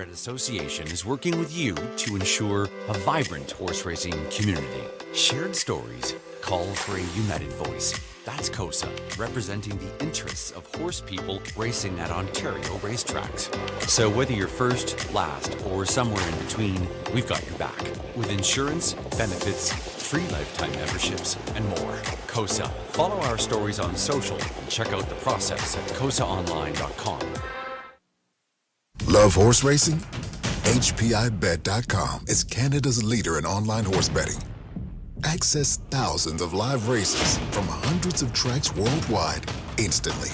Thoroughbred Association is working with you to ensure a vibrant horse racing community. Shared stories call for a united voice. That's COSA, representing the interests of horse people racing at Ontario racetracks. So whether you're first, last, or somewhere in between, we've got your back. With insurance, benefits, free lifetime memberships, and more. COSA. Follow our stories on social and check out the process at cosaonline.com. Love horse racing? HPIBet.com is Canada's leader in online horse betting. Access thousands of live races from hundreds of tracks worldwide instantly.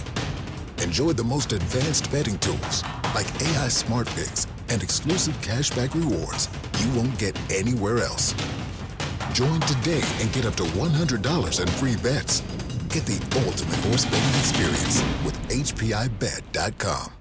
Enjoy the most advanced betting tools like AI Smart Picks and exclusive cashback rewards you won't get anywhere else. Join today and get up to $100 in free bets. Get the ultimate horse betting experience with HPIBet.com.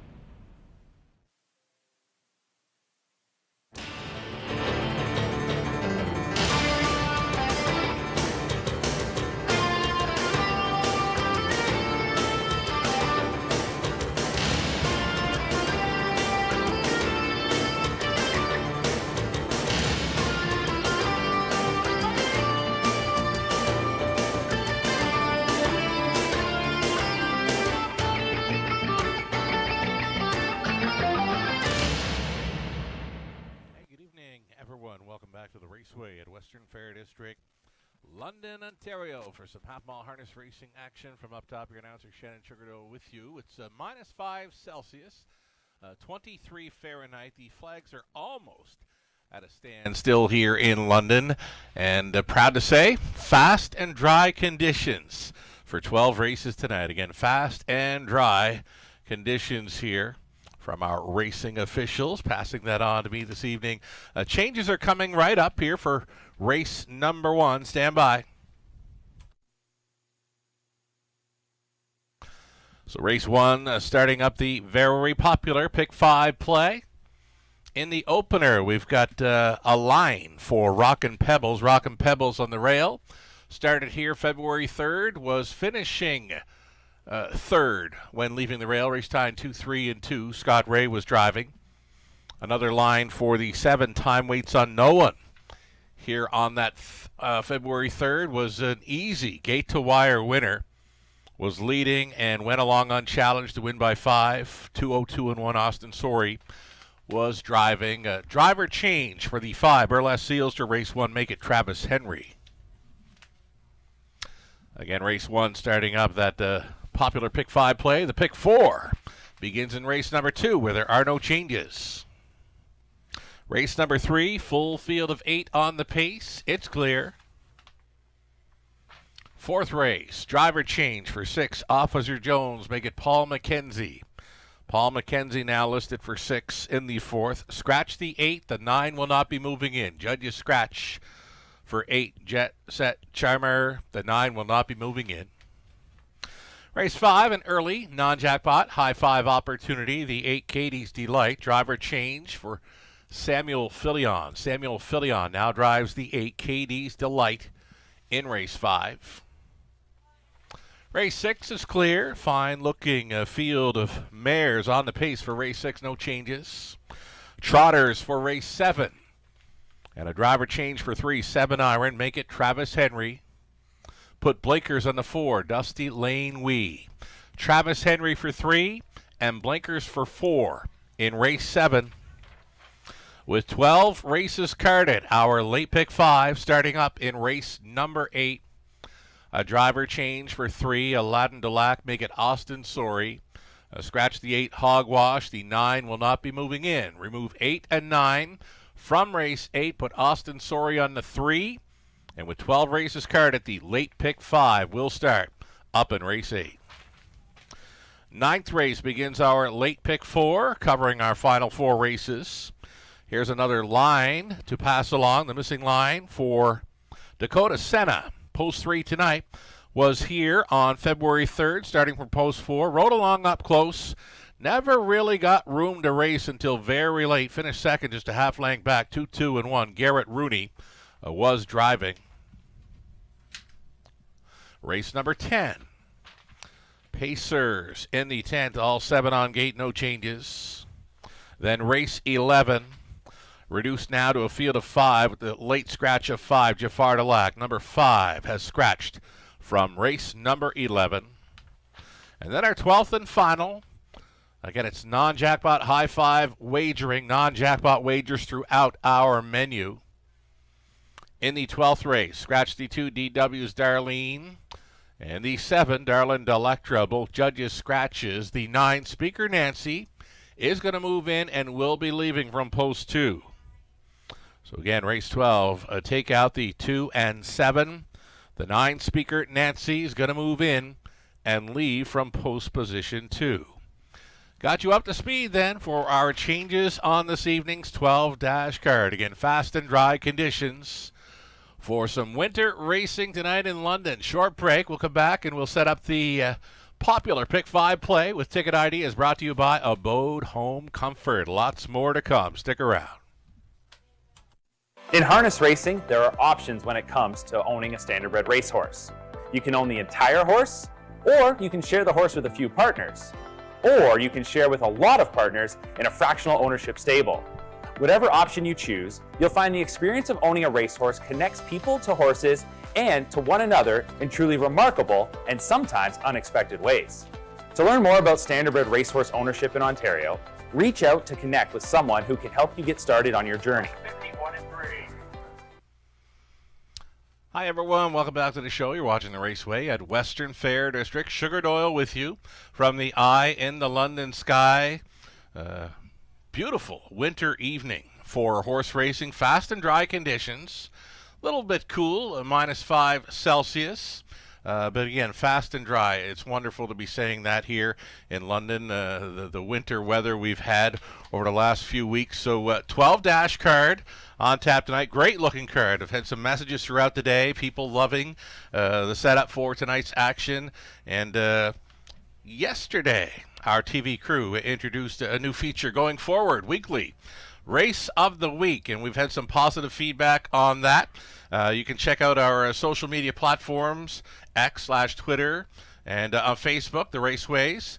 At Western Fair District, London, Ontario, for some half-mile harness racing action from up top. Your announcer Shannon Sugardoe with you. It's -5 Celsius, 23 Fahrenheit. The flags are almost at a standstill here in London, and proud to say, fast and dry conditions for 12 races tonight. Again, fast and dry conditions here from our racing officials, passing that on to me this evening. Changes are coming right up here for race number 1. Stand by. So race 1, starting up the very popular Pick 5 play. In the opener, we've got a line for Rockin' Pebbles. Rockin' Pebbles on the rail. Started here February 3rd, was finishing third when leaving the rail. Race time 2-3-2. Scott Ray was driving. Another line for the 7 time weights unknown. Here on that February 3rd was an easy gate-to-wire winner. Was leading and went along unchallenged to win by 5. 202-1. Austin Sorey was driving. Driver change for the 5 Burlesque Seals to race 1. Make it Travis Henry. Again, race 1 starting up that popular Pick 5 play. The Pick 4 begins in race number 2 where there are no changes. Race number 3, full field of 8 on the pace. It's clear. 4th race, driver change for 6, Officer Jones. Make it Paul McKenzie. Paul McKenzie now listed for 6 in the 4th. Scratch the 8. The 9 will not be moving in. Judges scratch for 8. Jet Set Charmer. The 9 will not be moving in. Race 5, an early non-jackpot high 5 opportunity. The 8 Katie's Delight. Driver change for Samuel Fillion. Samuel Fillion now drives the 8 Katie's Delight in race 5. Race 6 is clear. Fine-looking field of mares on the pace for race 6. No changes. Trotters for race 7. And a driver change for 3. 7 iron. Make it Travis Henry. Put Blinkers on the 4. Dusty Lane Wee. Travis Henry for 3 and Blinkers for 4 in race 7. With 12 races carded, our late Pick 5 starting up in race number 8. A driver change for 3. Aladdin Dulac. Make it Austin Sorey. Scratch the 8 Hogwash. The 9 will not be moving in. Remove 8 and 9 from race 8. Put Austin Sorey on the 3. And with 12 races carded, the late Pick 5 will start up in race 8. 9th race begins our late Pick 4, covering our final 4 races. Here's another line to pass along. The missing line for Dakota Senna. Post 3 tonight was here on February 3rd, starting from post 4. Rode along up close. Never really got room to race until very late. Finished second, just a half length back, 2-2-1. Garrett Rooney was driving. Race number 10. Pacers in the 10th, all 7 on gate, no changes. Then race 11, reduced now to a field of 5 with the late scratch of 5, Jafar Dalak. Number 5 has scratched from race number 11. And then our 12th and final. Again, it's non-jackpot high five wagering, non-jackpot wagers throughout our menu. In the 12th race, scratch the 2 DW's Darlene and the 7 Darlin Delectra. Both judges scratches. The 9 Speaker Nancy is going to move in and will be leaving from post 2. So again, race 12, take out the 2 and 7. The 9 Speaker Nancy is going to move in and leave from post position 2. Got you up to speed then for our changes on this evening's 12-dash card. Again, fast and dry conditions for some winter racing tonight in London. Short break. We'll come back and we'll set up the popular Pick 5 play with Ticket ID, is brought to you by Abode Home Comfort. Lots more to come. Stick around. In harness racing, there are options when it comes to owning a standardbred racehorse. You can own the entire horse, or you can share the horse with a few partners. Or you can share with a lot of partners in a fractional ownership stable. Whatever option you choose, you'll find the experience of owning a racehorse connects people to horses and to one another in truly remarkable and sometimes unexpected ways. To learn more about standardbred racehorse ownership in Ontario, reach out to connect with someone who can help you get started on your journey. Hi everyone, welcome back to the show. You're watching the Raceway at Western Fair District. Sugar Doyle with you from the eye in the London sky. Beautiful winter evening for horse racing. Fast and dry conditions. A little bit cool, -5 Celsius. But again, fast and dry. It's wonderful to be saying that here in London. The winter weather we've had over the last few weeks. So 12-dash card on tap tonight. Great looking card. I've had some messages throughout the day. People loving the setup for tonight's action. And yesterday, our TV crew introduced a new feature going forward weekly. Race of the Week, and we've had some positive feedback on that. You can check out our social media platforms, X/Twitter, and on Facebook, the Raceways.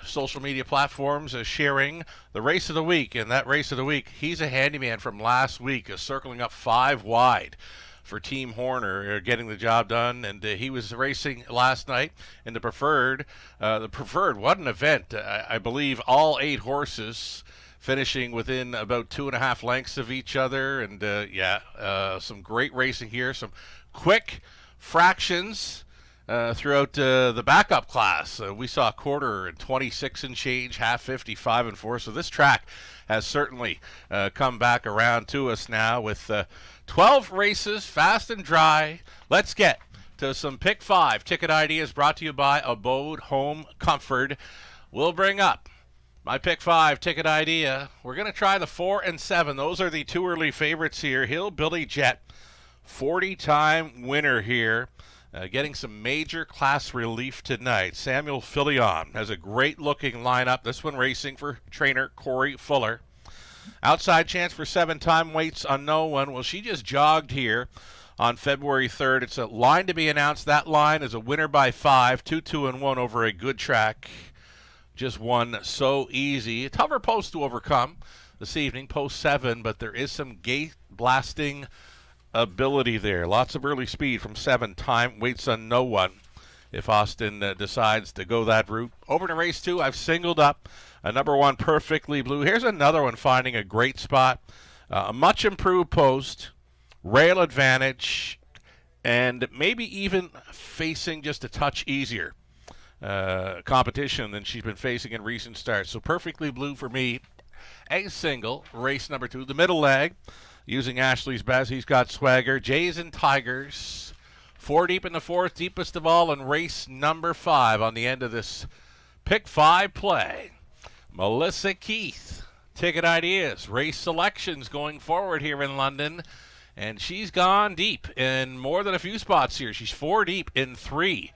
Social media platforms sharing the Race of the Week. And that Race of the Week, he's a handyman from last week, circling up 5 wide for Team Horner, getting the job done. And he was racing last night in the preferred. What an event. I believe all 8 horses finishing within about 2.5 lengths of each other. And some great racing here. Some quick fractions throughout the backup class. We saw a quarter and 26 and change, half 55 and 4. So this track has certainly come back around to us now with 12 races, fast and dry. Let's get to some Pick 5 ticket ideas brought to you by Abode Home Comfort. We'll bring up my Pick 5 ticket idea. We're going to try the 4 and 7. Those are the 2 early favorites here. Hillbilly Jet, 40-time winner here. Getting some major class relief tonight. Samuel Filion has a great-looking lineup. This one racing for trainer Corey Fuller. Outside chance for 7-time weights on no one. Well, she just jogged here on February 3rd. It's a line to be announced. That line is a winner by 5, 2-2-1 over a good track. Just won so easy. A tougher post to overcome this evening, post 7, but there is some gate blasting ability there. Lots of early speed from 7-time weights on no one if Austin decides to go that route. Over to race 2, I've singled up a number 1 Perfectly Blue. Here's another one finding a great spot. A much improved post, rail advantage, and maybe even facing just a touch easier competition than she's been facing in recent starts. So Perfectly Blue for me, a single, race number 2. The middle leg, using Ashley's best. He's got swagger. Jays and Tigers, 4 deep in the 4th, deepest of all, in race number 5 on the end of this Pick 5 play. Melissa Keith, ticket ideas, race selections going forward here in London. And she's gone deep in more than a few spots here. She's 4 deep in 3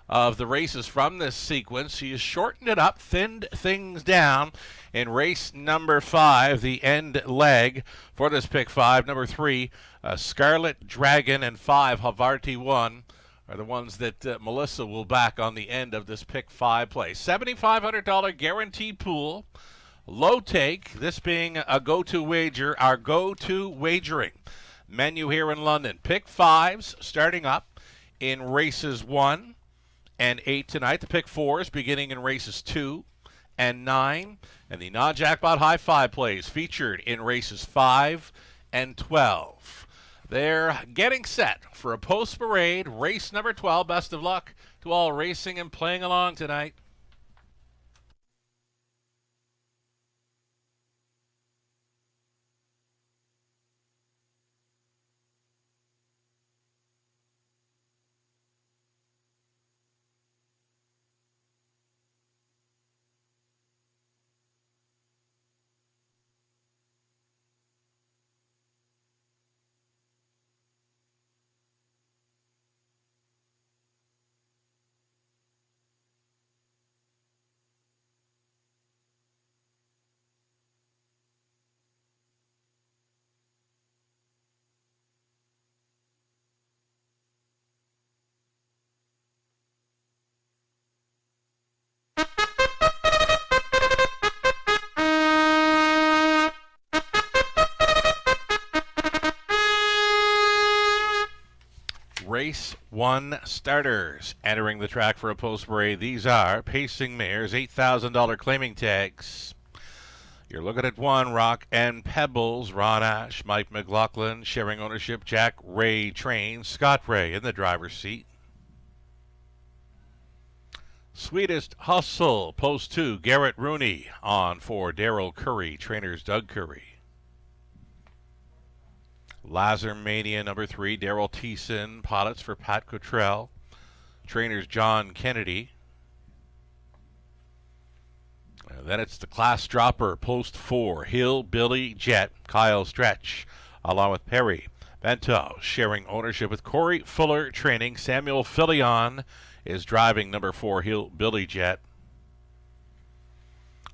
of the races from this sequence. She has shortened it up, thinned things down in race number 5, the end leg for this Pick 5. Number 3, Scarlet Dragon, and 5, Havarti 1 are the ones that Melissa will back on the end of this Pick 5 play. $7,500 guaranteed pool Low take, this being a go-to wager, our go-to wagering menu here in London. Pick fives starting up in races 1 and 8 tonight. The pick fours beginning in races 2 and 9. And the non-jackpot high five plays featured in races 5 and 12. They're getting set for a post-parade race number 12. Best of luck to all racing and playing along tonight. Race 1 starters entering the track for a post parade. These are pacing mares, $8,000 claiming tags. You're looking at 1, Rock and Pebbles, Ron Ash, Mike McLaughlin, sharing ownership, Jack Ray Train, Scott Ray in the driver's seat. Sweetest Hustle, post 2, Garrett Rooney, on for Daryl Curry, trainers Doug Curry. Lazar Mania, number 3, Daryl Thiessen, pilots for Pat Cottrell, trainers John Kennedy. Then it's the Class Dropper, post 4, Hillbilly Jet, Kyle Stretch, along with Perry Bento, sharing ownership with Corey Fuller, training. Samuel Filion is driving number 4, Hillbilly Jet.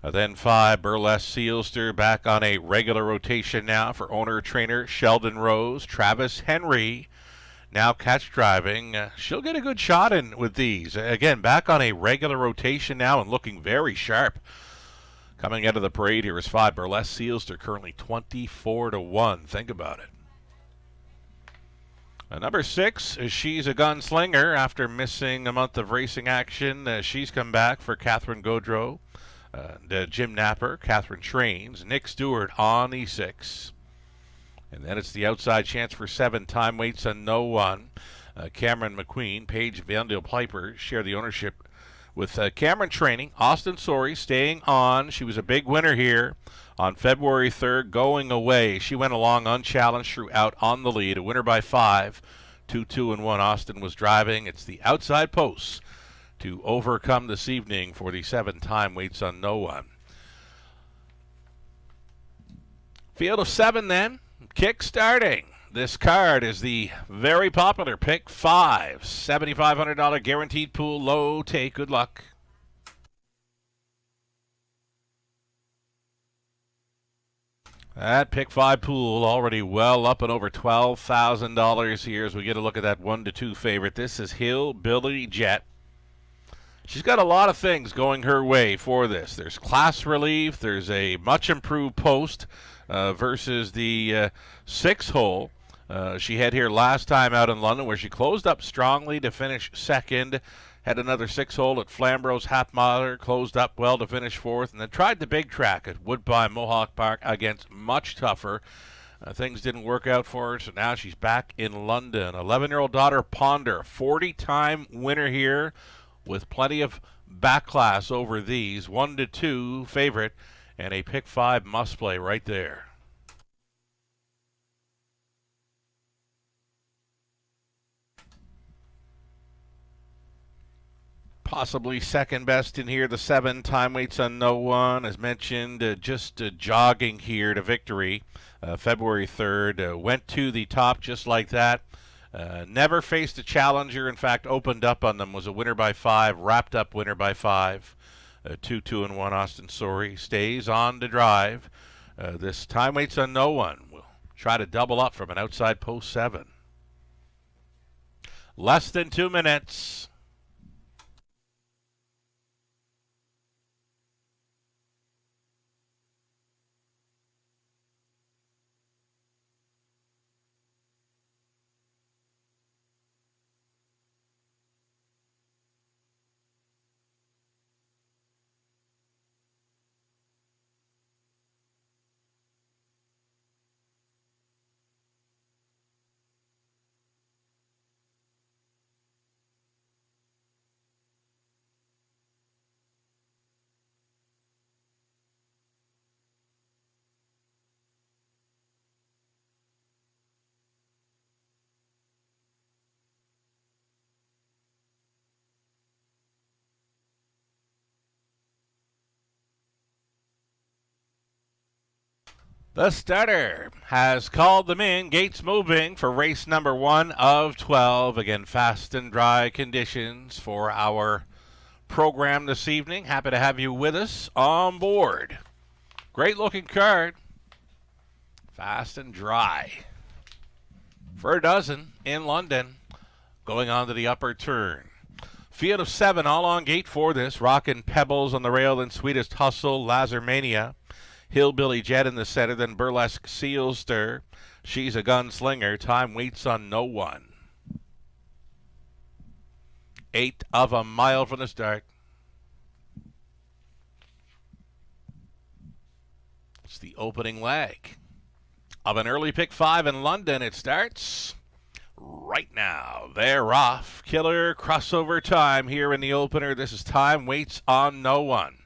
Then 5, Burlesque Sealster, back on a regular rotation now for owner-trainer Sheldon Rose. Travis Henry, now catch driving. She'll get a good shot in with these. Again, back on a regular rotation now and looking very sharp. Coming out of the parade here is 5, Burlesque Sealster, currently 24-1. Think about it. Number 6, She's a Gunslinger. After missing a month of racing action, she's come back for Catherine Gaudreau. Jim Napper, Catherine Trains, Nick Stewart on E6. And then it's the outside chance for 7, Time Waits on No One. Cameron McQueen, Paige Vandale Piper share the ownership with Cameron Training. Austin Sorey staying on. She was a big winner here on February 3rd, going away. She went along unchallenged throughout on the lead. A winner by 5, 2-2-1. Austin was driving. It's the outside posts to overcome this evening for the 7, Time Waits on No One. Field of 7 then, kick starting. This card is the very popular pick 5, $7,500 guaranteed pool, low take. Good luck. That pick 5 pool already well up and over $12,000 here as we get a look at that 1-2 favorite. This is Hillbilly Jet. She's got a lot of things going her way for this. There's class relief. There's a much improved post versus the 6 hole she had here last time out in London, where she closed up strongly to finish 2nd. Had another 6 hole at Flamboro's Half Mile, closed up well to finish 4th, and then tried the big track at Woodbine Mohawk Park against much tougher. Things didn't work out for her, so now she's back in London. 11-year-old daughter Ponder, 40-time winner here, with plenty of back class over these. 1-2 favorite, and a pick 5 must play right there. Possibly second best in here, the 7, Time Waits on No One. As mentioned, just jogging here to victory. February 3rd, went to the top just like that. Never faced a challenger. In fact, opened up on them. Was a winner by 5. Wrapped up winner by 5. 2-2-1. Austin Sorey stays on to drive. This Time Waits on No One will try to double up from an outside post 7. Less than 2 minutes. – The starter has called them in. Gates moving for race number 1 of 12. Again, fast and dry conditions for our program this evening. Happy to have you with us on board. Great looking card. Fast and dry. For a dozen in London. Going on to the upper turn. Field of 7 all on gate for this. Rockin' Pebbles on the rail, then Sweetest Hustle, Lazarmania. Hillbilly Jet in the center, then Burlesque Sealster. She's a Gunslinger. Time waits on no one. 1/8 of a mile from the start. It's the opening leg of an early pick 5 in London. It starts right now. They're off. Killer crossover time here in the opener. This is Time Waits on No One.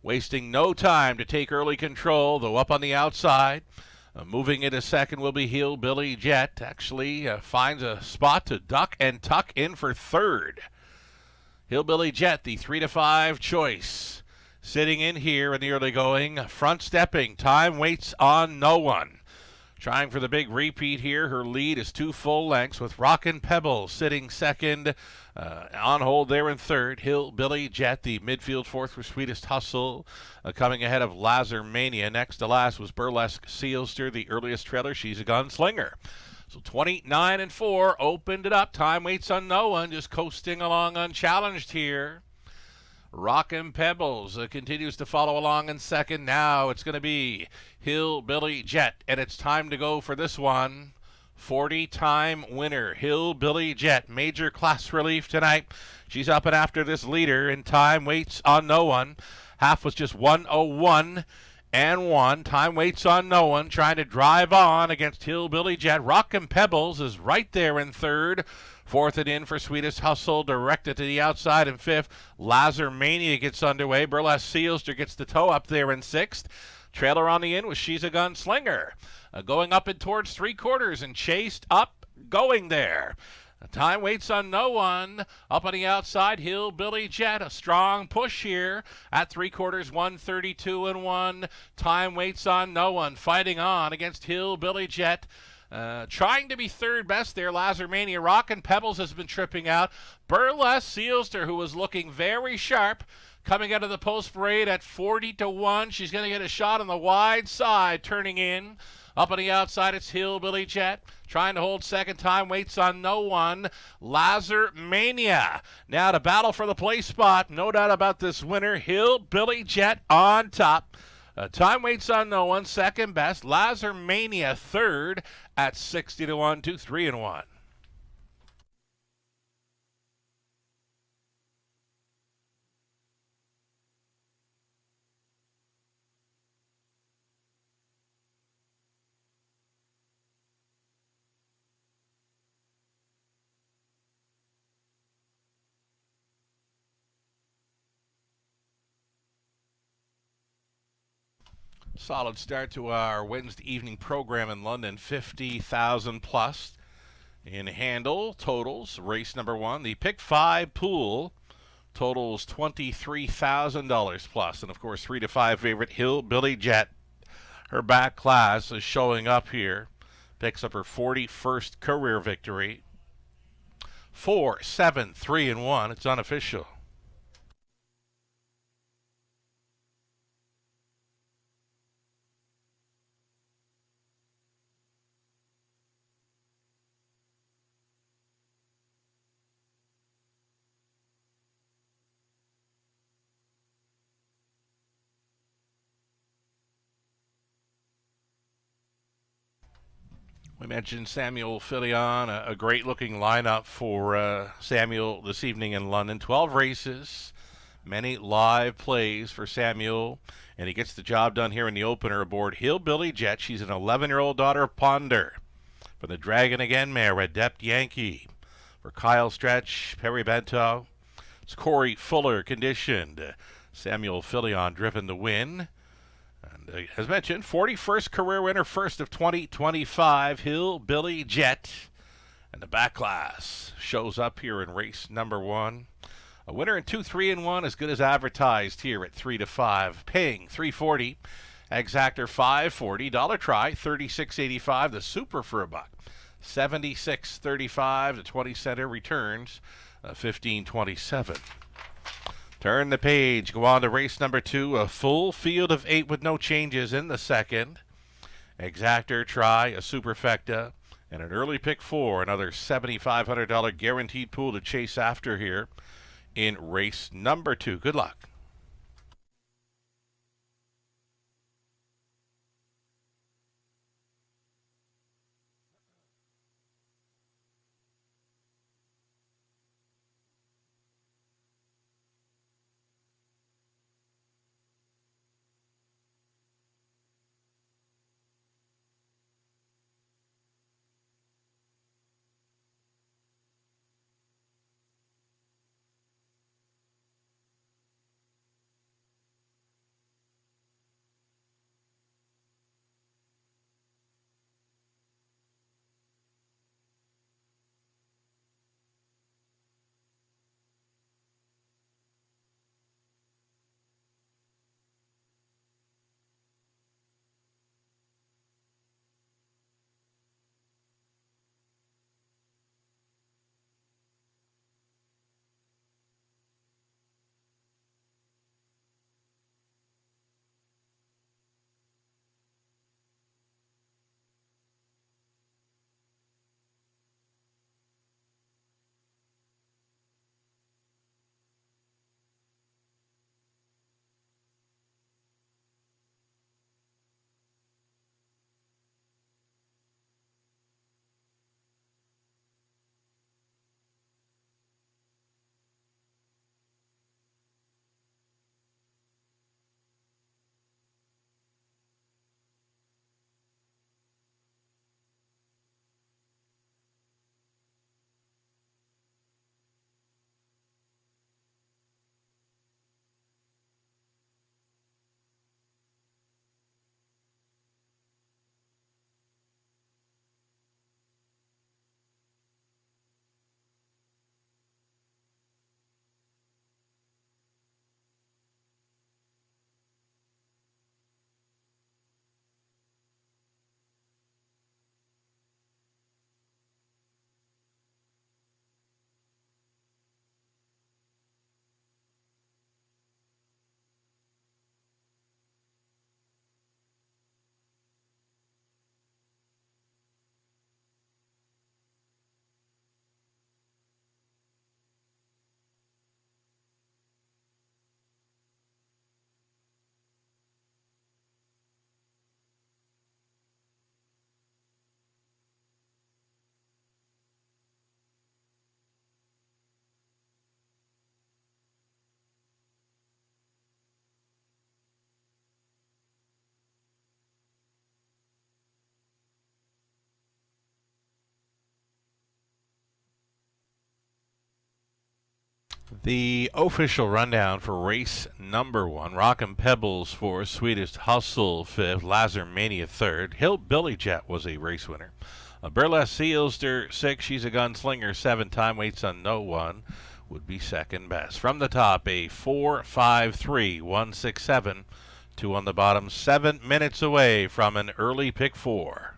Wasting no time to take early control, though up on the outside. Moving into second will be Hillbilly Jet. Actually finds a spot to duck and tuck in for third. Hillbilly Jet, the 3-5 choice. Sitting in here in the early going. Front stepping. Time Waits on No One. Trying for the big repeat here. Her lead is 2 full lengths with Rockin' Pebbles sitting second. On hold there in third. Hillbilly Jet, the midfield fourth for Sweetest Hustle. Coming ahead of Lazarmania. Next to last was Burlesque Sealster, the earliest trailer. She's a Gunslinger. So 29-4 opened it up. Time Waits on No One. Just coasting along unchallenged here. Rockin' Pebbles continues to follow along in second. Now it's going to be Hillbilly Jet, and it's time to go for this one. 40-time winner, Hillbilly Jet. Major class relief tonight. She's up and after this leader, and Time Waits on No One. Half was just 1:01 and 1. Time Waits on No One, trying to drive on against Hillbilly Jet. Rockin' Pebbles is right there in third. Fourth and in for Sweetest Hustle, directed to the outside in fifth. Lazarmania gets underway. Burlesque Sealster gets the toe up there in sixth. Trailer on the in with She's a Gunslinger. Going up and towards 3/4 and chased up, going there. Time Waits on No One. Up on the outside, Hillbilly Jet. A strong push here at 3/4, 1:32 and 1. Time Waits on No One. Fighting on against Hillbilly Jet. Trying to be third best there, Lazarmania. Rockin' Pebbles has been tripping out. Burlesque Sealster, who was looking very sharp, coming out of the post parade at 40-1. She's going to get a shot on the wide side, turning in. Up on the outside, it's Hillbilly Jet. Trying to hold second. Time Waits on No One. Lazarmania. Now to battle for the place spot. No doubt about this winner. Hillbilly Jet on top. Time Waits on No One, second best. Lazarmania third at 60-1 to 3-1. Solid start to our Wednesday evening program in London. 50,000 plus in handle totals. Race number 1, the pick 5 pool totals $23,000 plus, and of course 3-5 favorite Hillbilly Jet. Her back class is showing up here. Picks up her 41st career victory. 4, 7, 3 and 1. It's unofficial. We mentioned Samuel Filion, a great-looking lineup for Samuel this evening in London. 12 races, many live plays for Samuel, and he gets the job done here in the opener aboard Hillbilly Jet. She's an 11-year-old daughter of Ponder. For the Dragon Again mare, Adept Yankee. For Kyle Stretch, Perry Bento. It's Corey Fuller conditioned. Samuel Filion driven to win. And as mentioned, 41st career winner, first of 2025, Hillbilly Jet. And the back class shows up here in race number 1. A winner in 2, 3 and 1, as good as advertised here at 3-5, paying $340. Exactor $5.40. Dollar try $36.85. The super for a buck $76.35. The 20 center returns $15.27. Turn the page. Go on to race number 2. A full field of 8 with no changes in the second. Exactor try, a superfecta, and an early pick 4. Another $7,500 guaranteed pool to chase after here in race number 2. Good luck. The official rundown for race number 1. Rockin' Pebbles 4th, Sweetest Hustle 5th, Lazar Mania 3rd, Hillbilly Jet was a race winner. Burlesque Sealster 6th, She's a Gunslinger 7, Time Waits on No One would be second best. From the top, a 4-5-3-1-6-7. 2 on the bottom, 7 minutes away from an early pick 4.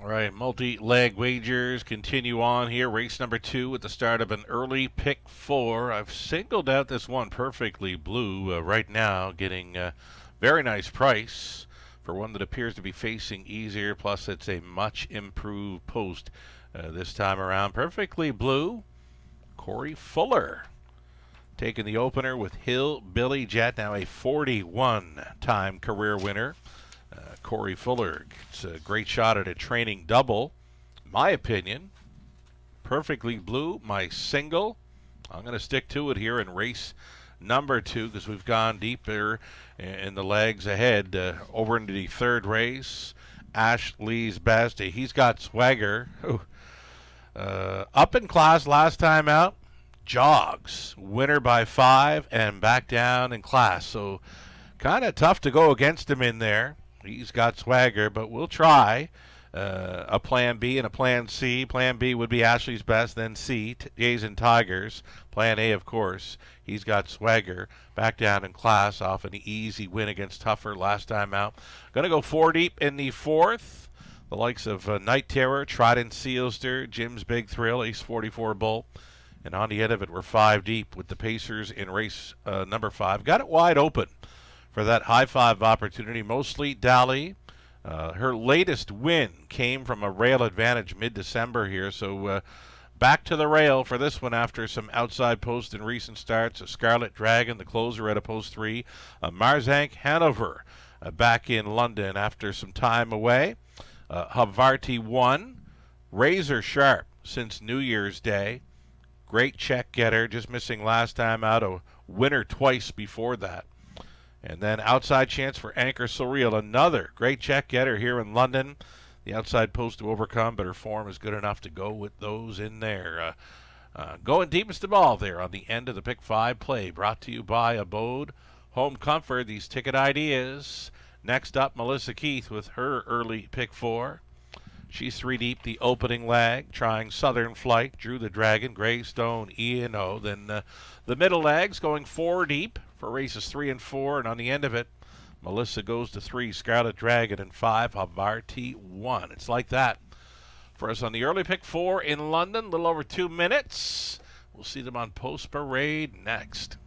All right, multi-leg wagers continue on here. Race number 2 at the start of an early pick 4. I've singled out this one, Perfectly Blue, right now, getting a very nice price for one that appears to be facing easier. Plus, it's a much improved post this time around. Perfectly Blue, Corey Fuller taking the opener with Hillbilly Jet, now a 41-time career winner. Corey Fuller gets a great shot at a training double. My opinion, Perfectly Blue, my single. I'm going to stick to it here in race number 2 because we've gone deeper in the legs ahead. Over into the third race, Ashley's Best. He's got swagger. Up in class last time out. Jogs, winner by 5 and back down in class. So kind of tough to go against him in there. He's got swagger, but we'll try a plan B and a plan C. Plan B would be Ashley's Best, then C, Jays and Tigers. Plan A, of course, he's got swagger. Back down in class off an easy win against Tougher last time out. Going to go 4 deep in the 4th. The likes of Night Terror, Trident Sealster, Jim's Big Thrill, Ace 44 Bull. And on the end of it, we're 5 deep with the Pacers in race number 5. Got it wide open for that high 5 opportunity. Mostly Dally. Her latest win came from a rail advantage mid-December here. So back to the rail for this one after some outside posts in recent starts. A Scarlet Dragon, the closer at a post 3. Marzank Hanover back in London after some time away. Havarti 1. Razor Sharp since New Year's Day. Great check getter, just missing last time out. A winner twice before that. And then outside chance for Anchor Surreal, another great check getter here in London. The outside post to overcome, but her form is good enough to go with those in there. Going deepest of all there on the end of the Pick 5 play, brought to you by Abode Home Comfort. These ticket ideas. Next up, Melissa Keith with her early Pick 4. She's 3 deep, the opening leg, trying Southern Flight, Drew the Dragon, Greystone, E&O. Then the middle legs going 4 deep for races 3 and 4. And on the end of it, Melissa goes to 3, Scarlet Dragon, and 5, Havarti 1. It's like that for us on the early Pick 4 in London. A little over 2 minutes. We'll see them on Post Parade next.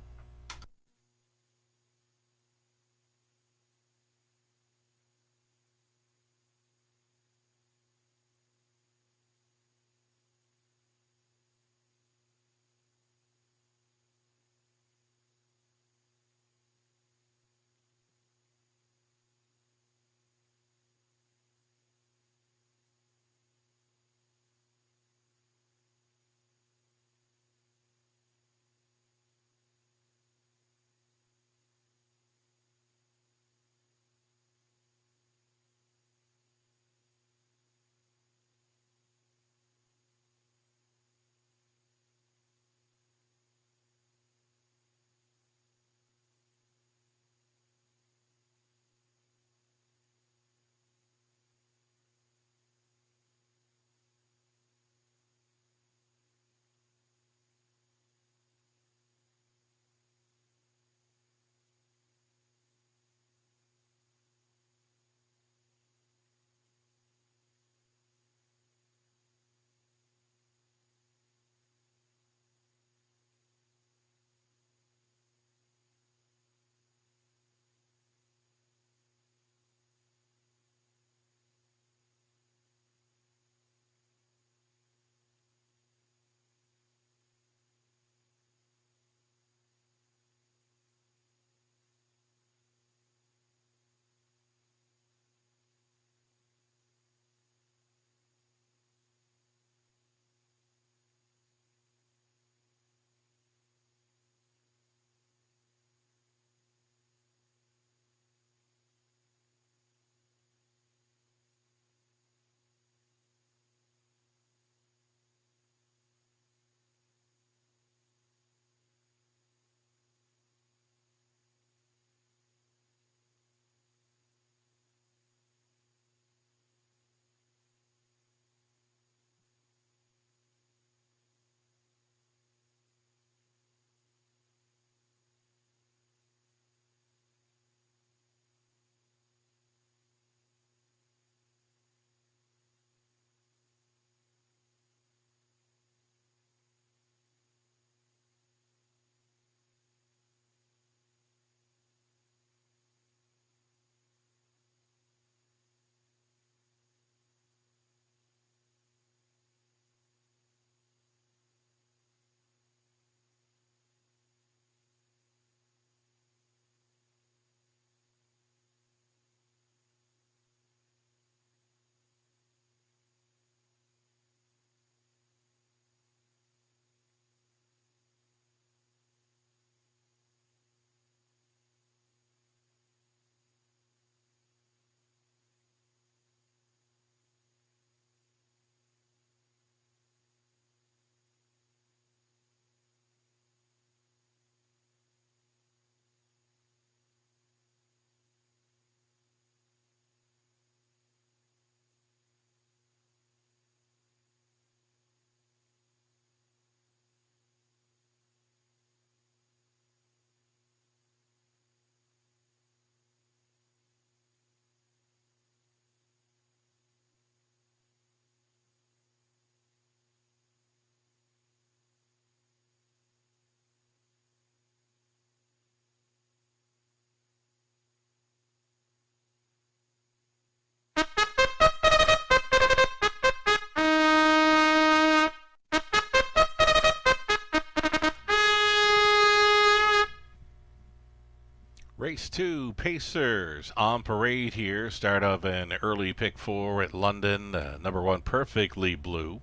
Race 2, Pacers on parade here. Start of an early pick 4 at London. Number 1, Perfectly Blue.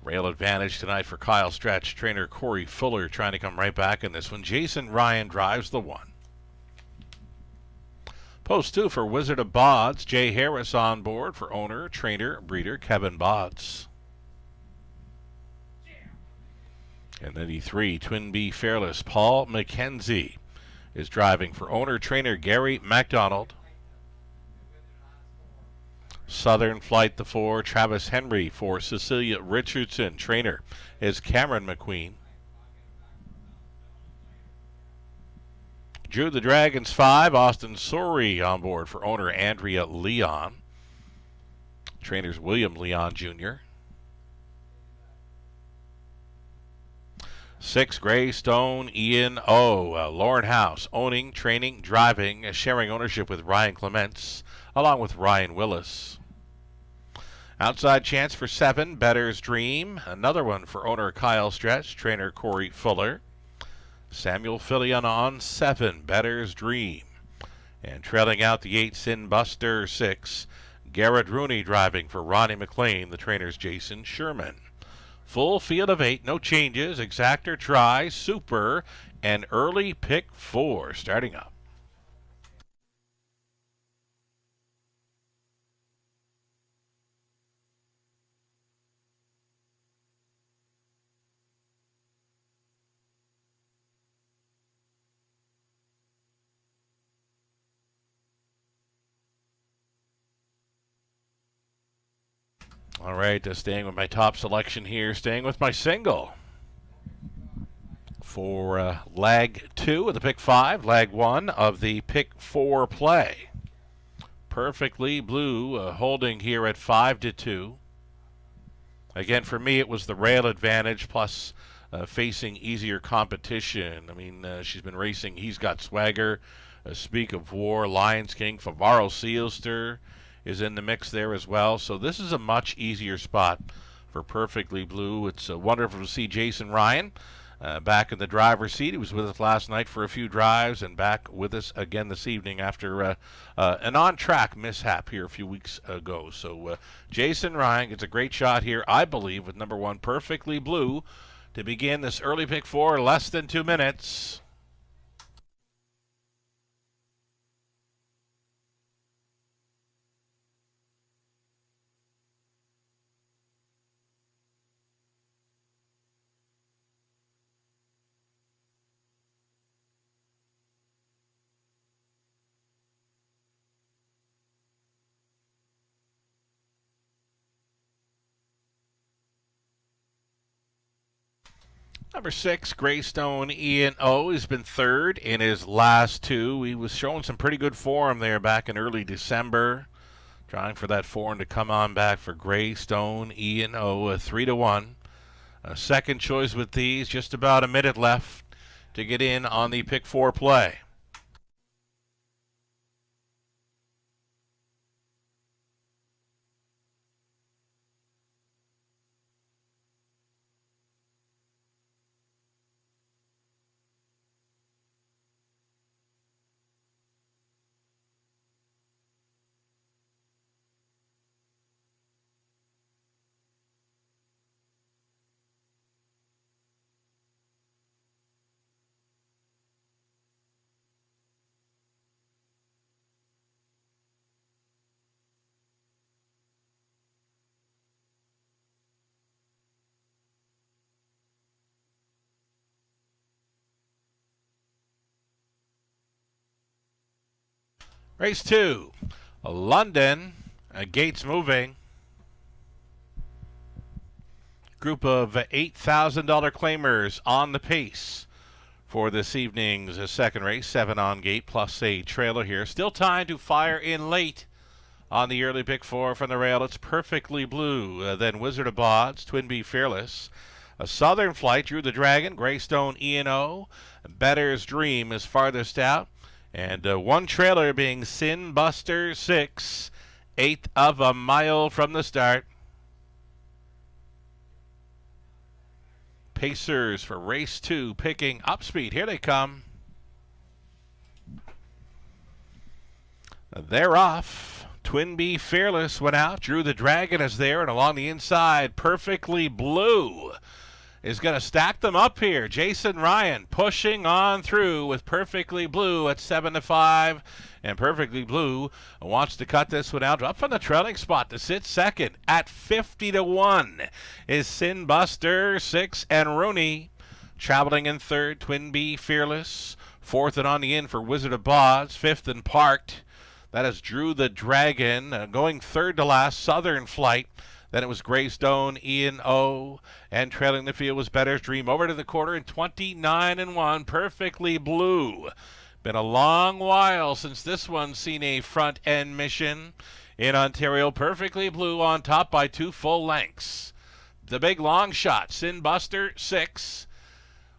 Rail advantage tonight for Kyle Stretch. Trainer Corey Fuller trying to come right back in this one. Jason Ryan drives the 1. Post 2 for Wizard of Bods. Jay Harris on board for owner, trainer, breeder Kevin Bods. And then E3, Twin B Fearless, Paul McKenzie is driving for owner, trainer Gary MacDonald. Southern Flight the 4, Travis Henry for Cecilia Richardson. Trainer is Cameron McQueen. Drew the Dragons 5, Austin Sorey on board for owner Andrea Leon. Trainers William Leon Jr. 6, Greystone Ian O. Lauren House owning, training, driving, sharing ownership with Ryan Clements along with Ryan Willis. Outside chance for 7, Better's Dream. Another one for owner Kyle Stretch, trainer Corey Fuller. Samuel Fillion on 7, Better's Dream. And trailing out the 8, Sin Buster 6, Garrett Rooney driving for Ronnie McLean, the trainer's Jason Sherman. Full field of 8, no changes, exactor, try, super, and early pick 4 starting up. All right, staying with my top selection here, staying with my single. For leg 2 of the pick 5, leg 1 of the pick 4 play. Perfectly Blue holding here at 5-2. Again, for me, it was the rail advantage plus facing easier competition. I mean, she's been racing He's Got Swagger, Speak of War, Lions King, Favaro Sealster is in the mix there as well. So this is a much easier spot for Perfectly Blue. It's wonderful to see Jason Ryan back in the driver's seat. He was with us last night for a few drives and back with us again this evening after an on-track mishap here a few weeks ago. So Jason Ryan gets a great shot here, I believe, with number 1, Perfectly Blue, to begin this early pick 4, less than 2 minutes. Number 6, Greystone Ian O. has been third in his last 2. He was showing some pretty good form there back in early December. Trying for that form to come on back for Greystone Ian O. 3-1. Second choice with these, just about a minute left to get in on the pick 4 play. Race 2, London, gates moving. Group of $8,000 claimers on the pace for this evening's second race. 7 on gate plus a trailer here. Still time to fire in late on the early pick 4 from the rail. It's Perfectly Blue, then Wizard of Bods, Twin B Fearless. A Southern Flight, Drew the Dragon, Greystone E&O. Better's Dream is farthest out. And one trailer being Sin Buster 6, 1/8 of a mile from the start. Pacers for race 2 picking up speed. Here they come. They're off. Twin B Fearless went out. Drew the Dragon is there, and along the inside, Perfectly Blue is going to stack them up here. Jason Ryan pushing on through with Perfectly Blue at 7-5. And Perfectly Blue wants to cut this one out. Up from the trailing spot to sit second at 50-1 is Sin Buster, 6, and Rooney. Traveling in third, Twin B Fearless. Fourth and on the in for Wizard of Oz. Fifth and parked. That is Drew the Dragon. Going third to last, Southern Flight. Then it was Greystone, Ian O. And trailing the field was Better's Dream. Over to the quarter in 29-1. Perfectly Blue. Been a long while since this one's seen a front-end mission in Ontario. Perfectly Blue on top by 2 full lengths. The big long shot, Sin Buster, 6.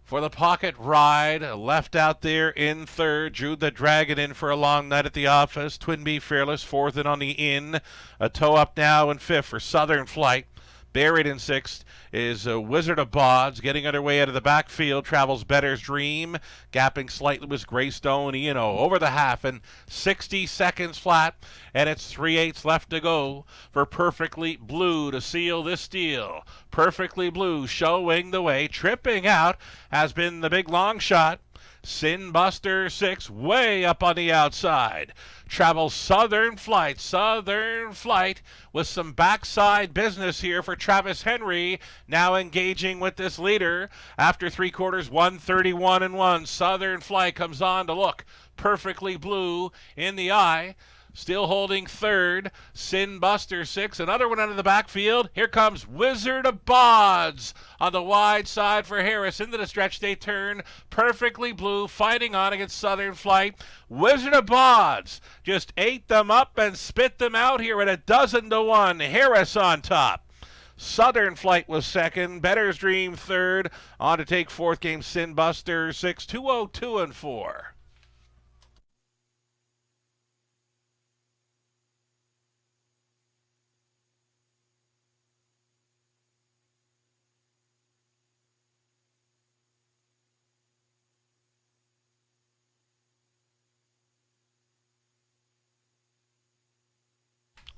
For the pocket ride, left out there in third. Drew the Dragon in for a long night at the office. Twin B Fearless, fourth and on the in. A toe up now in fifth for Southern Flight. Buried in sixth is Wizard of Oz. Getting underway out of the backfield travels Better's Dream. Gapping slightly was Greystone, over the half and 60 seconds flat. And it's 3/8 left to go for Perfectly Blue to seal this deal. Perfectly Blue showing the way. Tripping out has been the big long shot. Sin Buster, 6, way up on the outside. Travels Southern Flight. Southern Flight with some backside business here for Travis Henry. Now engaging with this leader after 3 quarters, 131-1. Southern Flight comes on to look Perfectly Blue in the eye. Still holding third, Sin Buster, 6. Another one out of the backfield. Here comes Wizard of Oz on the wide side for Harris. Into the stretch they turn. Perfectly Blue fighting on against Southern Flight. Wizard of Oz just ate them up and spit them out here at 12-1. Harris on top. Southern Flight was second. Better's Dream third. On to take fourth game, Sin Buster, 6. 202-4.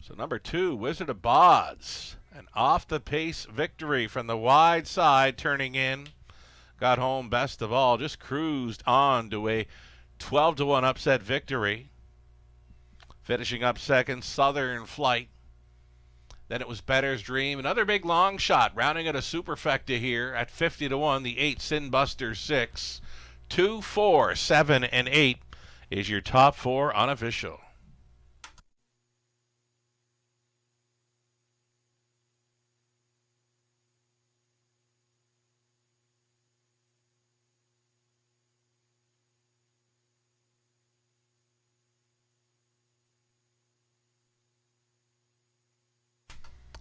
So number 2, Wizard of Oz. An off-the-pace victory from the wide side, turning in. Got home best of all. Just cruised on to a 12-1 upset victory. Finishing up second, Southern Flight. Then it was Better's Dream. Another big long shot, rounding out a superfecta here at 50-1. The 8, Sin Buster, 6. 2, 4, 7, and 8 is your top 4 unofficial.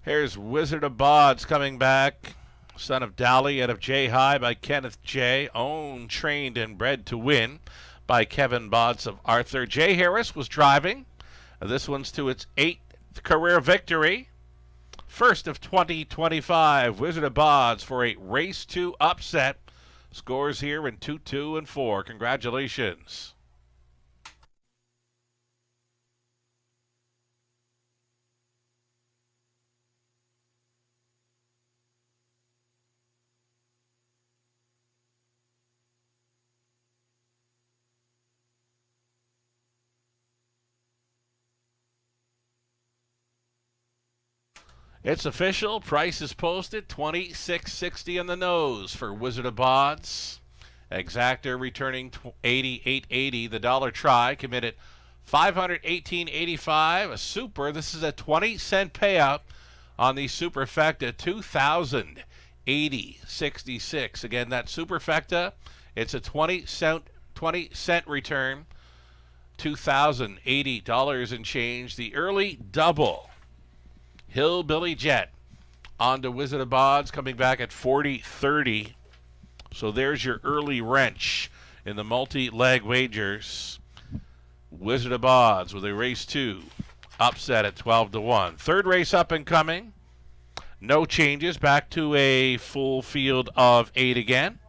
Here's Wizard of Oz coming back. Son of Dolly out of J High by Kenneth J. Owned, trained, and bred to win by Kevin Botts of Arthur. Jay Harris was driving. This one's to its 8th career victory. First of 2025. Wizard of Oz for a race 2 upset. Scores here in 2-2 and 4. Congratulations. It's official. Price is posted. $26.60 on the nose for Wizard of Oz. Exactor returning $88.80. The dollar try committed $518.85. A super. This is a 20-cent payout on the superfecta. $2,080.66. Again, that superfecta. It's a 20-cent return. $2,080 and change. The early double. Hillbilly Jet on to Wizard of Oz, coming back at 40-30. So there's your early wrench in the multi-leg wagers. Wizard of Oz with a race 2 upset at 12-1. Third race up and coming. No changes. Back to a full field of 8 again.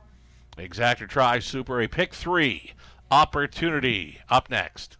Exactor try super. A pick 3 opportunity up next.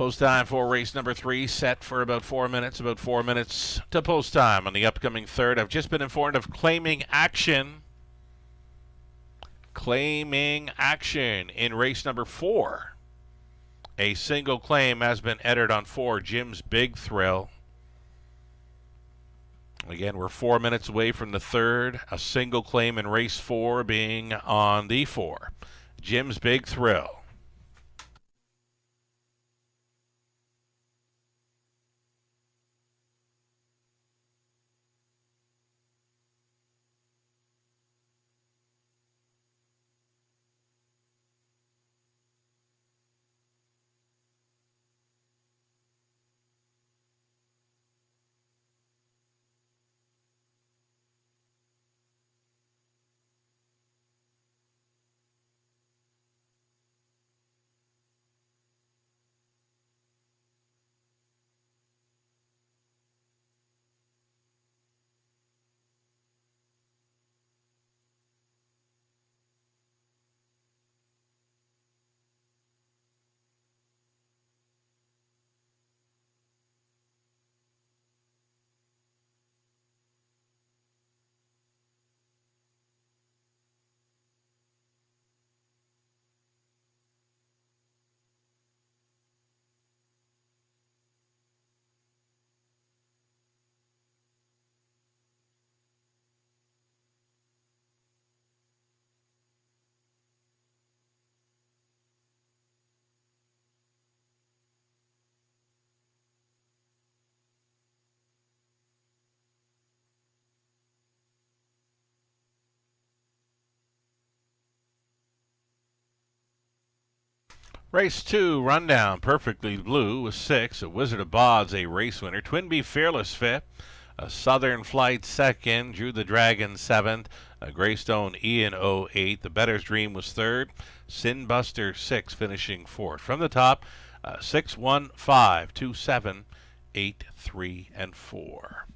Post time for race number 3, set for about 4 minutes. About 4 minutes to post time on the upcoming third. I've just been informed of claiming action. Claiming action in race number 4. A single claim has been entered on 4, Jim's Big Thrill. Again, we're 4 minutes away from the third. A single claim in race 4 being on the 4, Jim's Big Thrill. Race 2, rundown, Perfectly Blue with 6, a Wizard of Boz, a race winner, Twinbee Fearless 5th, a Southern Flight 2nd, Drew the Dragon 7th, a Greystone Ian 08, the Better's Dream was 3rd, Sinbuster 6 finishing 4th. From the top, 6, 1, 5, 2, 7, 8, 3, and 4.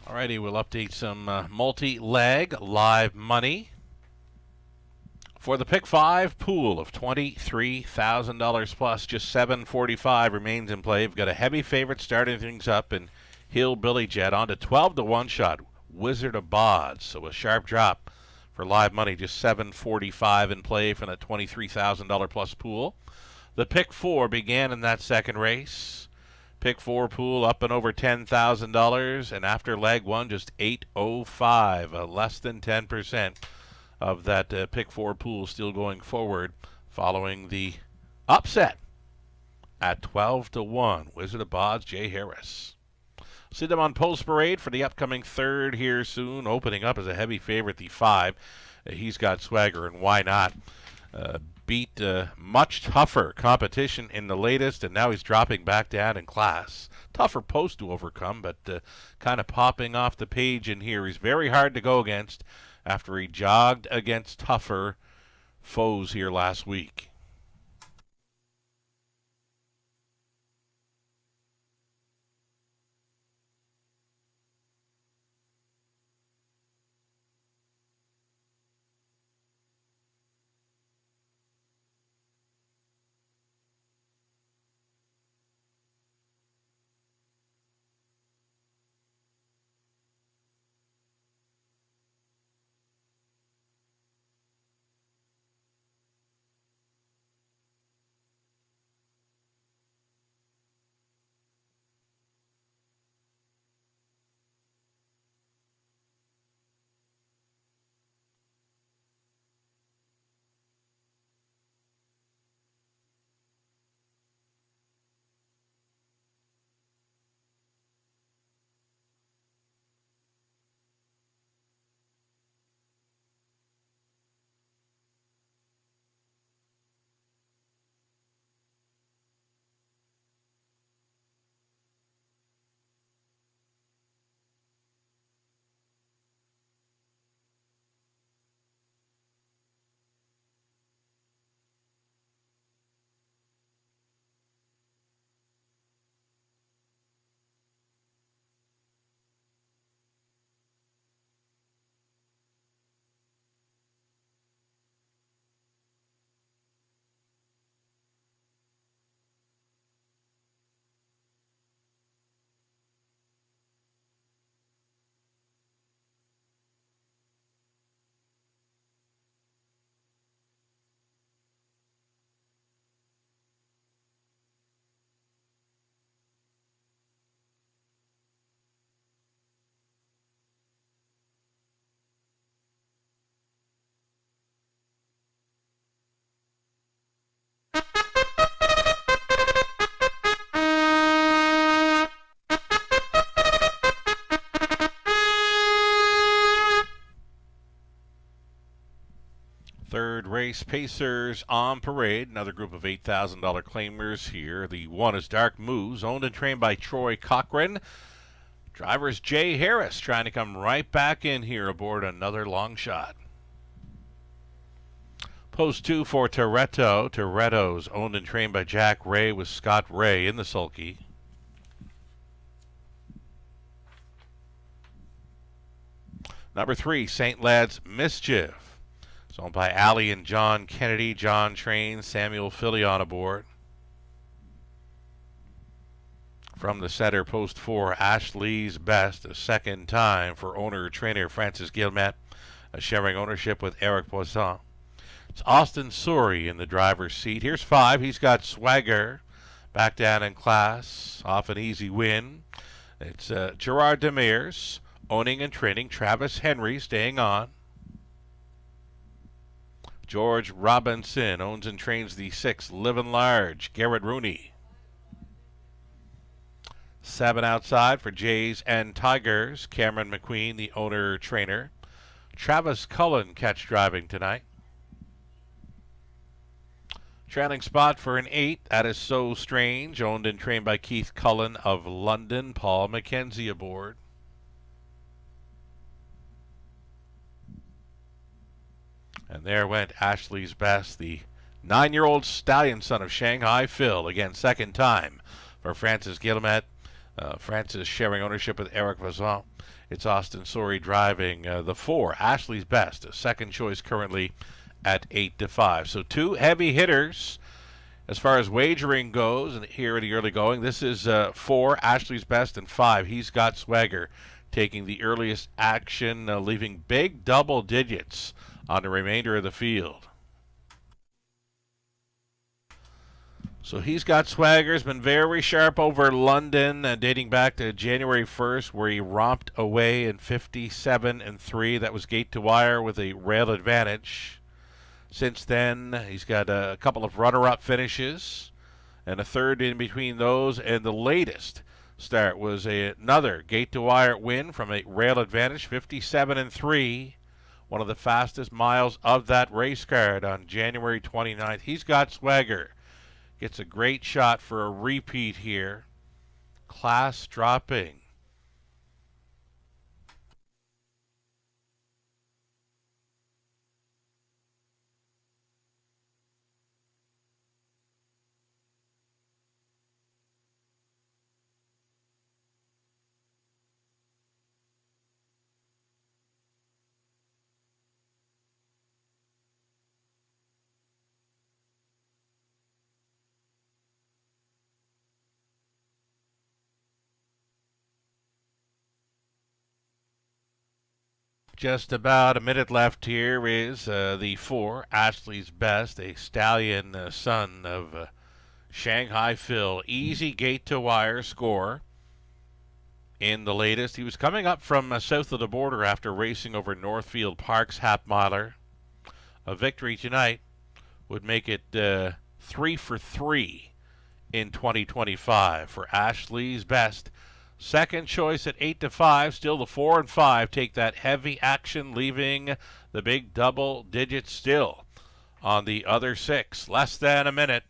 Alrighty, we'll update some multi-leg live money. For the pick 5 pool of $23,000 plus, just $7.45 remains in play. We've got a heavy favorite starting things up in Hillbilly Jet on to 12 to 1 shot, Wizard of Boz. So a sharp drop for live money, just $7.45 in play from the $23,000 plus pool. The pick 4 began in that second race. Pick 4 pool up and over $10,000, and after leg 1, just $8.05, less than 10% of that pick 4 pool still going forward following the upset at 12 to 1. Wizard of Boz, Jay Harris. See them on Post Parade for the upcoming third here soon. Opening up as a heavy favorite, the 5. He's got swagger, and why not? Beat much tougher competition in the latest, and now he's dropping back down in class. Tougher post to overcome, but kind of popping off the page in here. He's very hard to go against after he jogged against tougher foes here last week. Third race, Pacers on parade. Another group of $8,000 claimers here. The one is Dark Moose, owned and trained by Troy Cochran. Driver's Jay Harris trying to come right back in here aboard another long shot. Post 2 for Toretto. Toretto's owned and trained by Jack Ray with Scott Ray in the sulky. Number 3, St. Lad's Mischief. It's owned by Allie and John Kennedy. John trains Samuel Philly on aboard. From the center, post 4, Ashley's Best, a second time for owner-trainer Francis Guillemette, sharing ownership with Eric Poisson. It's Austin Suri in the driver's seat. Here's 5. He's got swagger. Back down in class. Off an easy win. It's Gerard Demers, owning and training Travis Henry, staying on. George Robinson owns and trains the 6, Livin' Large, Garrett Rooney. 7 outside for Jays and Tigers, Cameron McQueen, the owner-trainer. Travis Cullen catch driving tonight. Trailing spot for an 8, that is So Strange, owned and trained by Keith Cullen of London. Paul McKenzie aboard. And there went Ashley's Best, the 9-year-old stallion son of Shanghai Phil. Again, second time for Francis Guillemette. Francis sharing ownership with Eric Vazan. It's Austin Sori driving the 4, Ashley's Best, a second choice currently at 8-5. So 2 heavy hitters as far as wagering goes, and here in the early going. This is 4, Ashley's Best, and 5, He's Got Swagger, taking the earliest action, leaving big double digits on the remainder of the field. So He's Got Swagger has been very sharp over London, dating back to January 1st, where he romped away in 57-3. That was gate to wire with a rail advantage. Since then, he's got a couple of runner-up finishes and a third in between those, and the latest start was another gate to wire win from a rail advantage, 57-3. One of the fastest miles of that race card on January 29th. He's Got Swagger. Gets a great shot for a repeat here. Class dropping. Just about a minute left. Here is the 4, Ashley's Best, a stallion son of Shanghai Phil. Easy gate to wire score in the latest. He was coming up from south of the border after racing over Northfield Park's half-miler. A victory tonight would make it 3 for 3 in 2025 for Ashley's Best. Second choice at 8-5. Still the 4 and 5 take that heavy action, leaving the big double digits still on the other 6. Less than a minute.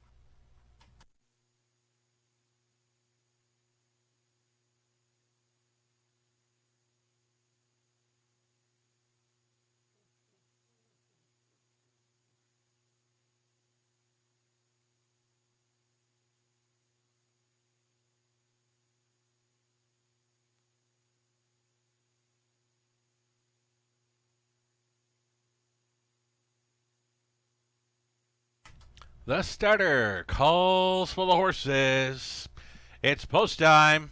The starter calls for the horses. It's post time.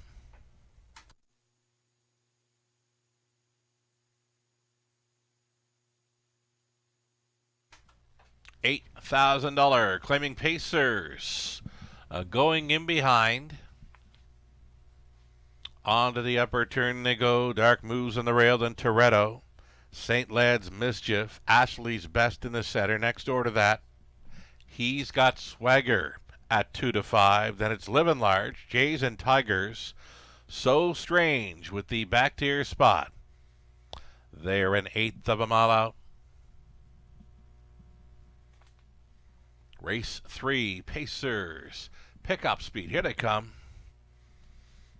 $8,000 claiming Pacers. Going in behind. Onto the upper turn they go. Dark Moves on the rail, then Toretto. St. Lad's Mischief. Ashley's Best in the center. Next door to that, He's Got Swagger at 2-5. Then it's Livin' Large, Jays and Tigers. So Strange with the back tier spot. They're an 1/8 of a mile out. Race 3, Pacers. Pickup speed. Here they come.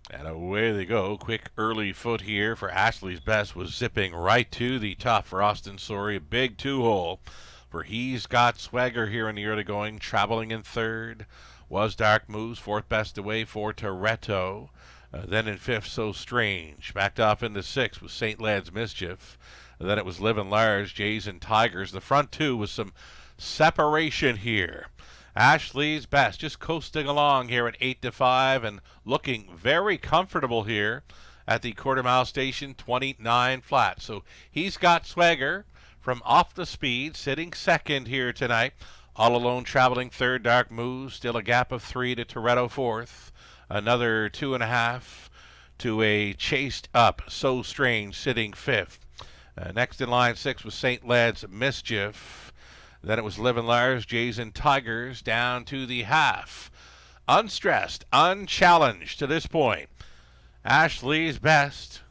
And away they go. Quick early foot here for Ashley's Best was zipping right to the top for Austin Sorey. A big two-hole for He's Got Swagger here in the early going. Traveling in third was Dark Moves. Fourth best away for Toretto. Then in fifth, So Strange. Backed off into sixth was St. Lad's Mischief. Then it was Livin' Large, Jays and Tigers. The front two was some separation here. Ashley's Best just coasting along here at 8-5 and looking very comfortable here at the quarter-mile station, 29 flat. So He's Got Swagger from Off the Speed, sitting second here tonight. All Alone traveling third, Dark Moves, still a gap of 3 to Toretto fourth. Another 2.5 to a chased up So Strange sitting fifth. Next in line 6 was St. Lad's Mischief. Then it was Livin' Large, Jays and Tigers down to the half. Unstressed, unchallenged to this point. Ashley's Best.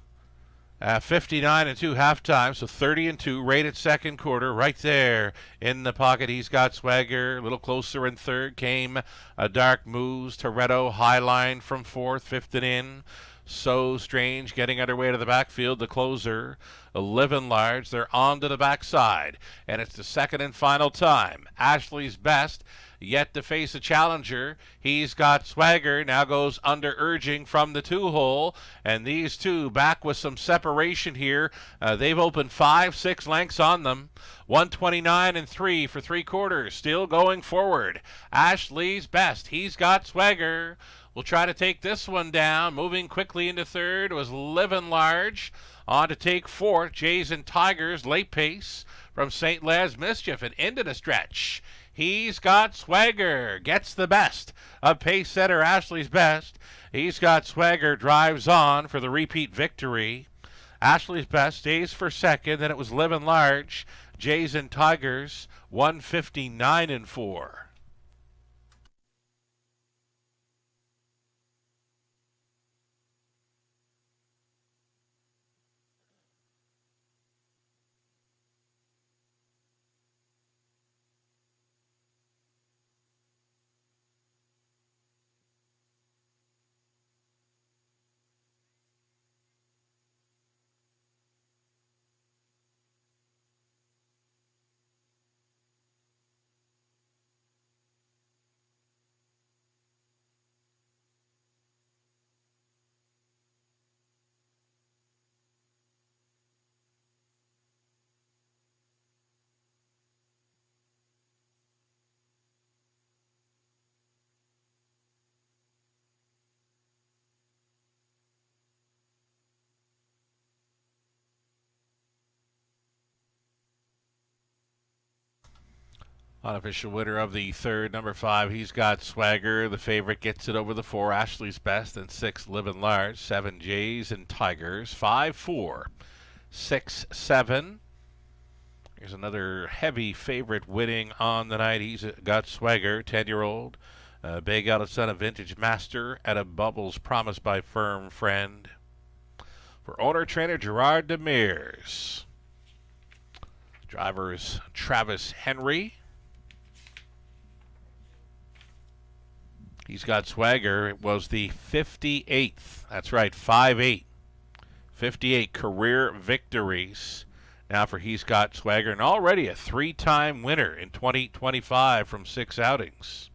59 and 2 halftime, so 30 and 2 rated second quarter right there in the pocket. He's Got Swagger. A little closer in third came Dark Moves. Toretto high line from fourth, fifth and in. So Strange getting underway to the backfield. The closer, Livin' Large. They're on to the backside, and it's the second and final time. Ashley's Best yet to face a challenger. He's Got Swagger. Now goes under urging from the two-hole, and these two back with some separation here. They've opened 5-6 lengths on them. 129 and 3 for three quarters. Still going forward. Ashley's Best. He's Got Swagger. We'll try to take this one down. Moving quickly into third was Livin' Large. On to take fourth, Jays and Tigers. Late pace from St. Lad's Mischief and into the stretch. He's Got Swagger gets the best of pace setter Ashley's Best. He's Got Swagger drives on for the repeat victory. Ashley's Best stays for second. Then it was Livin' Large, Jays and Tigers, 159 and 4. Unofficial winner of the third, number 5, He's Got Swagger. The favorite gets it over the 4, Ashley's Best, and 6, Livin' Large. 7, Jays and Tigers. 5-4, 6-7. Here's another heavy favorite winning on the night. He's Got Swagger, 10-year-old. Big eldest son of Vintage Master at a Bubbles promised by Firm Friend. For owner-trainer Gerard Demers. Drivers Travis Henry. He's Got Swagger. It was the 58th. That's right, 5-8. 58 career victories. Now for He's Got Swagger. And already a 3-time winner in 2025 from 6 outings.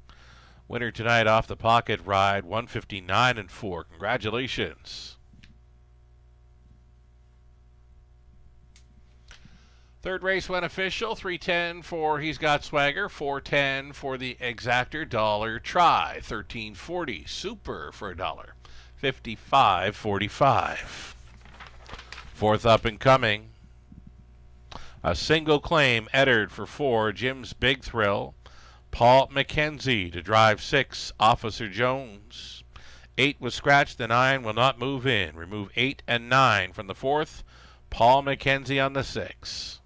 Winner tonight off the pocket ride, 159 and 4. Congratulations. Third race went official, 310 for He's Got Swagger, 410 for the Exactor, dollar try, 1340, super for $1, 55.45. Fourth up and coming, a single claim, Eddard for 4, Jim's Big Thrill, Paul McKenzie to drive 6, Officer Jones. 8 was scratched, the 9 will not move in. Remove 8 and 9 from the fourth, Paul McKenzie on the 6.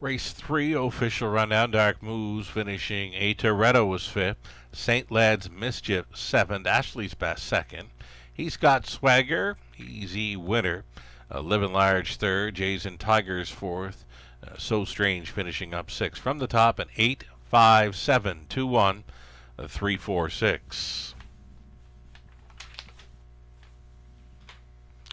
Race 3, official rundown. Dark Moves finishing 8. Toretto was 5th. St. Led's Mischief 7th. Ashley's Best 2nd. He's got Swagger, easy winner. Living Large 3rd. Jason Tigers 4th. So Strange finishing up 6th. From the top, an 8, 5, 7, 2, 1, 3, 4, 6.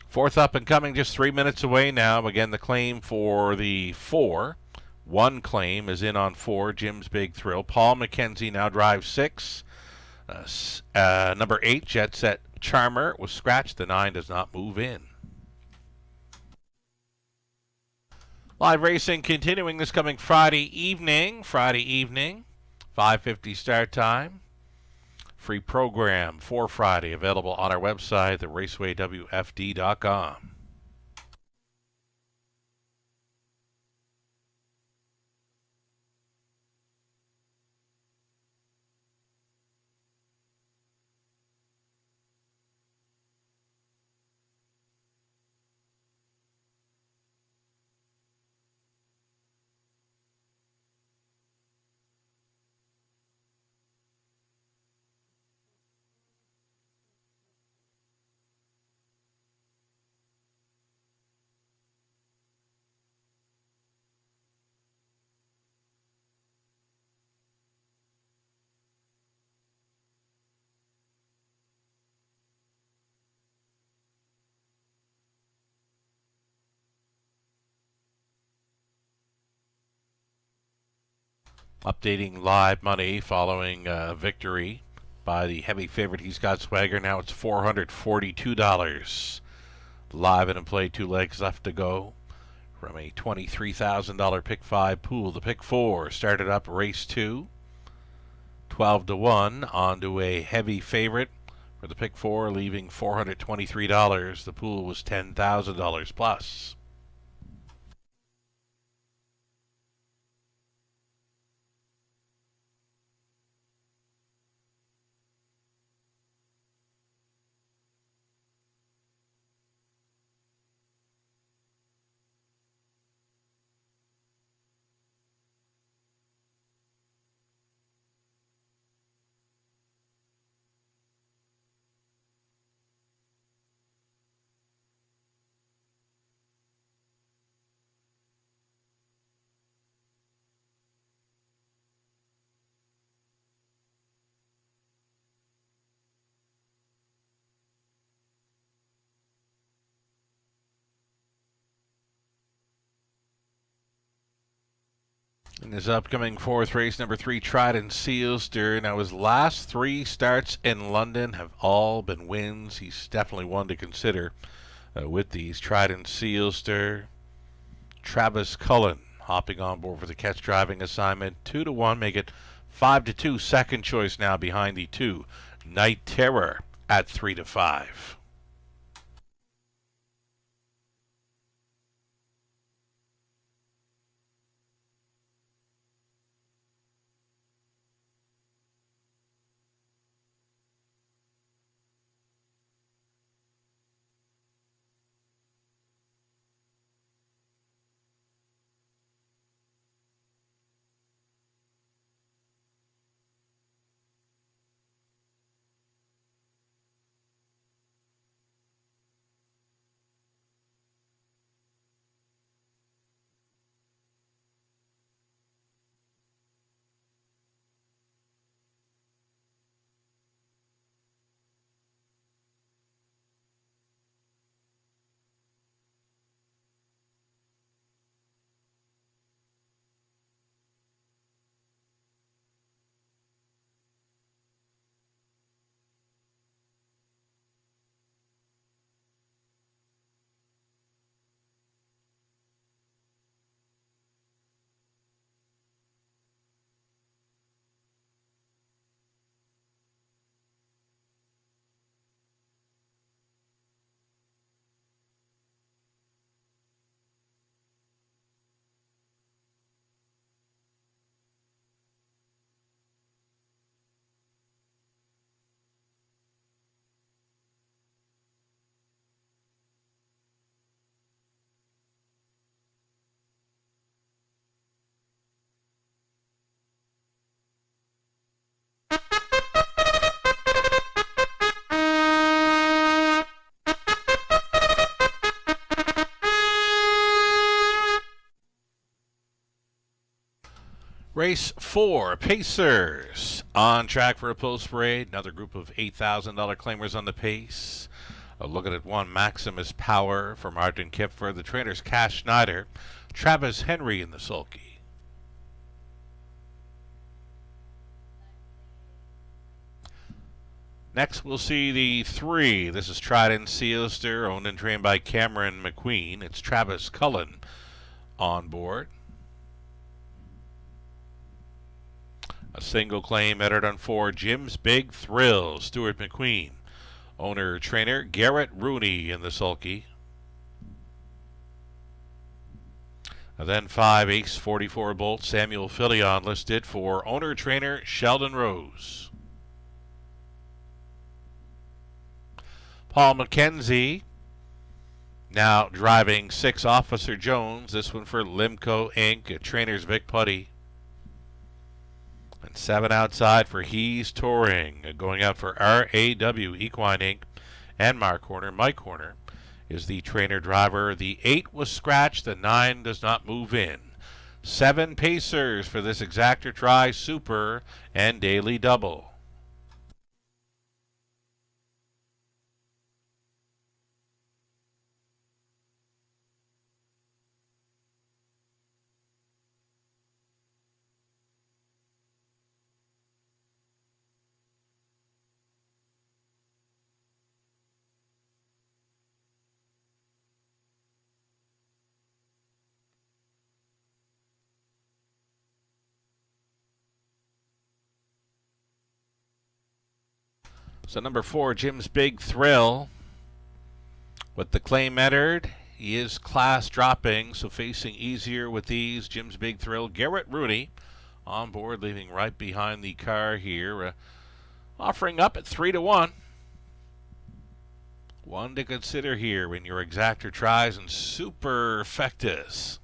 Fourth up and coming, just 3 minutes away now. Again, the claim for the 4. One claim is in on 4, Jim's Big Thrill. Paul McKenzie now drives 6. Number 8, Jet Set Charmer, was scratched. The 9 does not move in. Live racing continuing this coming Friday evening. 5:50 start time. Free program for Friday available on our website, theRaceWayWFD.com. Updating live money following victory by the heavy favorite. He's got Swagger. Now it's $442. Live and in play, 2 legs left to go. From a $23,000 pick 5 pool, the pick 4 started up race 2. 12 to 1 onto a heavy favorite for the pick 4, leaving $423. The pool was $10,000 plus. In his upcoming 4th race, number 3, Trident Sealster. Now, his last 3 starts in London have all been wins. He's definitely one to consider with these. Trident Sealster. Travis Cullen hopping on board for the catch driving assignment. 2 to 1, make it 5 to 2. Second choice now behind the 2. Night Terror at 3 to 5. Race 4, Pacers. On track for a post parade. Another group of $8,000 claimers on the pace. Looking at one, Maximus Power for Martin Kipfer. The trainers Cash Schneider, Travis Henry in the sulky. Next, we'll see the 3. This is Trident Sealster, owned and trained by Cameron McQueen. It's Travis Cullen on board. A single claim entered on 4, Jim's Big Thrill, Stuart McQueen. Owner-trainer Garrett Rooney in the sulky. And then 5, Ace 44 Bolt, Samuel Filion listed for owner-trainer Sheldon Rose. Paul McKenzie now driving 6, Officer Jones. This one for Limco Inc., Trainers Vic Putty. And 7 outside for He's Touring, going out for RAW Equine Inc. and Mark Horner. Mike Horner is the trainer driver. The 8 was scratched. The 9 does not move in. 7 Pacers for this exactor try, Super and Daily Double. So number 4, Jim's Big Thrill. With the claim entered, he is class dropping, so facing easier with these. Jim's Big Thrill, Garrett Rooney on board, leaving right behind the car here. Offering up at 3-1. One to consider here when your exactor tries, and Super Fectus.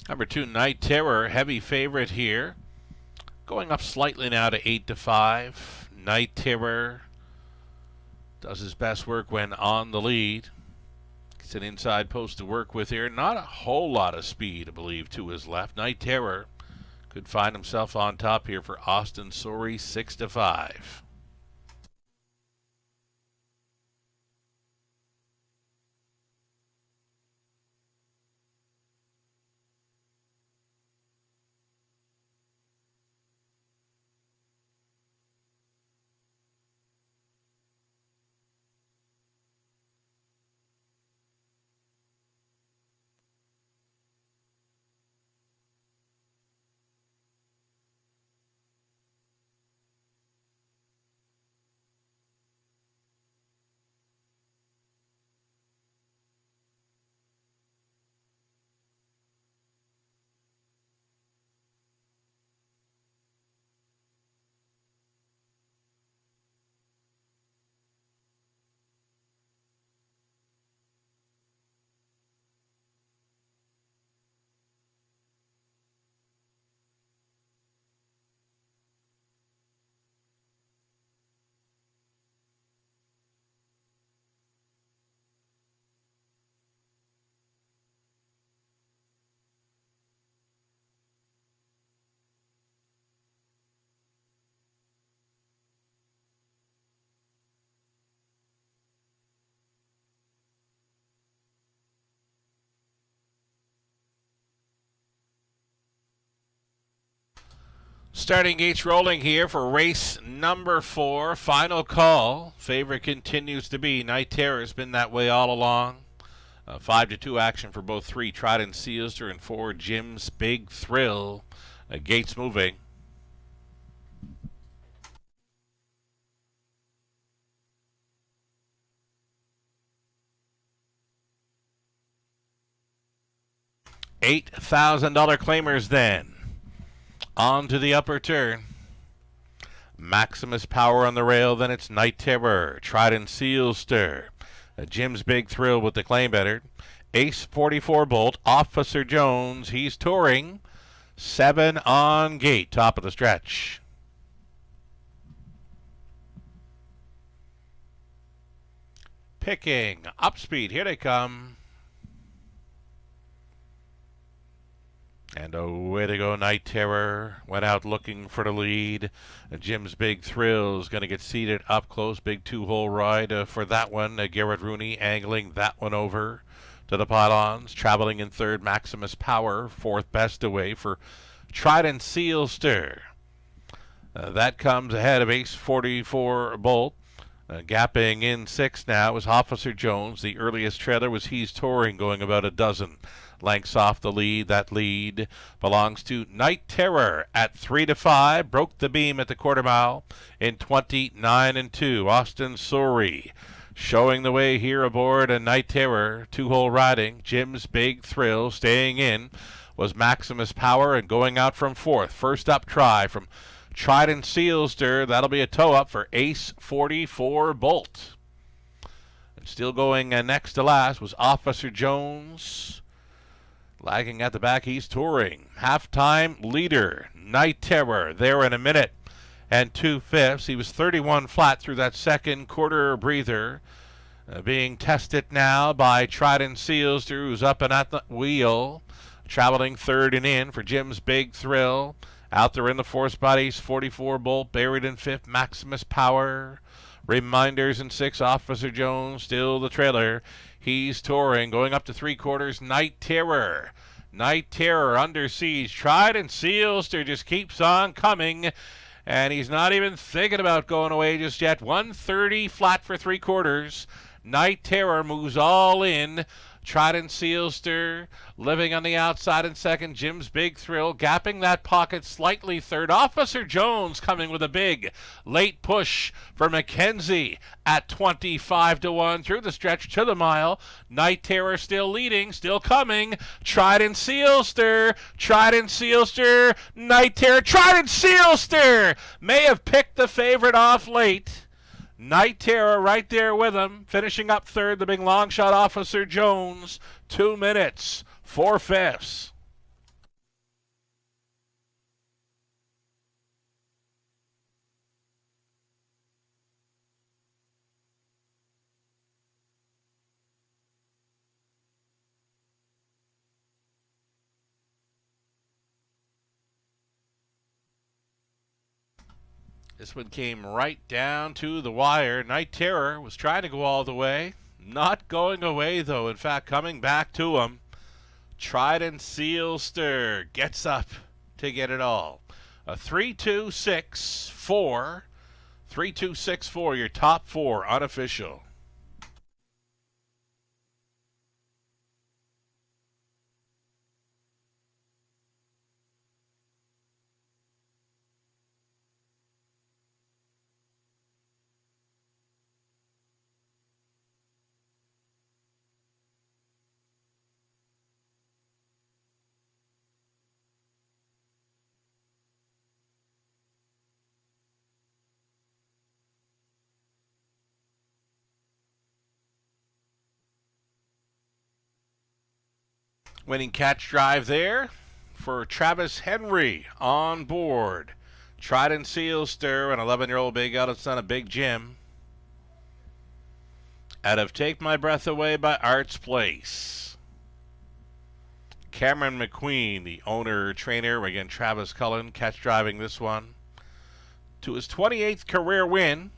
Number 2, Night Terror, heavy favorite here. Going up slightly now to 8-5. Night Terror does his best work when on the lead. It's an inside post to work with here. Not a whole lot of speed, I believe, to his left. Night Terror could find himself on top here for Austin Sori, 6-5. Starting gates rolling here for race number 4. Final call. Favorite continues to be Night Terror. Has been that way all along. 5-2 action for both 3. Trident Sealster and 4. Jim's Big Thrill. Gates moving. $8,000 claimers then. On to the upper turn. Maximus Power on the rail, then it's Night Terror. Trident Seal Stir. Jim's Big Thrill with the claim better. Ace 44 Bolt, Officer Jones, he's touring. 7 on gate, top of the stretch. Picking, up speed, here they come. And away to go, Night Terror. Went out looking for the lead. Jim's Big Thrill is going to get seated up close. Big two-hole ride for that one. Garrett Rooney angling that one over to the pylons. Traveling in third, Maximus Power. Fourth best away for Trident Seal Stir. That comes ahead of Ace 44 Bolt. Gapping in sixth now is Officer Jones. The earliest trailer was He's Touring, going about a dozen lengths off the lead. That lead belongs to Night Terror at 3-5. Broke the beam at the quarter mile in 29-2. Austin Suri showing the way here aboard a Night Terror. Two-hole riding. Jim's Big Thrill staying in was Maximus Power and going out from fourth. First up try from Trident Seal Stir. That'll be a toe up for Ace 44 Bolt. And still going next to last was Officer Jones. Lagging at the back, He's Touring. Halftime leader, Night Terror, there in a minute and 2/5. He was 31 flat through that second quarter breather. Being tested now by Trident Seal Stir, who's up and at the wheel. Traveling third and in for Jim's Big Thrill. Out there in the fourth spot, Ace 44 Bolt, buried in fifth, Maximus Power. Reminders in sixth, Officer Jones, still the trailer. He's Touring, going up to three quarters, Night Terror. Night Terror under siege. Trident Seal Stir just keeps on coming, and he's not even thinking about going away just yet. 130 flat for three quarters. Night Terror moves all in. Trident Seal Stir living on the outside in second. Jim's Big Thrill gapping that pocket slightly third. Officer Jones coming with a big late push for McKenzie at 25-1 through the stretch to the mile. Night Terror still leading, still coming. Trident Seal Stir, Trident Seal Stir, Night Terror, Trident Seal Stir may have picked the favorite off late. Night Terror right there with him. Finishing up third, the big long shot Officer Jones. 2 minutes, 4/5. This one came right down to the wire. Night Terror was trying to go all the way. Not going away, though. In fact, coming back to him. Trident Seal Stir gets up to get it all. A 3-2-6-4. 3-2-6-4, your top four unofficial. Winning catch drive there for Travis Henry on board. Trident Seal Stir, an 11-year-old big eldest son of Big Jim. Out of Take My Breath Away by Arts Place. Cameron McQueen, the owner, trainer, again Travis Cullen, catch driving this one to his 28th career win.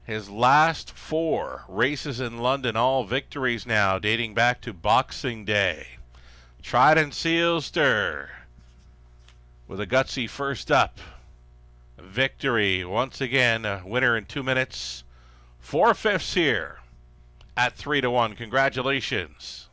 His last 4 races in London, all victories now, dating back to Boxing Day. Trident Seal Stir with a gutsy first up. Victory, once again, a winner in 2 minutes. 4/5 here at 3-1. Congratulations.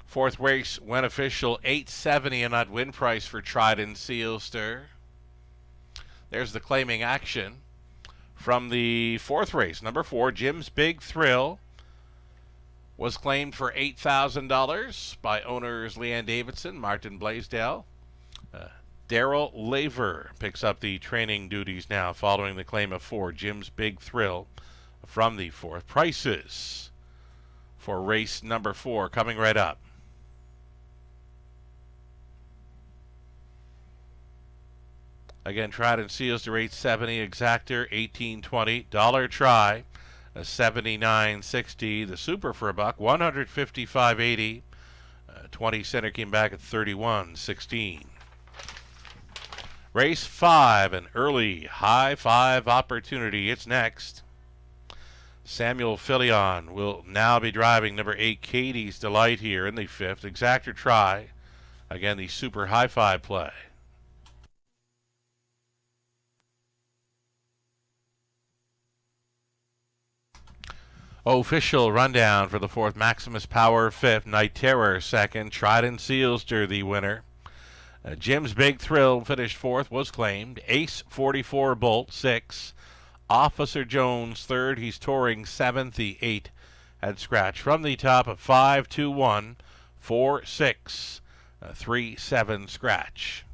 Fourth race went official, $870 on that win price for Trident Seal Stir. There's the claiming action From the fourth race, number 4, Jim's Big Thrill, was claimed for $8,000 by owners Leanne Davidson, Martin Blaisdell. Daryl Laver picks up the training duties now following the claim of 4, Jim's Big Thrill, from the fourth. Prices for race number 4 coming right up. Again, Trident Seals to rate 70, Exactor $18.20, Dollar Try $79.60, the Super for a buck $155.80, 20 center came back at $31.16. Race 5, an early high five opportunity. It's next. Samuel Filion will now be driving number 8, Katie's Delight, here in the 5th. Exactor Try, again the Super high five play. Official rundown for the 4th. Maximus Power 5th, Night Terror 2nd, Trident Sealster the winner. Jim's Big Thrill finished 4th, was claimed. Ace 44 Bolt 6. Officer Jones 3rd, he's touring 7th. The 8 had scratch from the top of 5, 2, 1, 4, 6, 3, 7 scratch.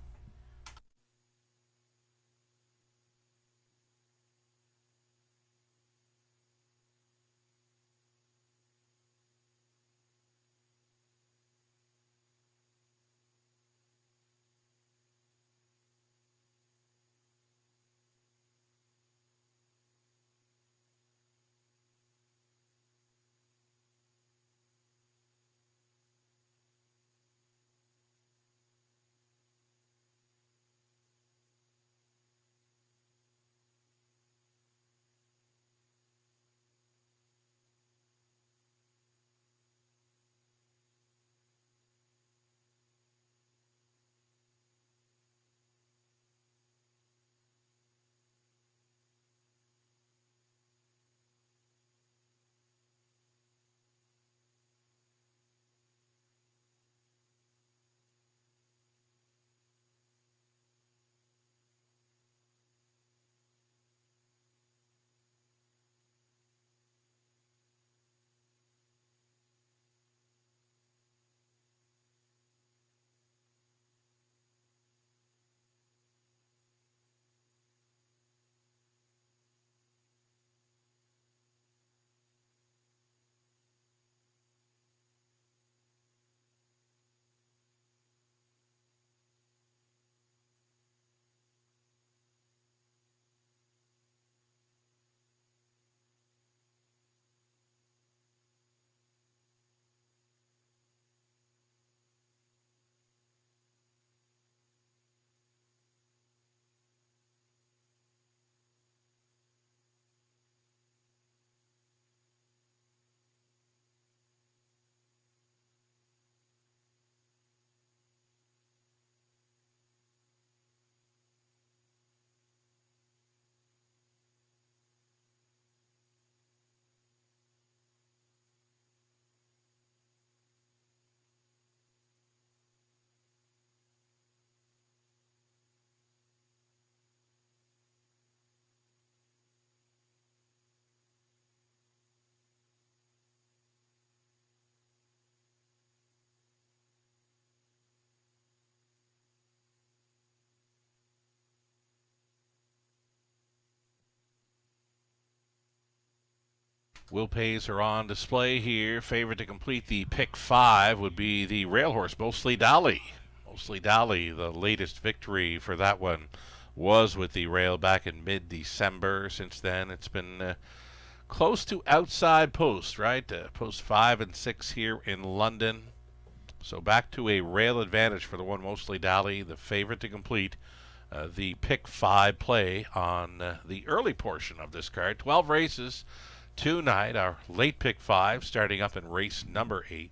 Will Pays are on display here. Favorite to complete the pick 5 would be the rail horse, Mostly Dolly. Mostly Dolly, the latest victory for that one was with the rail back in mid-December. Since then, it's been close to outside post, right? Post 5 and 6 here in London. So back to a rail advantage for the one Mostly Dolly, the favorite to complete the pick 5 play on the early portion of this card. 12 races tonight. Our late pick 5 starting up in race number 8.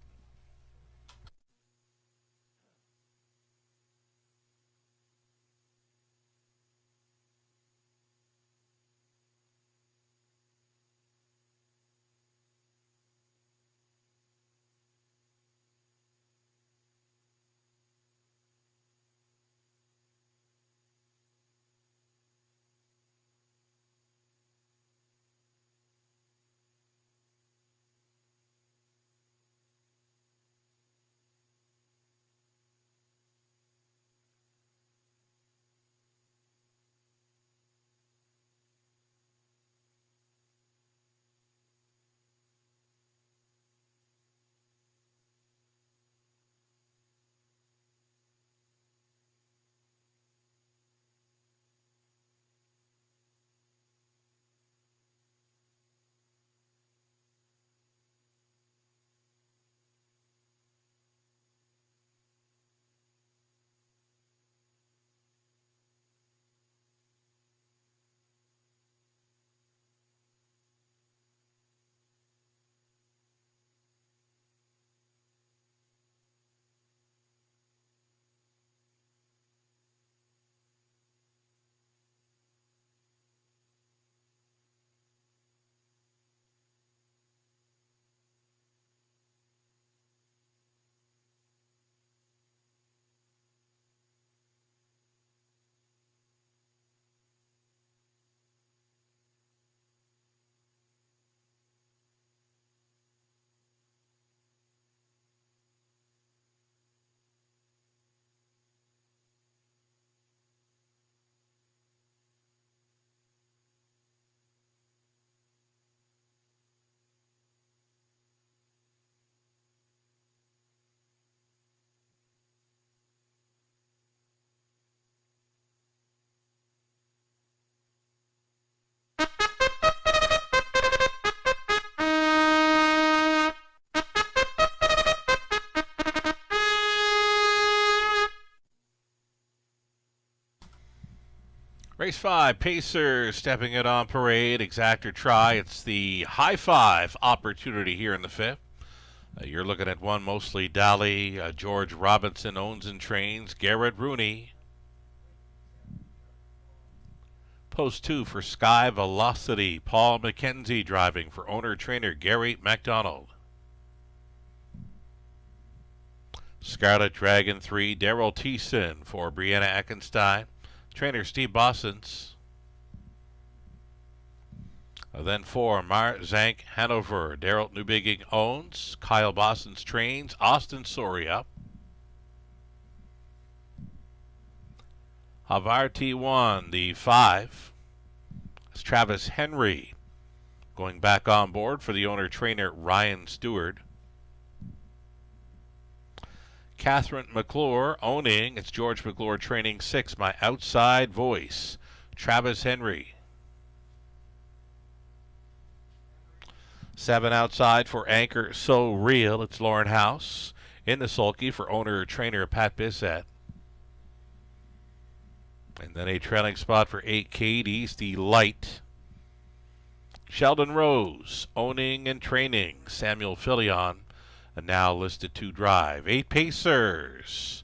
Race 5, Pacers stepping it on parade, exact or try. It's the high five opportunity here in the 5th. You're looking at one, mostly Dally. George Robinson owns and trains. Garrett Rooney. Post 2 for Sky Velocity. Paul McKenzie driving for owner-trainer Gary MacDonald. Scarlet Dragon 3, Daryl Thiessen for Brianna Eckenstein. Trainer Steve Bossens. Then 4, Mar Zank Hanover. Daryl Newbigging owns. Kyle Bossens trains. Austin Soria. Havarti 1, the 5. It's Travis Henry going back on board for the owner-trainer Ryan Stewart. Catherine McClure owning. It's George McClure training 6, My Outside Voice. Travis Henry. 7 outside for Anchor So Real. It's Lauren House. In the sulky for owner-trainer Pat Bissett. And then a trailing spot for 8, Katie's the Light. Sheldon Rose owning and training Samuel Filion. And now listed to drive. 8 Pacers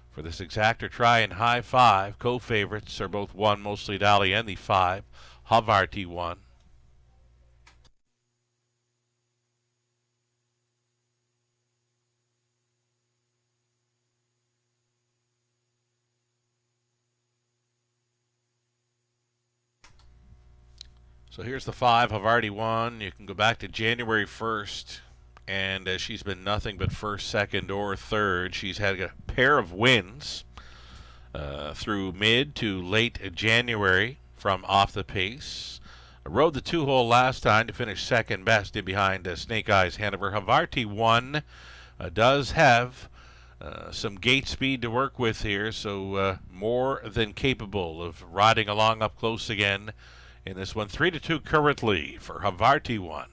for this exact or try in high 5. Co-favorites are both 1, mostly Dally, and the 5, Havarti 1. So here's the 5, Havarti 1. You can go back to January 1st. And she's been nothing but first, second, or third. She's had a pair of wins through mid to late January from off the pace. Rode the 2-hole last time to finish second best in behind Snake Eyes Hanover. Havarti 1 does have some gate speed to work with here, so more than capable of riding along up close again in this one. 3-2 currently for Havarti 1.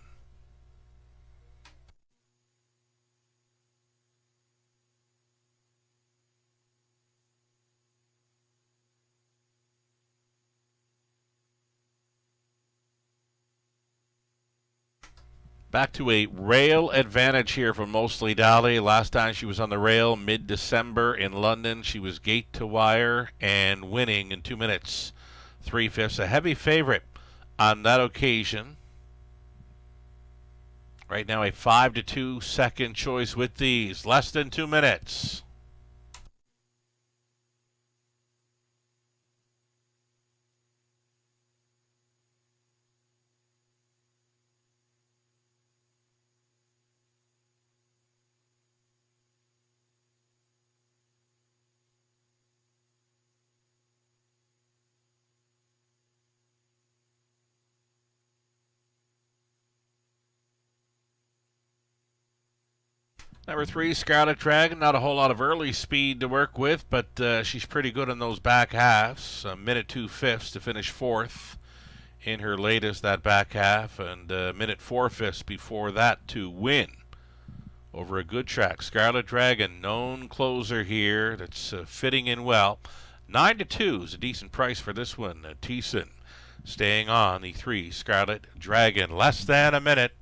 Back to a rail advantage here for Mostly Dally. Last time she was on the rail, mid-December in London. She was gate to wire and winning in 2 minutes 3/5. A heavy favorite on that occasion. Right now a 5-2 second choice with these. Less than 2 minutes. Number 3, Scarlet Dragon. Not a whole lot of early speed to work with, but she's pretty good in those back halves. A minute 2/5 to finish 4th in her latest, that back half, and a minute 4/5 before that to win over a good track. Scarlet Dragon, known closer here, that's fitting in well. 9-2 is a decent price for this one. Thiessen staying on the 3, Scarlet Dragon. Less than a minute.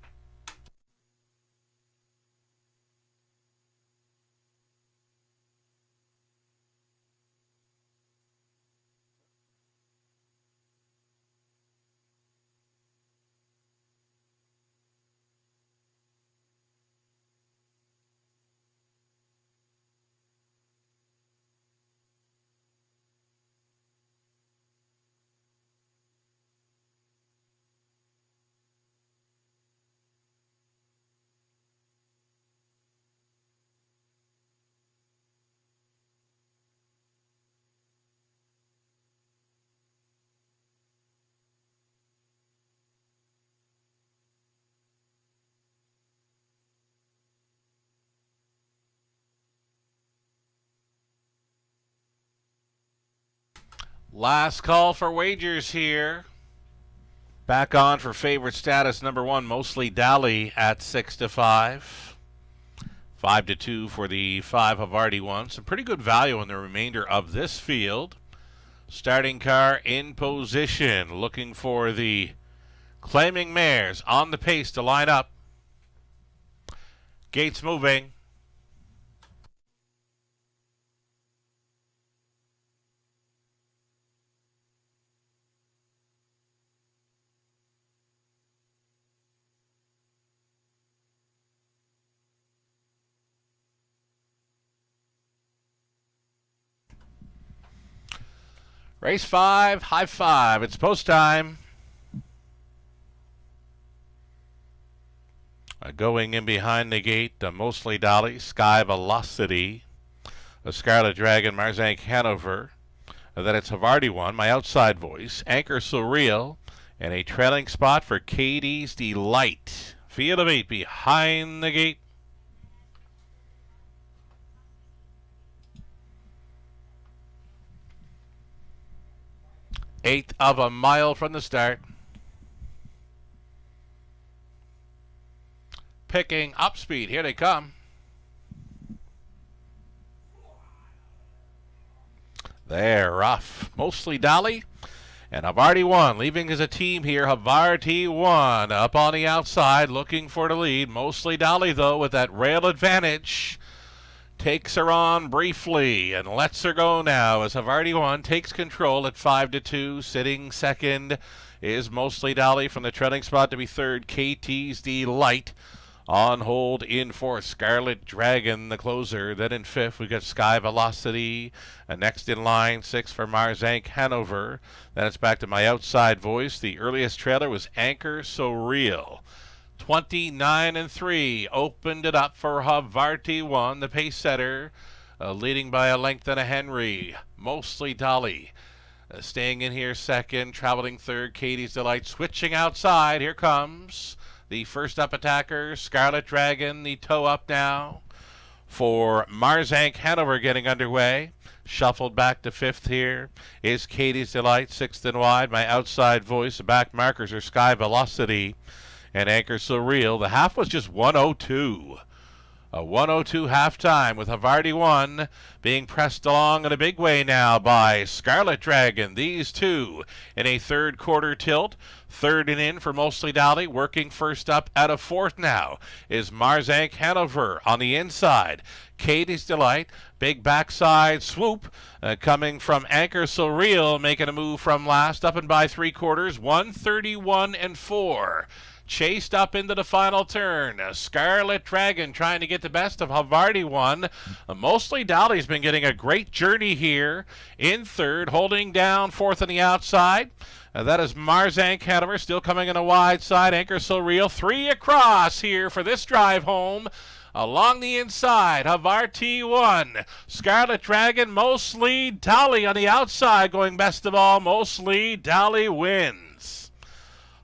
Last call for wagers here. Back on for favorite status, number 1, Mostly Dally at 6-5. 5-2 for the 5 Havarti 1. Some pretty good value in the remainder of this field. Starting car in position, looking for the claiming mares on the pace to line up. Gates moving. Race 5, high 5. It's post time. Going in behind the gate, Mostly Dolly, Sky Velocity, a Scarlet Dragon, Marzank Hanover. Then it's Havarti One, My Outside Voice, Anchor Surreal, and a trailing spot for Katie's Delight. Field of 8 behind the gate. Eighth of a mile from the start. Picking up speed. Here they come. They're rough. Mostly Dolly and Havarti One. Leaving as a team here. Havarti One up on the outside looking for the lead. Mostly Dolly, though, with that rail advantage. Takes her on briefly and lets her go now as Havarti One takes control at 5-2. Sitting second is Mostly Dolly from the trailing spot to be third. KT's Delight. On hold in fourth, Scarlet Dragon, the closer. Then in fifth, we got Sky Velocity. Next in line, sixth for Marzank Hanover. Then it's back to My Outside Voice. The earliest trailer was Anchor So Real. 29-3 opened it up for Havarti One, the pace setter, leading by a length and a Henry. Mostly Dolly. Staying in here second, traveling third, Katie's Delight. Switching outside, here comes the first up attacker, Scarlet Dragon, the toe up now for Marzank Hanover getting underway. Shuffled back to fifth here is Katie's Delight, sixth and wide. My Outside Voice, the back markers are Sky Velocity and Anchor Surreal. The half was just 102. A 102 halftime with Havarti One being pressed along in a big way now by Scarlet Dragon. These two in a third quarter tilt. Third and in for Mostly Dolly. Working first up out of fourth now is Marzank Hanover on the inside. Katie's Delight, big backside swoop coming from Anchor Surreal, making a move from last up and by three quarters. 131-4. Chased up into the final turn. Scarlet Dragon trying to get the best of Havarti One. Mostly Dolly's been getting a great journey here in third, holding down fourth on the outside. That is Marzank Hanover still coming in a wide side. Anchor Surreal. Three across here for this drive home. Along the inside, Havarti One. Scarlet Dragon, Mostly Dolly on the outside going best of all. Mostly Dolly wins.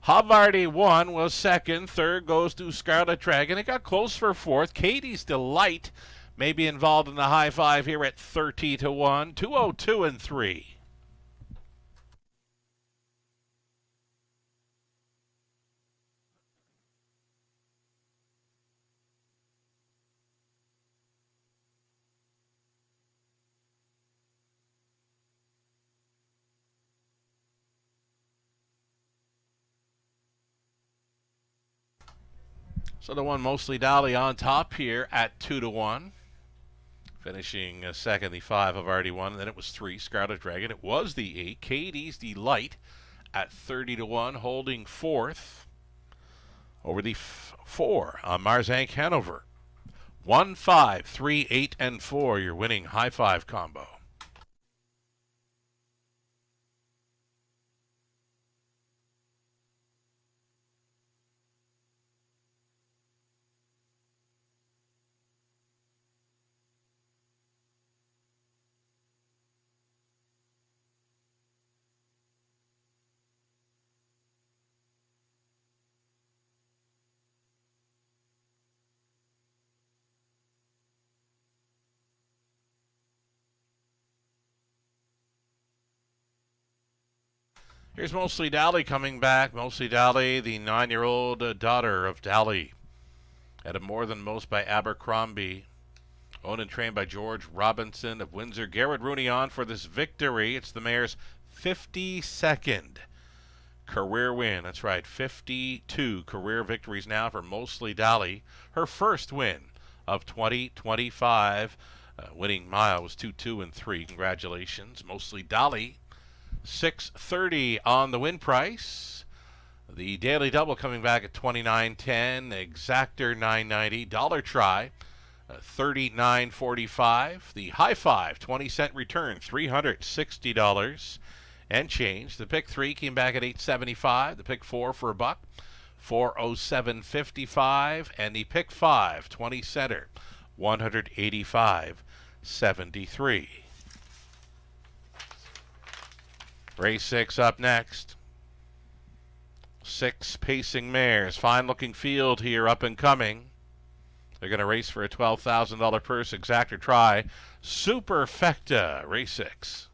Havarti One was second. Third goes to Scarlet Dragon. It got close for fourth. Katie's Delight may be involved in the high five here at 30-1. 202-3. So the one Mostly Dolly on top here at 2-1. Finishing second, the 5 of Havarti One. And then it was 3, Scarlet Dragon. It was the 8, Katie's Delight at 30-1, holding fourth over the 4 on Marzank Hanover. 1, 5, 3, 8, and 4. Your winning high five combo. Here's Mostly Dolly coming back. Mostly Dolly, the 9-year-old daughter of Dolly. At a More Than Most by Abercrombie. Owned and trained by George Robinson of Windsor. Garrett Rooney on for this victory. It's the mare's 52nd career win. That's right, 52 career victories now for Mostly Dolly. Her first win of 2025. Winning mile was 2-2 and 3. Congratulations, Mostly Dolly. $6.30 on the win price. The daily double coming back at $29.10. Exactor $9.90. Dollar try $39.45. The high five 20-cent return $360 and change. The pick 3 came back at $8.75. The pick 4 for $1, $407.55, and the pick 5 20-center $185.73. Race 6 up next. 6 pacing mares. Fine looking field here, up and coming. They're going to race for a $12,000 purse. Exactor try Superfecta, race 6.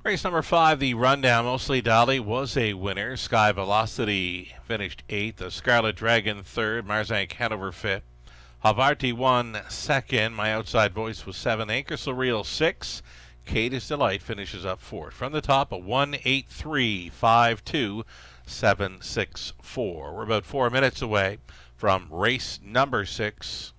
Race number 5, the rundown. Mostly Dolly was a winner. Sky Velocity finished 8th. The Scarlet Dragon 3rd. Marzank Hanover 5th. Havarti won 2nd. My Outside Voice was 7th. Anchor Surreal 6th. Katie's Delight finishes up 4th. From the top, a 1-8-3-5-2-7-6-4. We're about 4 minutes away from race number 6.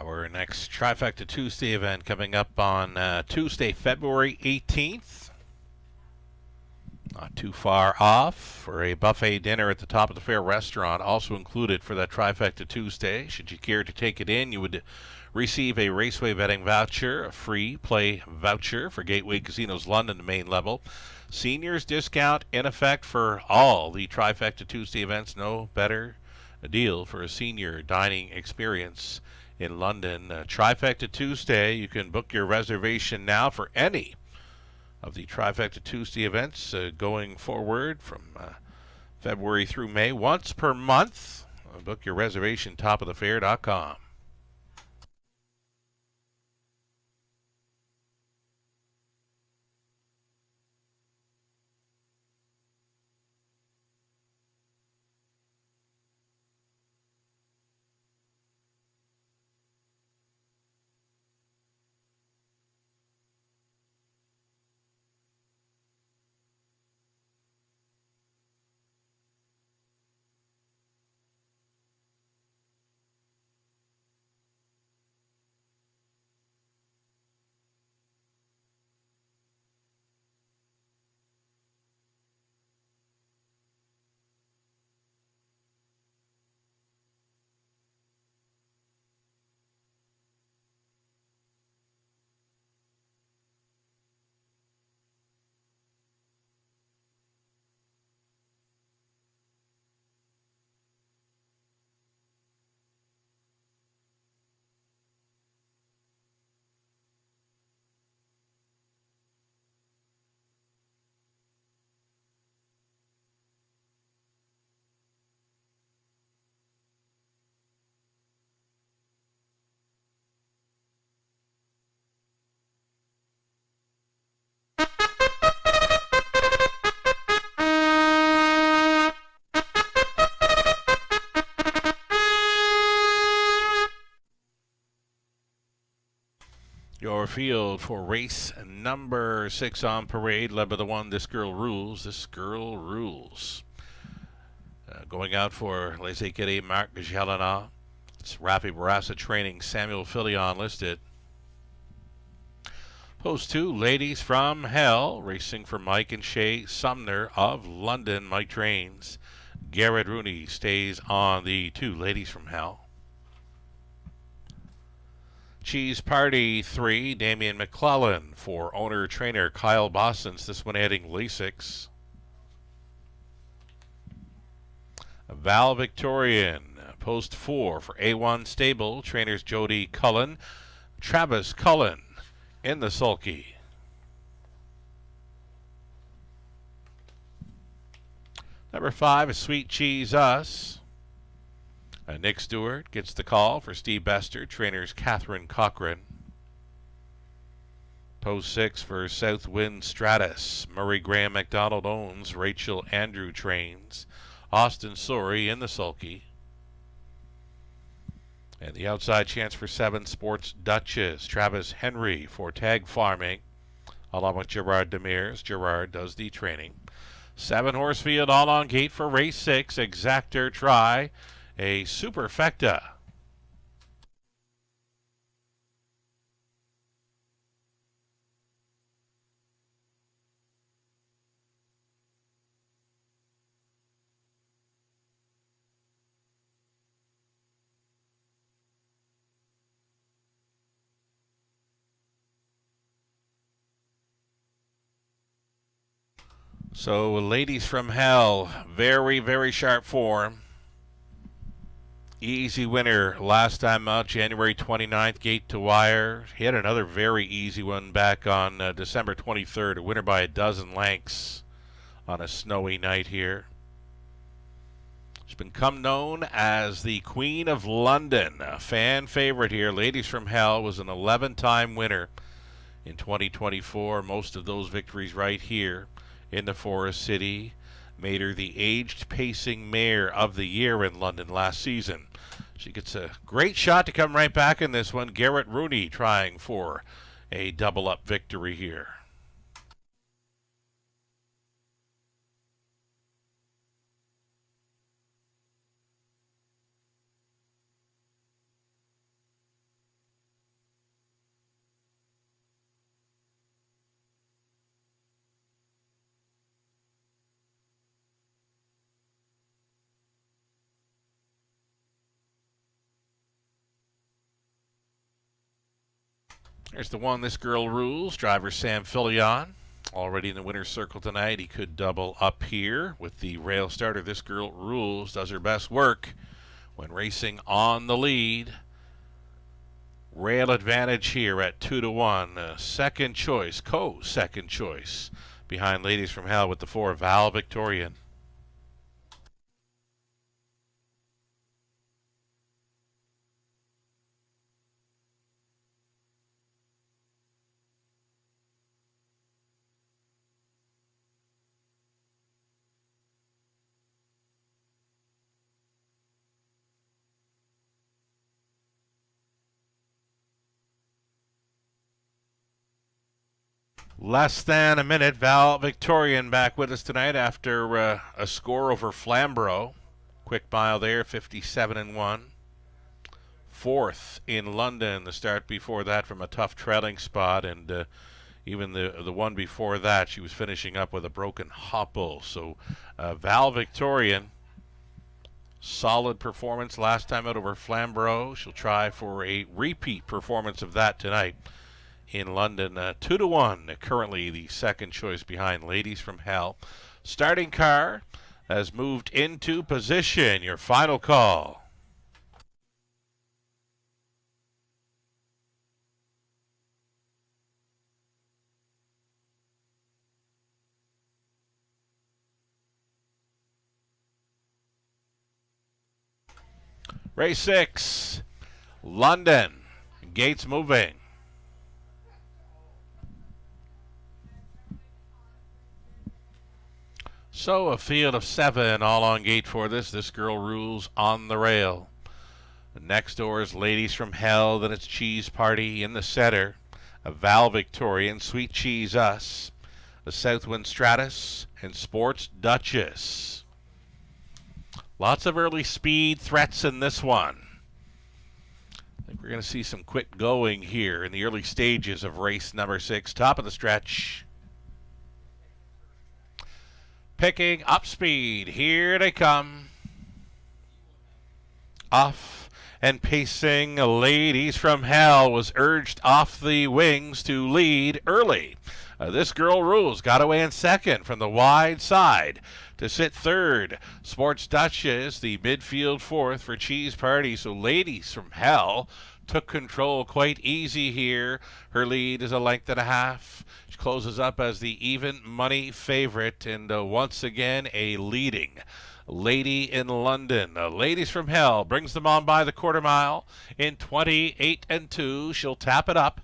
Our next Trifecta Tuesday event coming up on Tuesday, February 18th. Not too far off for a buffet dinner at the Top of the Fair restaurant, also included for that Trifecta Tuesday. Should you care to take it in, you would receive a Raceway betting voucher, a free play voucher for Gateway Casinos London, the main level. Seniors discount in effect for all the Trifecta Tuesday events. No better a deal for a senior dining experience in London. Trifecta Tuesday, you can book your reservation now for any of the Trifecta Tuesday events going forward from February through May, once per month. Book your reservation, topofthefair.com. Your field for race number 6 on parade, led by the one, This Girl Rules. This Girl Rules. Going out for Les Écuries Marc Jalana. It's Rafi Barassa training, Samuel Filion listed. Post 2, Ladies from Hell, racing for Mike and Shay Sumner of London. Mike trains. Garrett Rooney stays on the 2, Ladies from Hell. Cheese Party 3, Damian McClellan for owner-trainer Kyle Boston's, this one adding Lasix. Val Victorian, post 4 for A1 Stable, trainers Jody Cullen, Travis Cullen in the sulky. Number 5 is Sweet Cheese Us. Nick Stewart gets the call for Steve Bester, trainers Catherine Cochran. Post 6 for Southwind Stratus, Murray Graham McDonald owns, Rachel Andrew trains, Austin Sorey in the sulky. And the outside chance for 7, Sports Duchess, Travis Henry for Tag Farming, along with Gerard Demers. Gerard does the training. 7 horse field all on gate for race 6, Exactor Try, a Superfecta. So, Ladies from Hell, very, very sharp form. Easy winner last time out, January 29th, gate to wire. He had another very easy one back on December 23rd, a winner by a dozen lengths on a snowy night here. She's become known as the Queen of London, a fan favorite here. Ladies from Hell was an 11-time winner in 2024. Most of those victories right here in the Forest City. Made her the aged pacing mare of the year in London last season. She gets a great shot to come right back in this one. Garrett Rooney trying for a double-up victory here. There's the one, This Girl Rules. Driver Sam Filion. Already in the winner's circle tonight. He could double up here with the rail starter. This Girl Rules does her best work when racing on the lead. Rail advantage here at 2-1. Second choice, second choice. Behind Ladies from Hell with the 4, Val Victorian. Less than a minute. Val Victorian back with us tonight after a score over Flamborough. Quick mile there, 57-1. Fourth in London. The start before that from a tough trailing spot, and even the one before that, she was finishing up with a broken hopple. So Val Victorian, solid performance last time out over Flamborough. She'll try for a repeat performance of that tonight in London. 2-1, currently the second choice behind Ladies from Hell. Starting car has moved into position. Your final call. Race 6, London. Gates moving. So a field of 7 all on gate for this. This Girl Rules on the rail. The next door is Ladies from Hell. Then it's Cheese Party in the center. A Val Victorian, Sweet Cheese Us. The Southwind Stratus and Sports Duchess. Lots of early speed threats in this one. I think we're going to see some quick going here in the early stages of race number 6. Top of the stretch. Picking up speed. Here they come. Off and pacing. Ladies from Hell was urged off the wings to lead early. This Girl Rules got away in second from the wide side to sit third. Sports Duchess, the midfield fourth for Cheese Party. So Ladies from Hell took control quite easy here. Her lead is a length and a half. She closes up as the even money favorite, and once again a leading lady in London. Ladies from Hell brings them on by the quarter mile in 28-2. She'll tap it up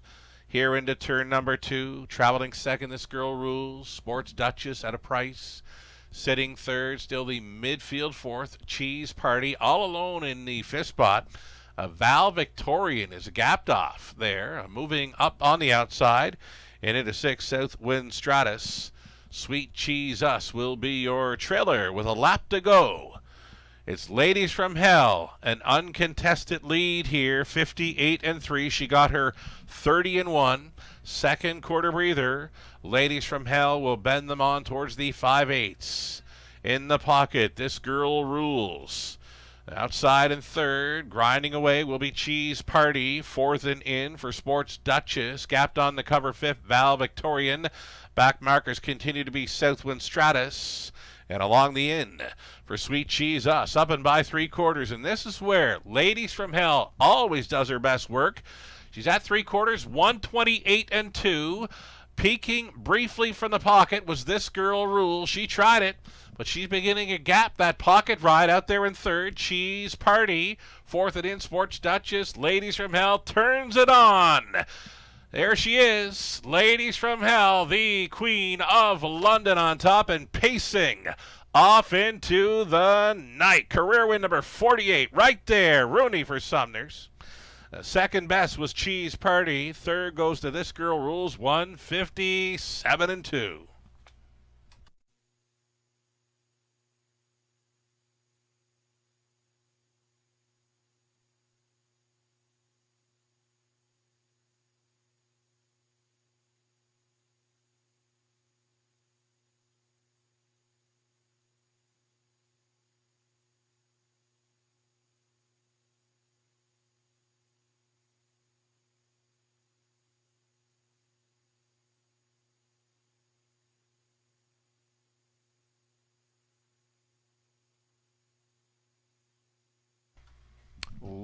here into turn number 2. Traveling second, This Girl Rules. Sports Duchess at a price. Sitting third, still the midfield fourth, Cheese Party, all alone in the fifth spot. Val Victorian is gapped off there, moving up on the outside. And into 6, Southwind Stratus. Sweet Cheese Us will be your trailer with a lap to go. It's Ladies from Hell, an uncontested lead here, 58-3. She got her 30-1. Second quarter breather. Ladies from Hell will bend them on towards the 5/8. In the pocket, This Girl Rules. Outside in third, grinding away will be Cheese Party. Fourth and in for Sports Duchess. Gapped on the cover fifth, Val Victorian. Back markers continue to be Southwind Stratus. And along the end for Sweet Cheese Us, up and by 3/4. And this is where Ladies from Hell always does her best work. She's at 3/4, 128-2. Peeking briefly from the pocket was This Girl Rules. She tried it, but she's beginning to gap that pocket ride out there in third. Cheese Party, fourth and in, Sports Duchess. Ladies from Hell turns it on. There she is, Ladies from Hell, the Queen of London on top and pacing off into the night. Career win number 48 right there. Rooney for Sumners. Second best was Cheese Party. Third goes to This Girl Rules, 157-2.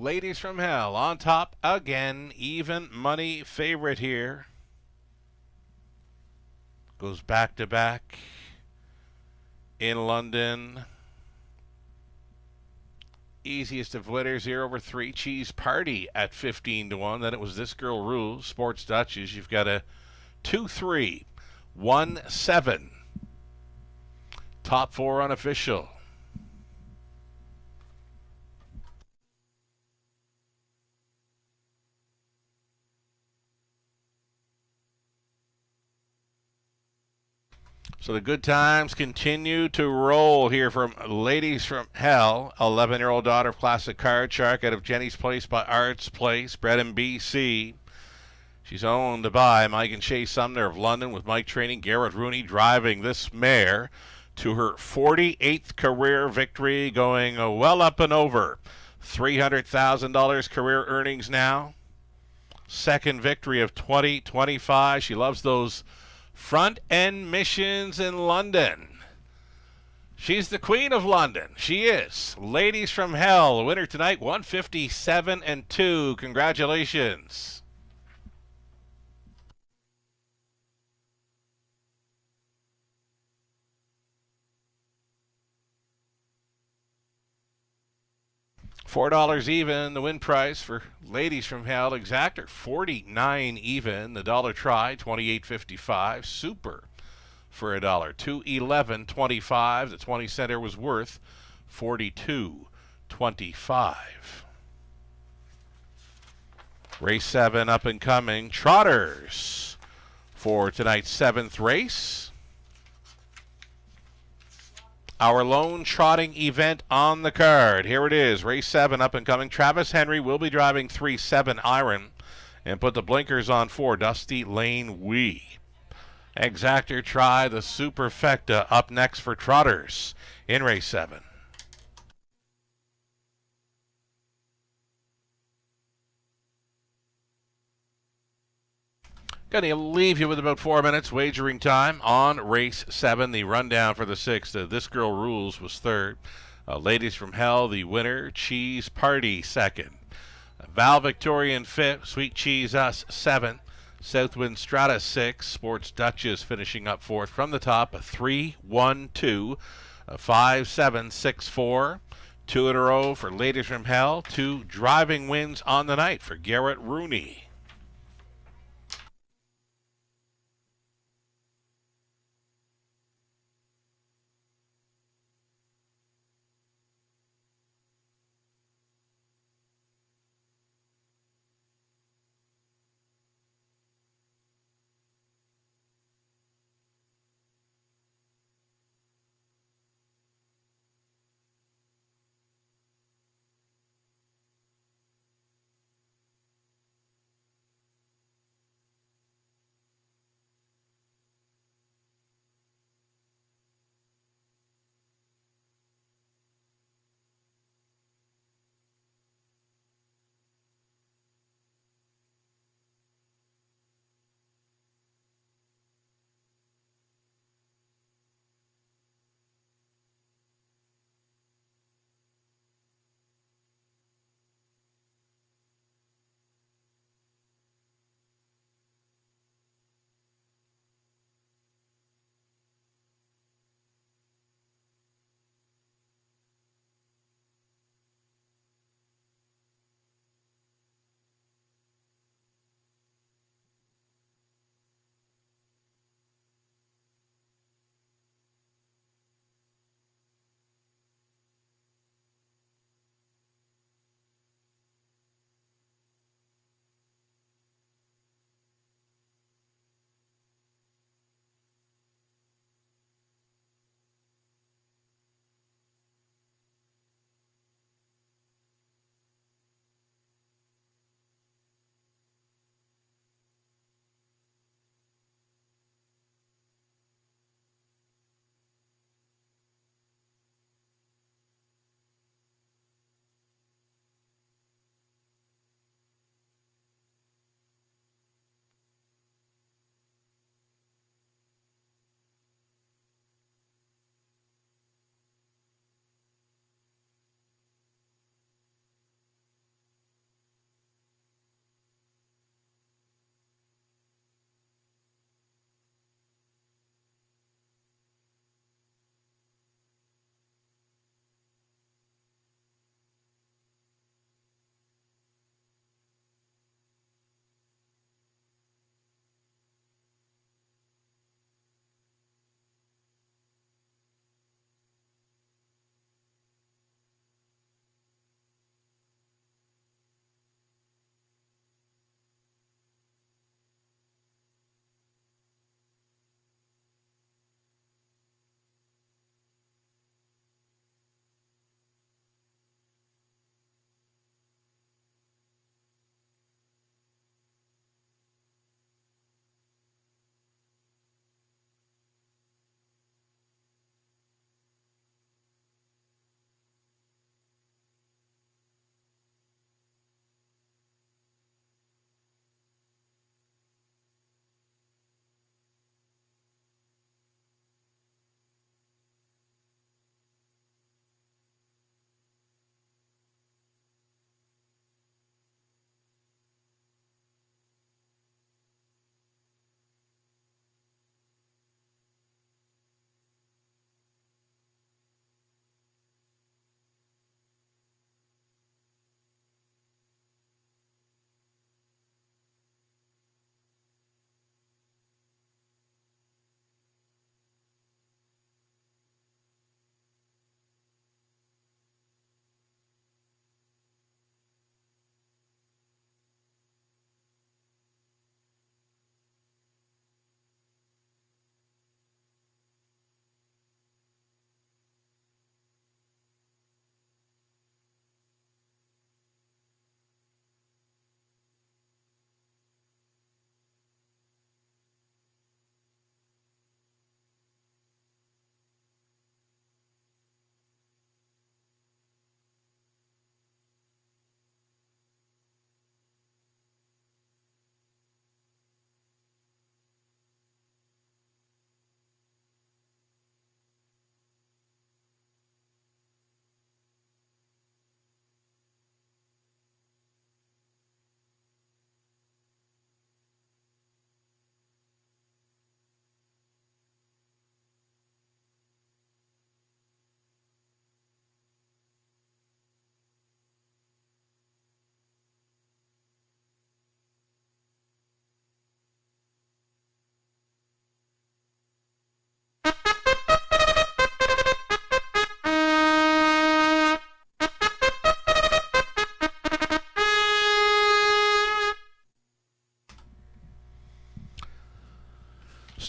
Ladies from Hell on top again. Even money favorite here. Goes back to back in London. Easiest of winners here over 3. Cheese Party at 15-1. Then it was This Girl Rules. Sports Duchess. You've got a 2-3, 1-7. Top 4 unofficial. So the good times continue to roll here from Ladies from Hell. 11-year-old daughter of Classic Card Shark out of Jenny's Place by Arts Place, bred in BC. She's owned by Mike and Shay Sumner of London, with Mike training Garrett Rooney driving this mare to her 48th career victory, going well up and over $300,000 career earnings now. Second victory of 2025. She loves those front end missions in London. She's the queen of London. She is. Ladies from Hell, the winner tonight, 157-2. Congratulations. $4 even, the win price for Ladies from Hell. Exactor, 49 even. The dollar try, 28.55. Super for $1, 211.25. The 20 center was worth 42.25. Race 7 up and coming. Trotters for tonight's 7th race. Our lone trotting event on the card. Here it is, race 7 up and coming. Travis Henry will be driving 3-7 iron and put the blinkers on 4, Dusty Lane Wee. Exactor try the Superfecta up next for Trotters in race 7. Going to leave you with about 4 minutes wagering time on race 7. The rundown for the 6th. This Girl Rules was 3rd. Ladies from Hell, the winner. Cheese Party 2nd. Val Victorian 5th. Sweet Cheese Us 7th. Southwind Strata 6th. Sports Duchess finishing up 4th. From the top, a 3-1-2. 5-7-6-4. 2 in a row for Ladies from Hell. 2 driving wins on the night for Garrett Rooney.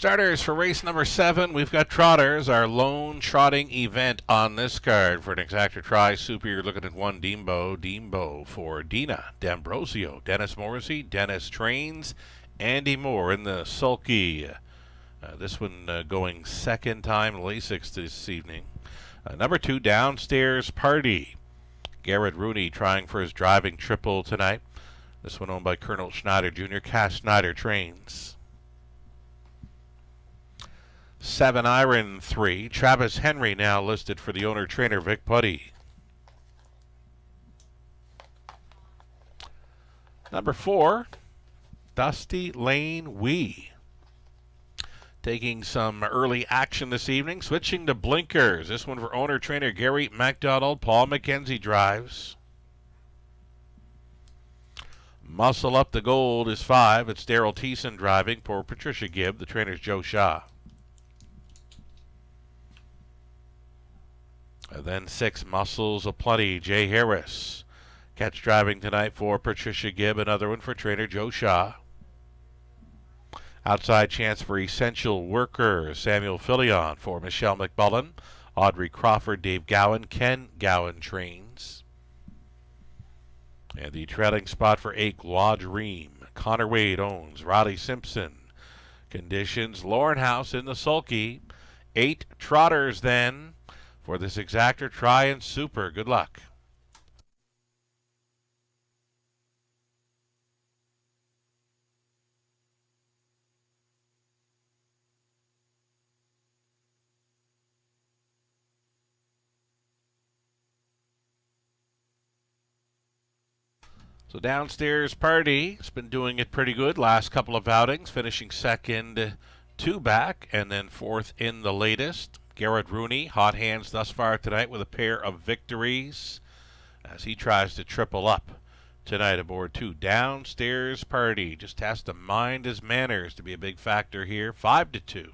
Starters for race number 7, we've got trotters, our lone trotting event on this card. For an exactor try, Super, you're looking at 1 Deembo for Dina D'Ambrosio, Dennis Morrissey, Dennis Trains, Andy Moore in the sulky. This one going second time Lasix this evening. Number 2, Downstairs Party. Garrett Rooney trying for his driving triple tonight. This one owned by Colonel Schneider Jr., Cass Schneider Trains. 7 Iron 3, Travis Henry now listed for the owner-trainer Vic Putty. Number 4, Dusty Lane Wee. Taking some early action this evening, switching to blinkers. This one for owner-trainer Gary MacDonald. Paul McKenzie drives. Muscle Up the Gold is 5. It's Daryl Thiessen driving for Patricia Gibb. The trainer's Joe Shaw. And then 6, Muscles Aplenty, Jay Harris. Catch driving tonight for Patricia Gibb. Another one for trainer Joe Shaw. Outside chance for Essential Worker, Samuel Filion for Michelle McMullen. Audrey Crawford, Dave Gowan, Ken Gowan trains. And the trailing spot for 8, Gloire Dream. Connor Wade owns. Riley Simpson. Conditions, Lauren House in the sulky. 8 trotters then for this exactor try and Super. Good luck. So Downstairs Party has been doing it pretty good last couple of outings, finishing second 2 back and then 4th in the latest. Garrett Rooney, hot hands thus far tonight with a pair of victories as he tries to triple up tonight aboard 2. Downstairs Party just has to mind his manners to be a big factor here. 5-2.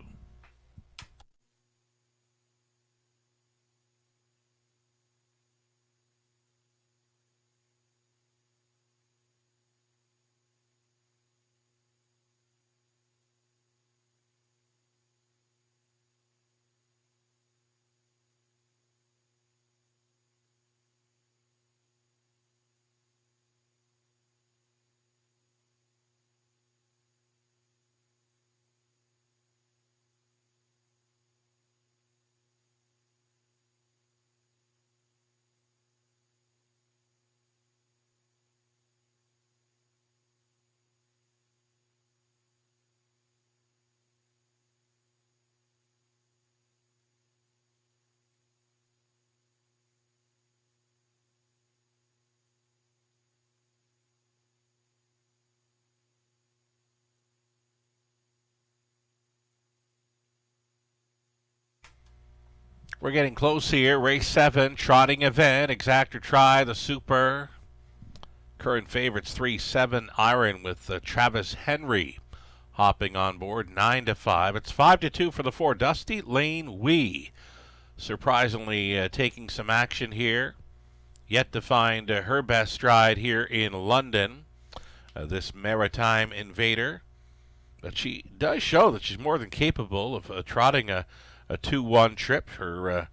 We're getting close here. Race 7, trotting event, exactor try, the Super. Current favorites 3, 7 Iron with Travis Henry hopping on board. 9-5. It's 5-2 for the 4. Dusty Lane Wee. Surprisingly taking some action here. Yet to find her best stride here in London. This maritime invader. But she does show that she's more than capable of trotting a 2-1 trip. Her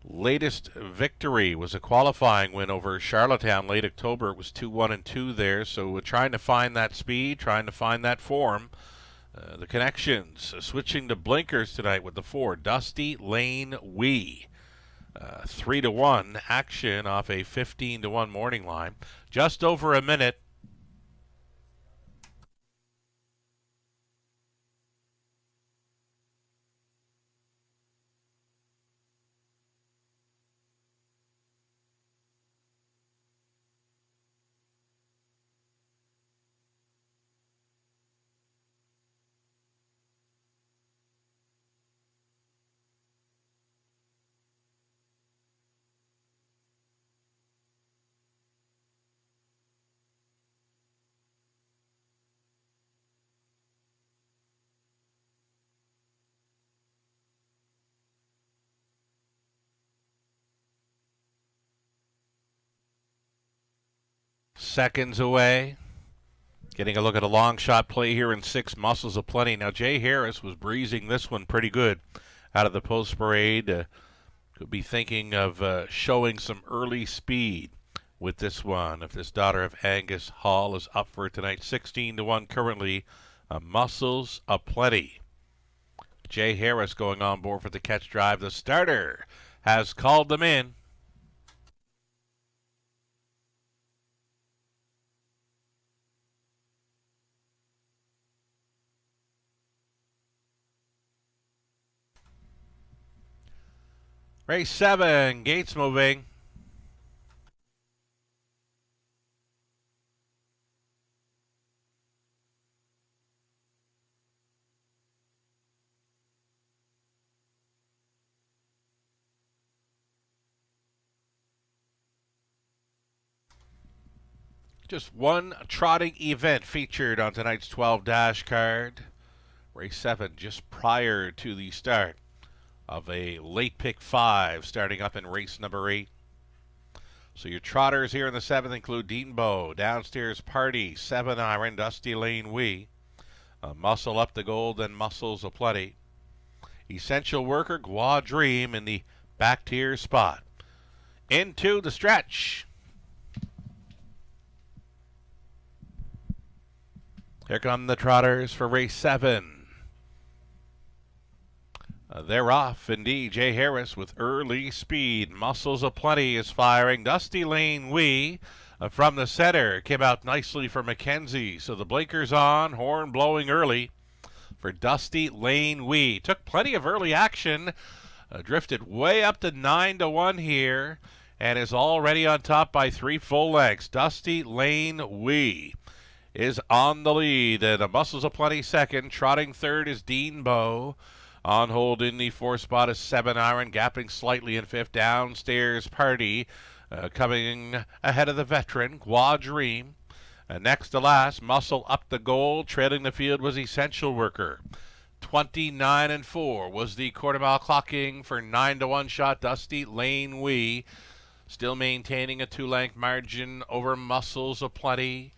latest victory was a qualifying win over Charlottetown late October. It was 2-1-2 there. So trying to find that speed, trying to find that form. The connections. Switching to blinkers tonight with the 4. Dusty Lane Wee. 3-1 action off a 15-1 morning line. Just over a minute. Seconds away. Getting a look at a long shot play here in 6, Muscles of Plenty. Now, Jay Harris was breezing this one pretty good out of the post parade. Could be thinking of showing some early speed with this one. If this daughter of Angus Hall is up for it tonight, 16-1 currently. Muscles of Plenty. Jay Harris going on board for the catch drive. The starter has called them in. Race 7, gates moving. Just one trotting event featured on tonight's 12 dash card. Race 7 just prior to the start of a late pick 5 starting up in race number 8. So your trotters here in the 7th include Deanbo, Downstairs Party, 7 Iron, Dusty Lane Wee, Muscle Up the Gold, and Muscles of Plenty. Essential Worker, Gua Dream in the back tier spot. Into the stretch. Here come the trotters for race 7. They're off, indeed. Jay Harris with early speed. Muscles of Plenty is firing. Dusty Lane Wee from the center came out nicely for Mackenzie. So the blinkers on, horn blowing early for Dusty Lane Wee. Took plenty of early action. Drifted way up to 9-1 here and is already on top by 3 full lengths. Dusty Lane Wee is on the lead, and a Muscles of Plenty second. Trotting third is Deanbo. On hold in the 4th spot is 7 Iron, gapping slightly in 5th. Downstairs Party coming ahead of the veteran, Gua Dream. Next to last, Muscle Up the Gold. Trailing the field was Essential Worker. 29-4 was the quarter mile clocking for 9-1 shot Dusty Lane Wee. Still maintaining a 2-length margin over Muscles of Plenty.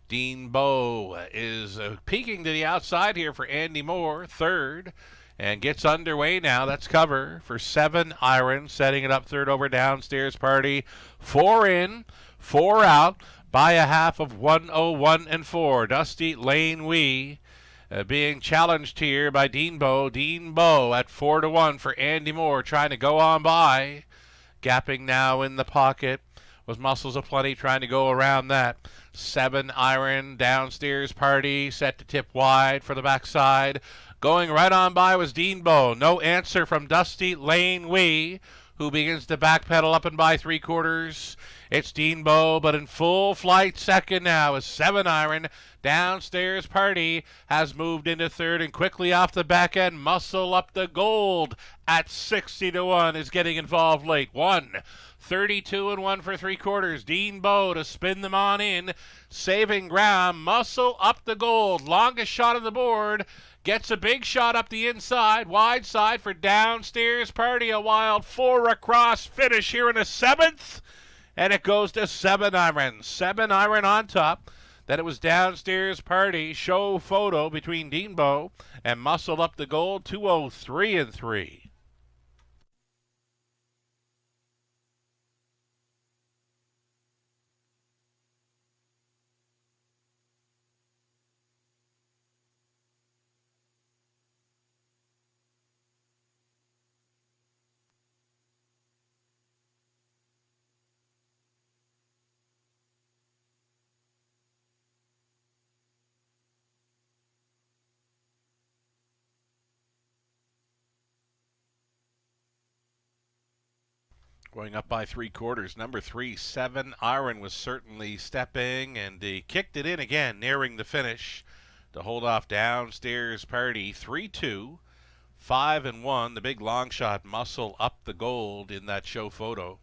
Deanbo is peeking to the outside here for Andy Moore, third, and gets underway now. That's cover for 7 Iron, setting it up third over Downstairs Party. 4 in, 4 out by a half of 101-4. Dusty Lane Wee being challenged here by Deanbo. Deanbo at 4-1 for Andy Moore, trying to go on by. Gapping now in the pocket was Muscles of Plenty, trying to go around that. 7 Iron, Downstairs Party, set to tip wide for the backside. Going right on by was Deanbo. No answer from Dusty Lane Wee, who begins to backpedal up and by 3/4. It's Deanbo, but in full flight second now is 7 Iron. Downstairs Party has moved into third, and quickly off the back end, Muscle Up the Gold at 60-1 is getting involved late. 32-1 for 3/4. Deanbo to spin them on in. Saving ground. Muscle Up the Gold. Longest shot on the board. Gets a big shot up the inside. Wide side for Downstairs Party. A wild 4 across finish here in the 7th. And it goes to 7 Iron. 7 Iron on top. Then it was Downstairs Party. Show photo between Deanbo and Muscle Up the Gold. 203-3. Going up by 3/4. Number 3, 7 Iron was certainly stepping, and he kicked it in again, nearing the finish to hold off Downstairs Party. 3-2, 5-1. The big long shot, Muscle Up the Gold in that show photo.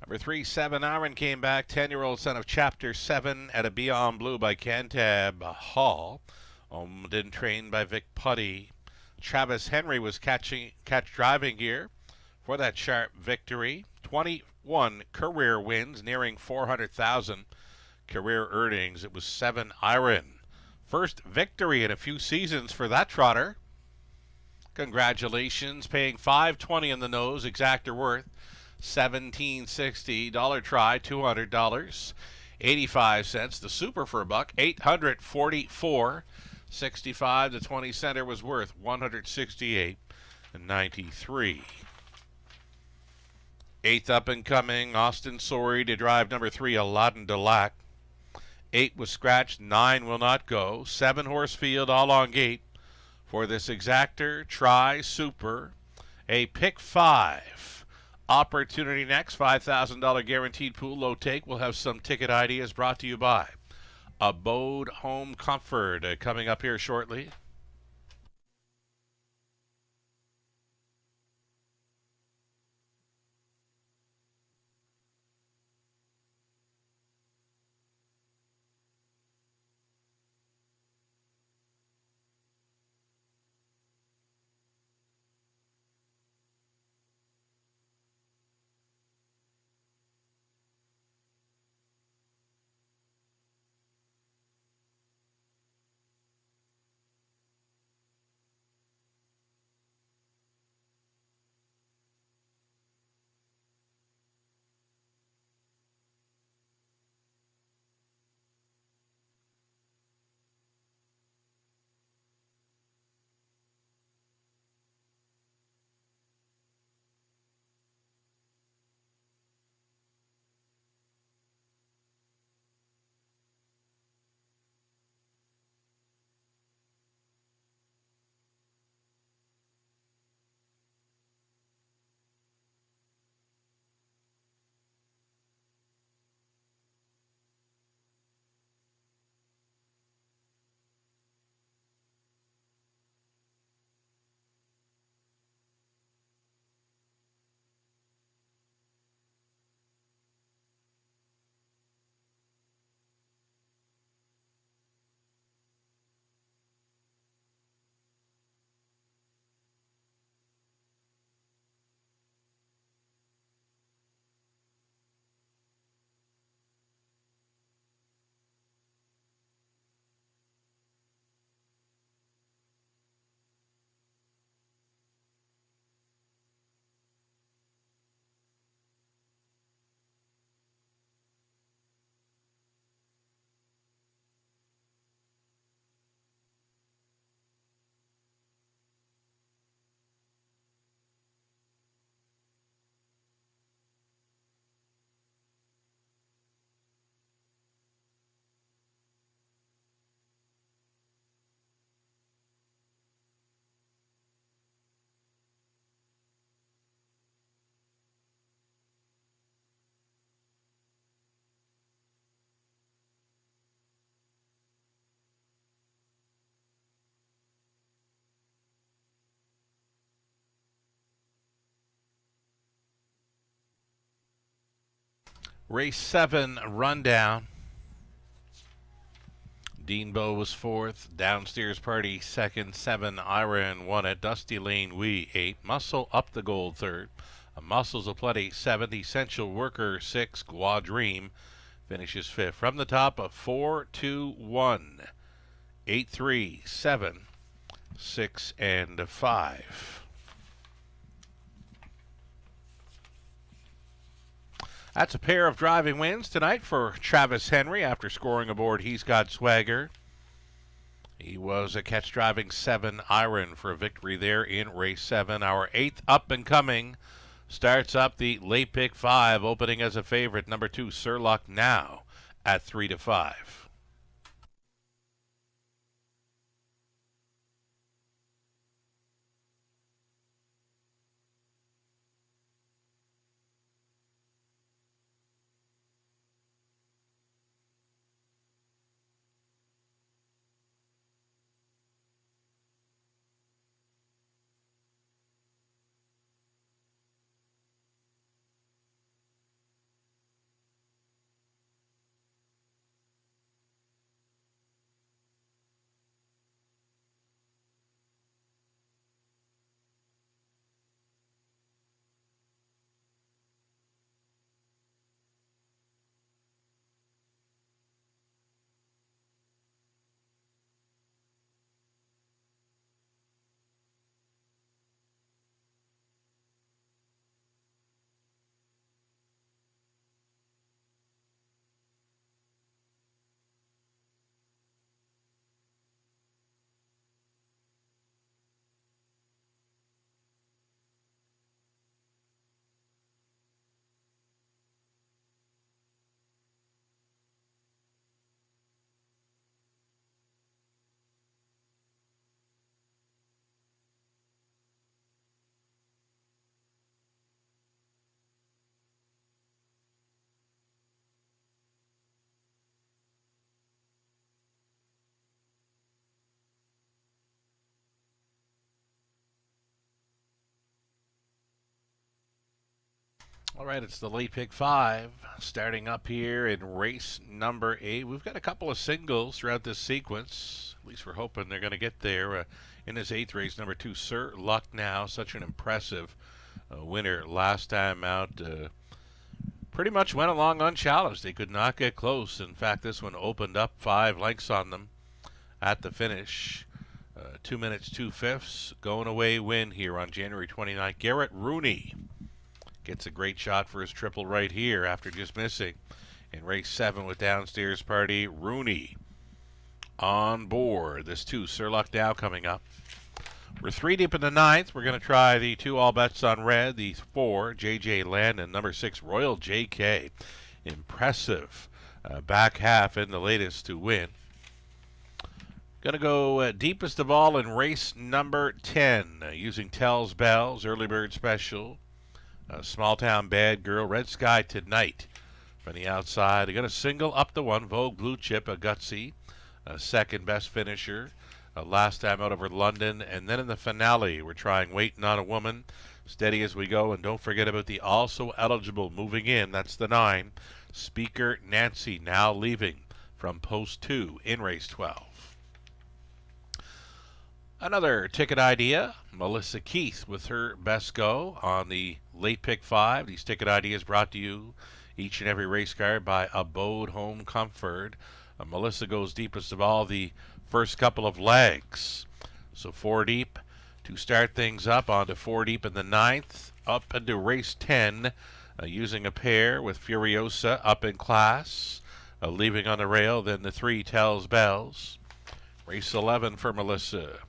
Number 3, 7 Iron came back. 10-year-old son of Chapter 7 at a Beyond Blue by Cantab Hall. Didn't train by Vic Putty. Travis Henry was catch driving gear for that sharp victory. 21 career wins, nearing 400,000 career earnings. It was 7 Iron. First victory in a few seasons for that trotter. Congratulations, paying $5.20 in the nose, exactor worth $17.60. Dollar try, $200. 85 cents. The super for a buck, $844.65. The 20 center was worth $168.93. Eighth up and coming, Austin Sorry to drive number 3, Aladdin Delac. 8 was scratched, 9 will not go. 7 horse field, all on gate for this exactor, try, super. A pick 5. Opportunity next, $5,000 guaranteed pool, low take. We'll have some ticket ideas brought to you by Abode Home Comfort coming up here shortly. Race 7 rundown. Dean Bow was 4th. Downstairs Party 2nd. 7 Iron won it. Dusty Lane Wee 8. Muscle Up the Gold 3rd. Muscles of Plenty 7th. Essential Worker 6. Gua Dream finishes 5th. From the top of 4, 2, 1, 8, 3, 7, 6, and 5. That's a pair of driving wins tonight for Travis Henry after scoring aboard He's Got Swagger. He was a catch driving 7 Iron for a victory there in race 7. Our 8th up and coming starts up the late pick 5, opening as a favorite. Number 2, Surlock Now at 3 to 5. All right, it's the late pick 5 starting up here in race number 8. We've got a couple of singles throughout this sequence. At least we're hoping they're going to get there. In this 8th race, number 2, Sir Luck Now. Such an impressive winner last time out. Pretty much went along unchallenged. They could not get close. In fact, this one opened up 5 lengths on them at the finish. 2 minutes, 2/5. Going away win here on January 29th. Garrett Rooney gets a great shot for his triple right here after just missing in race 7 with Downstairs Party. Rooney on board. This 2, Sir Luck Now, coming up. We're 3 deep in the 9th. We're going to try the 2 all bets on red. The 4, JJ Landon. Number 6, Royal JK. Impressive back half in the latest to win. Going to go deepest of all in race number 10 using Tells Bells, Early Bird Special. Small Town Bad Girl, Red Sky Tonight from the outside. They're going to single up the 1, Vogue Blue Chip, a gutsy, second best finisher. Last time out over London. And then in the finale, we're trying Waiting on a Woman, Steady as We Go. And don't forget about the also eligible moving in. That's the 9, Speaker Nancy, now leaving from post 2 in race 12. Another ticket idea, Melissa Keith with her best go on the late pick 5. These ticket ideas brought to you each and every race card by Abode Home Comfort. Melissa goes deepest of all the first couple of legs. So 4 deep to start things up, on to 4 deep in the 9th, up into race 10, using a pair with Furiosa up in class, leaving on the rail, then the 3, Tells Bells. Race 11 for Melissa,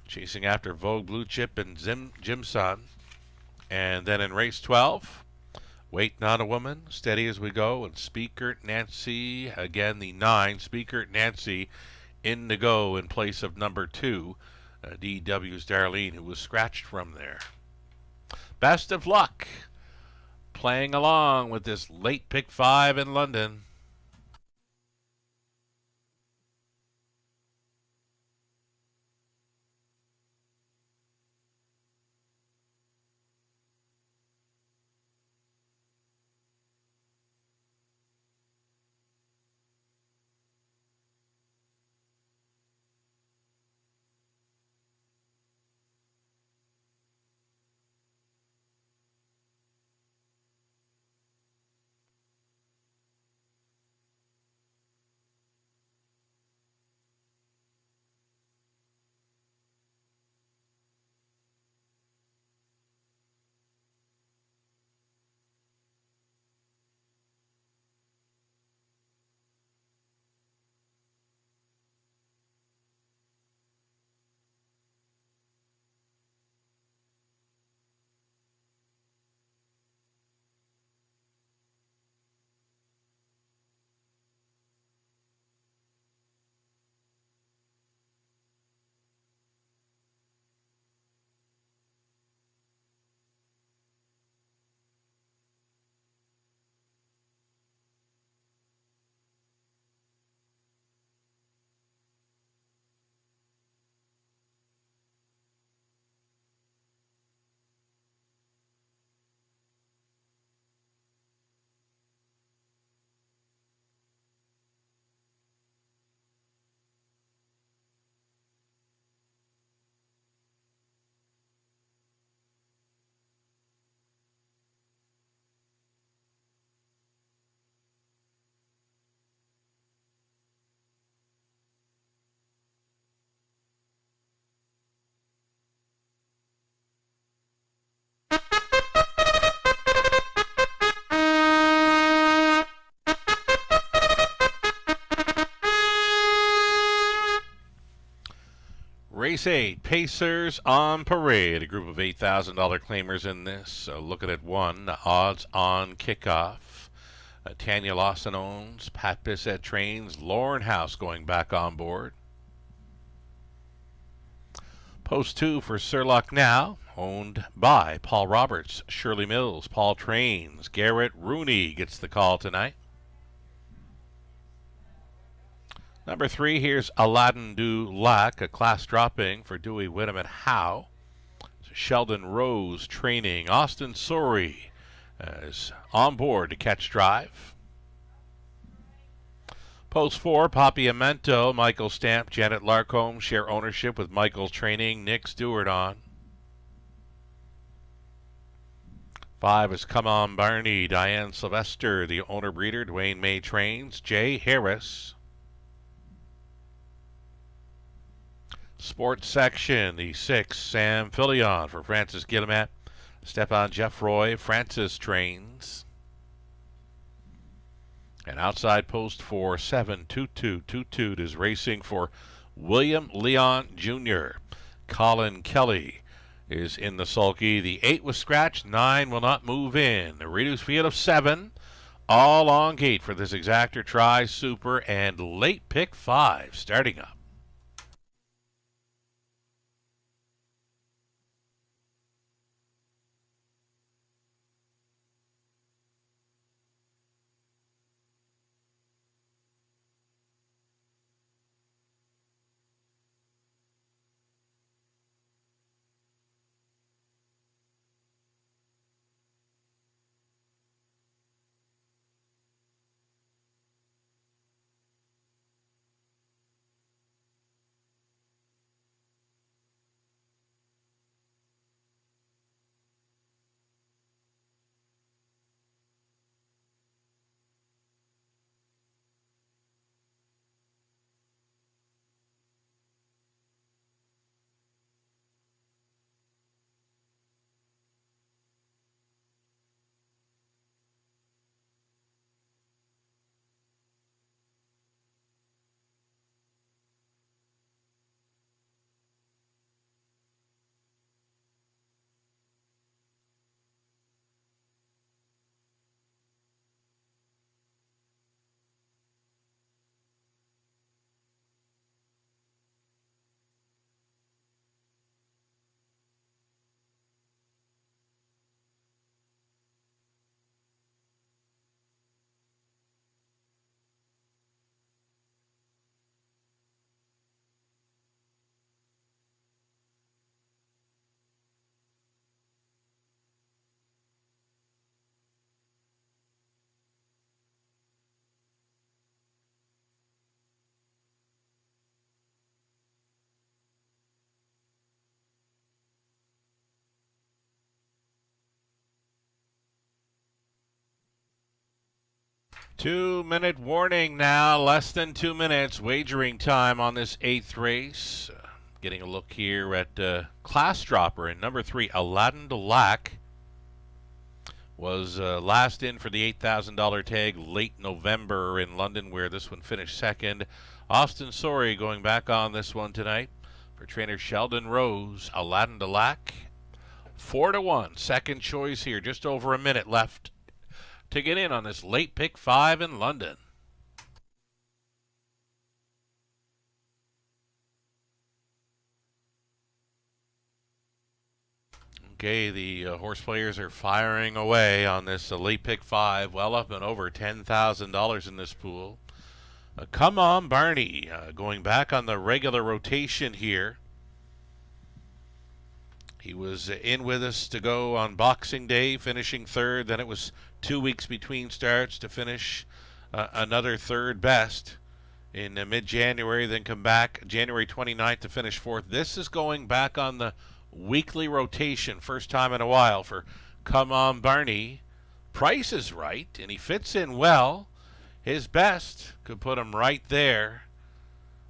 chasing after Vogue Blue Chip and Jim Sun. And then in race 12, Waiting on a Woman, Steady as We Go, and Speaker Nancy. Again, the 9, Speaker Nancy, in to go in place of number 2, DW's Darlene, who was scratched from there. Best of luck playing along with this late pick 5 in London. Race 8, Pacers on Parade. A group of $8,000 claimers in this. Looking at 1, Odds on Kickoff. Tanya Lawson owns, Pat Bissett trains, Lauren House going back on board. Post 2 for Sir Luck Now, owned by Paul Roberts, Shirley Mills, Paul trains, Garrett Rooney gets the call tonight. Number 3, here's Aladdin Du Lac, a class dropping for Dewey Whittam at Howe. Sheldon Rose training, Austin Sorey is on board to catch drive. Post 4, Papiamento, Michael Stamp, Janet Larcombe share ownership with Michael's Training, Nick Stewart on. 5 is Come On Barney, Diane Sylvester, the owner-breeder, Dwayne May Trains, Jay Harris. Sports section, the 6, Sam Filion for Francis Guillemette, Stefan Jeffroy, Francis Trains. And outside post for 7, Toot is racing for William Leon Jr. Colin Kelly is in the sulky. The 8 was scratched, 9 will not move in. A reduced field of 7, all on gate for this exactor try, super, and late pick 5 starting up. Two-minute warning now, less than 2 minutes. Wagering time on this 8th race. Getting a look here at Class Dropper in number 3, Aladdin Delac. Was last in for the $8,000 tag late November in London, where this one finished second. Austin Sorey going back on this one tonight for trainer Sheldon Rose. Aladdin Delac, 4-1. Second choice here, just over a minute left to get in on this late pick 5 in London. Okay, the horse players are firing away on this late pick 5, well up and over $10,000 in this pool. Come On Barney, going back on the regular rotation here. He was in with us to go on Boxing Day, finishing third. Then it was 2 weeks between starts to finish another third best in mid-January, then come back January 29th to finish fourth. This is going back on the weekly rotation, first time in a while for Come On Barney. Price is right, and he fits in well. His best could put him right there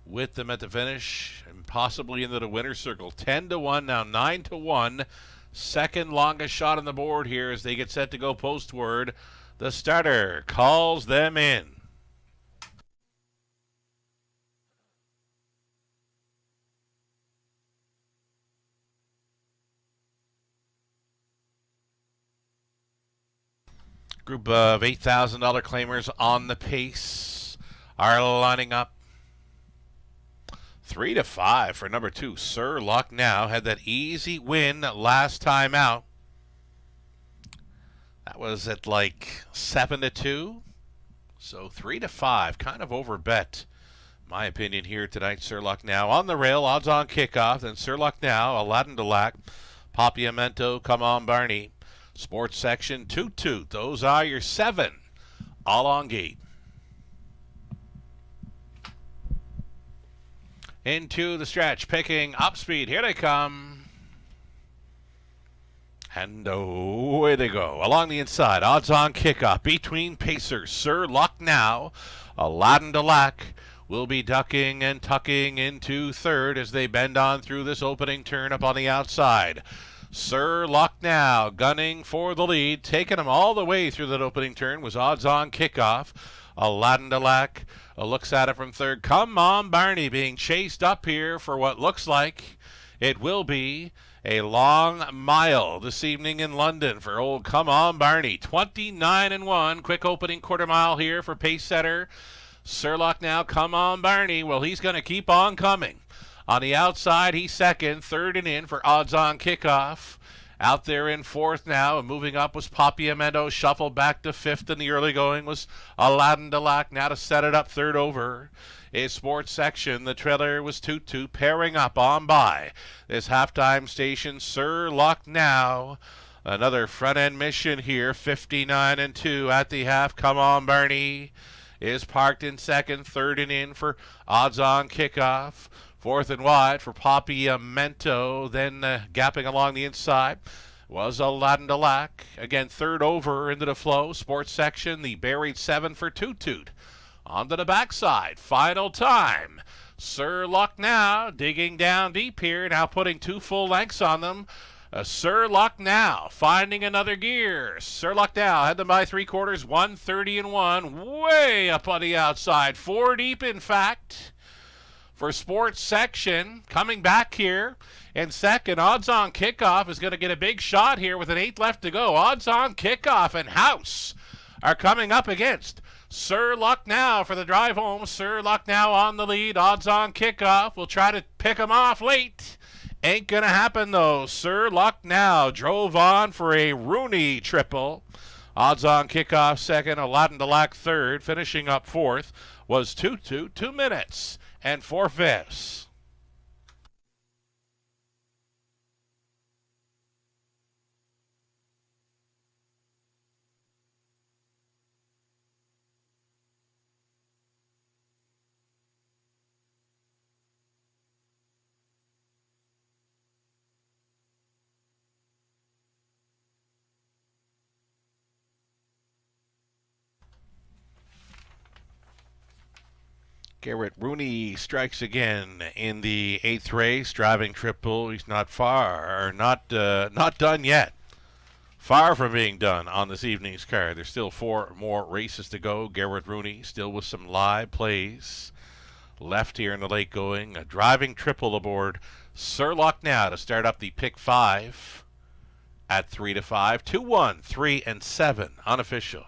with them at the finish and possibly into the winner's circle. 10-1, now 9-1. Second longest shot on the board here as they get set to go postward. The starter calls them in. Group of $8,000 claimers on the pace are lining up. 3-5 for number 2, Sir Lucknow. Had that easy win last time out. That was at like 7-2. So 3-5, kind of over bet, my opinion, here tonight. Sir Lucknow on the rail, odds on kickoff. Then Sir Lucknow, Aladdin Delac, Papiamento, Come On Barney. Sports section, Toot Toot. Those are your 7 all on gate. Into the stretch, picking up speed. Here they come. And away they go. Along the inside, odds on kickoff between Pacers. Sir Lucknow, Aladdin Delac will be ducking and tucking into third as they bend on through this opening turn up on the outside. Sir Lucknow gunning for the lead, taking him all the way through that opening turn was odds on kickoff. Aladdin Delac looks at it from third. Come on, Barney, being chased up here for what looks like it will be a long mile this evening in London for old Come On Barney. 29-1. Quick opening quarter mile here for pace setter Sir Lucknow. Come On Barney. Well, he's going to keep on coming. On the outside, he's second. Third and in for odds on kickoff. Out there in fourth now, and moving up was Papiamento. Shuffled back to fifth in the early going was Aladdin Delac. Now to set it up third over is sports section. The trailer was Toot Toot pairing up on by this halftime station. Sir Lucknow. Another front end mission here. 59-2 at the half. Come On Barney is parked in second. Third and in for odds on kickoff. Fourth and wide for Papiamento. Then gapping along the inside was Aladdin Delac. Again, third over into the flow. Sports section, the buried 7 for Toot Toot. Onto the backside. Final time. Sir Lucknow digging down deep here. Now putting 2 full lengths on them. Sir Lucknow finding another gear. Sir Lucknow had them by 3/4. 130-1. Way up on the outside. 4 deep, in fact. For sports section, coming back here in second, odds on kickoff is going to get a big shot here with an 8 left to go. Odds on kickoff and House are coming up against Sir Lucknow for the drive home. Sir Lucknow on the lead. Odds on kickoff. We'll try to pick him off late. Ain't going to happen though. Sir Lucknow drove on for a Rooney triple. Odds on kickoff second. Aladdin Delac third. Finishing up fourth was Toot Toot. 2 minutes and 4/5. Garrett Rooney strikes again in the 8th race, driving triple. He's not done yet. Far from being done on this evening's card. There's still 4 more races to go. Garrett Rooney still with some live plays left here in the late going. A driving triple aboard Sir Lucknow to start up the pick 5 at 3-5. 2-1, 3 and 7 unofficial.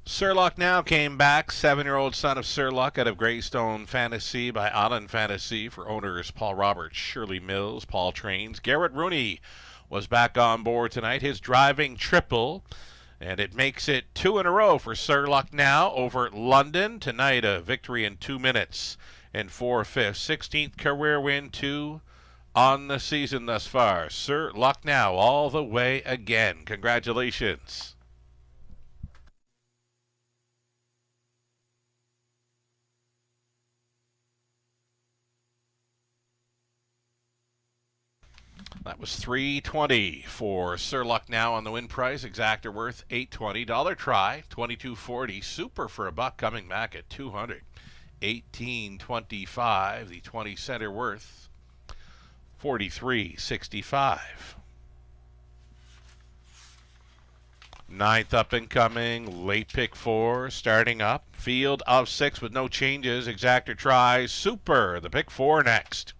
Sir Lucknow came back, 7-year-old son of Sir Luck out of Greystone Fantasy by Island Fantasy for owners Paul Roberts, Shirley Mills, Paul Trains. Garrett Rooney was back on board tonight, his driving triple, and it makes it 2 in a row for Sir Lucknow over London. Tonight a victory in 2 minutes and 4/5. 16th career win, 2 on the season thus far. Sir Lucknow all the way again. Congratulations. That was $320 for Sir Lucknow on the win price. Exactor worth $820. Dollar try, $22.40. Super for a buck coming back at $200. $18.25. The 20 center worth $43.65. 9th up and coming, late pick 4, starting up. Field of 6 with no changes. Exactor tries. Super, the pick 4 next.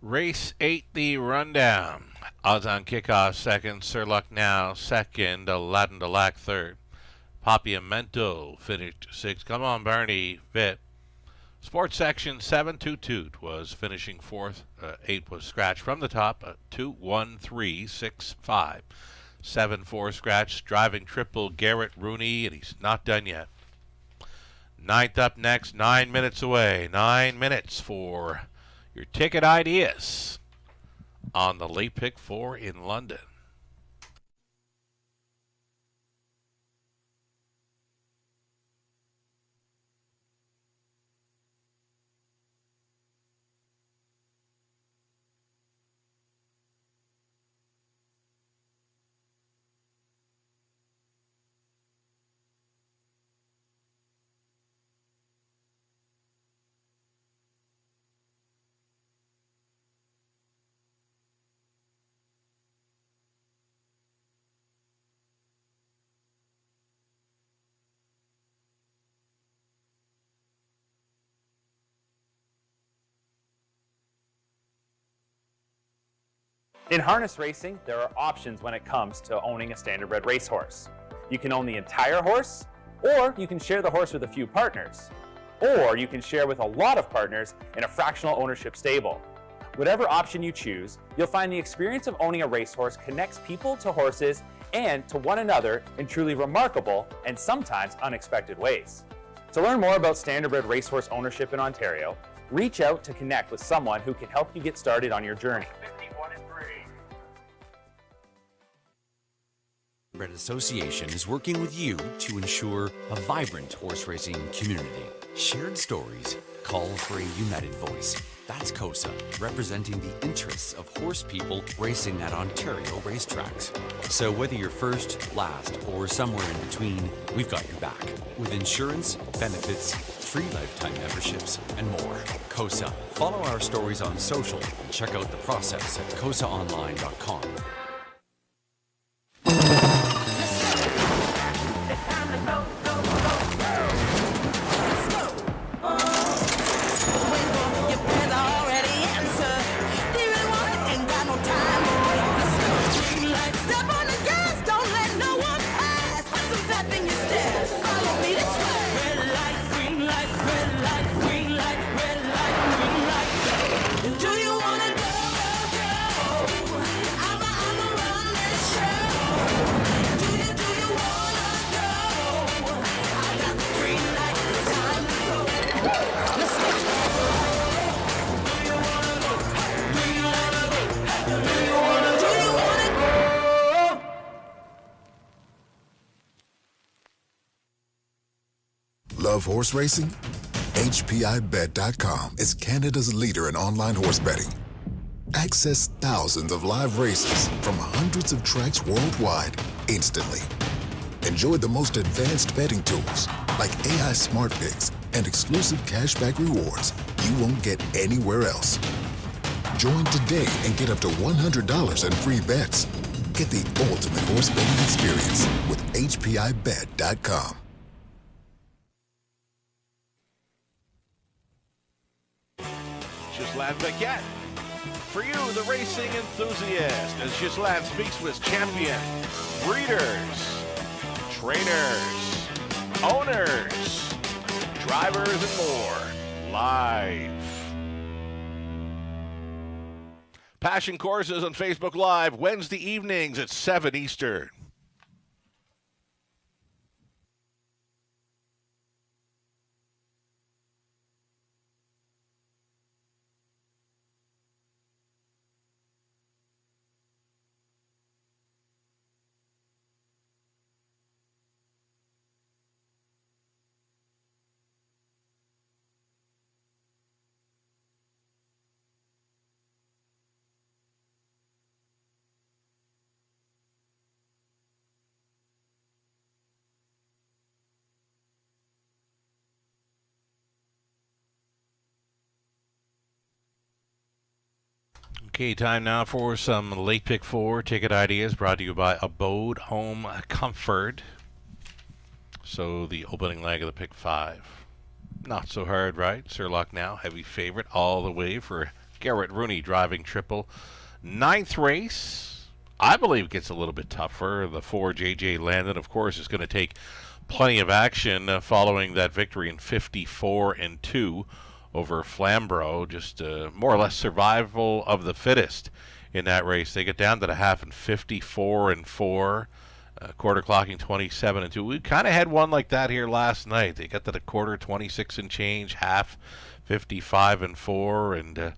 Race 8, the rundown. Odds on kickoff second, Sir Luck Now second, Aladdin Delac third. Papiamento finished sixth. Come on, Barney, fifth. Sports section 722 was finishing fourth. 8 was scratched from the top. 2, 1, 3, 6, 5. 7, 4 scratched. Driving triple Garrett Rooney, and he's not done yet. Ninth up next, 9 minutes away. 9 minutes for your ticket ideas on the late pick 4 in London. In harness racing, there are options when it comes to owning a standardbred racehorse. You can own the entire horse, or you can share the horse with a few partners, or you can share with a lot of partners in a fractional ownership stable. Whatever option you choose, you'll find the experience of owning a racehorse connects people to horses and to one another in truly remarkable and sometimes unexpected ways. To learn more about standardbred racehorse ownership in Ontario, reach out to connect with someone who can help you get started on your journey. Standardbred Association is working with you to ensure a vibrant horse racing community. Shared stories call for a united voice. That's COSA, representing the interests of horse people racing at Ontario racetracks. So whether you're first, last, or somewhere in between, we've got your back. With insurance, benefits, free lifetime memberships, and more. COSA. Follow our stories on social and check out the process at cosaonline.com. Love horse racing? HPIBet.com is Canada's leader in online horse betting. Access thousands of live races from hundreds of tracks worldwide instantly. Enjoy the most advanced betting tools like AI Smart Picks and exclusive cashback rewards you won't get anywhere else. Join today and get up to $100 in free bets. Get the ultimate horse betting experience with HPIBet.com. Ghislain Paquette. For you, the racing enthusiast, as Ghislain speaks with champion, breeders, trainers, owners, drivers, and more, live. Passion Courses on Facebook Live, Wednesday evenings at 7 Eastern. Okay, time now for some late pick 4 ticket ideas brought to you by Abode Home Comfort. So the opening leg of the pick 5. Not so hard, right? Sir Luck Now, heavy favorite all the way for Garrett Rooney driving triple. Ninth race, I believe, gets a little bit tougher. The 4 J.J. Landon, of course, is going to take plenty of action following that victory in 54-2 over Flamborough. Just more or less survival of the fittest in that race. They get down to the half in 54-4. Quarter clocking 27-2. We kind of had one like that here last night. They got to the quarter 26 and change, half 55-4, and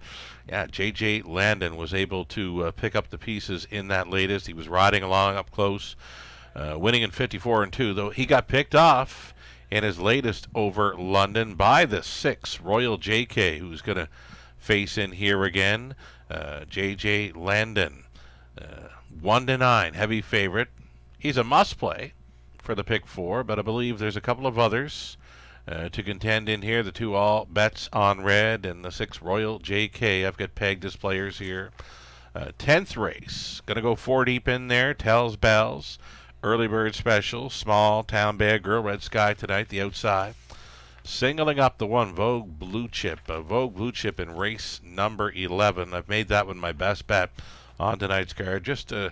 yeah, J.J. Landon was able to pick up the pieces in that latest. He was riding along up close, winning in 54-2, though he got picked off in his latest over London by the 6 Royal J.K., who's going to face in here again. J.J. Landon, 1-9, heavy favorite. He's a must-play for the pick 4, but I believe there's a couple of others to contend in here. The 2 All Bets on Red and the 6 Royal JK. I've got pegged as players here. 10th race. Going to go 4 deep in there. Tells Bells. Early Bird Special. Small Town Bad Girl. Red Sky tonight. The outside. Singling up the 1 Vogue Blue Chip. Vogue Blue Chip in race number 11. I've made that one my best bet on tonight's card. Just a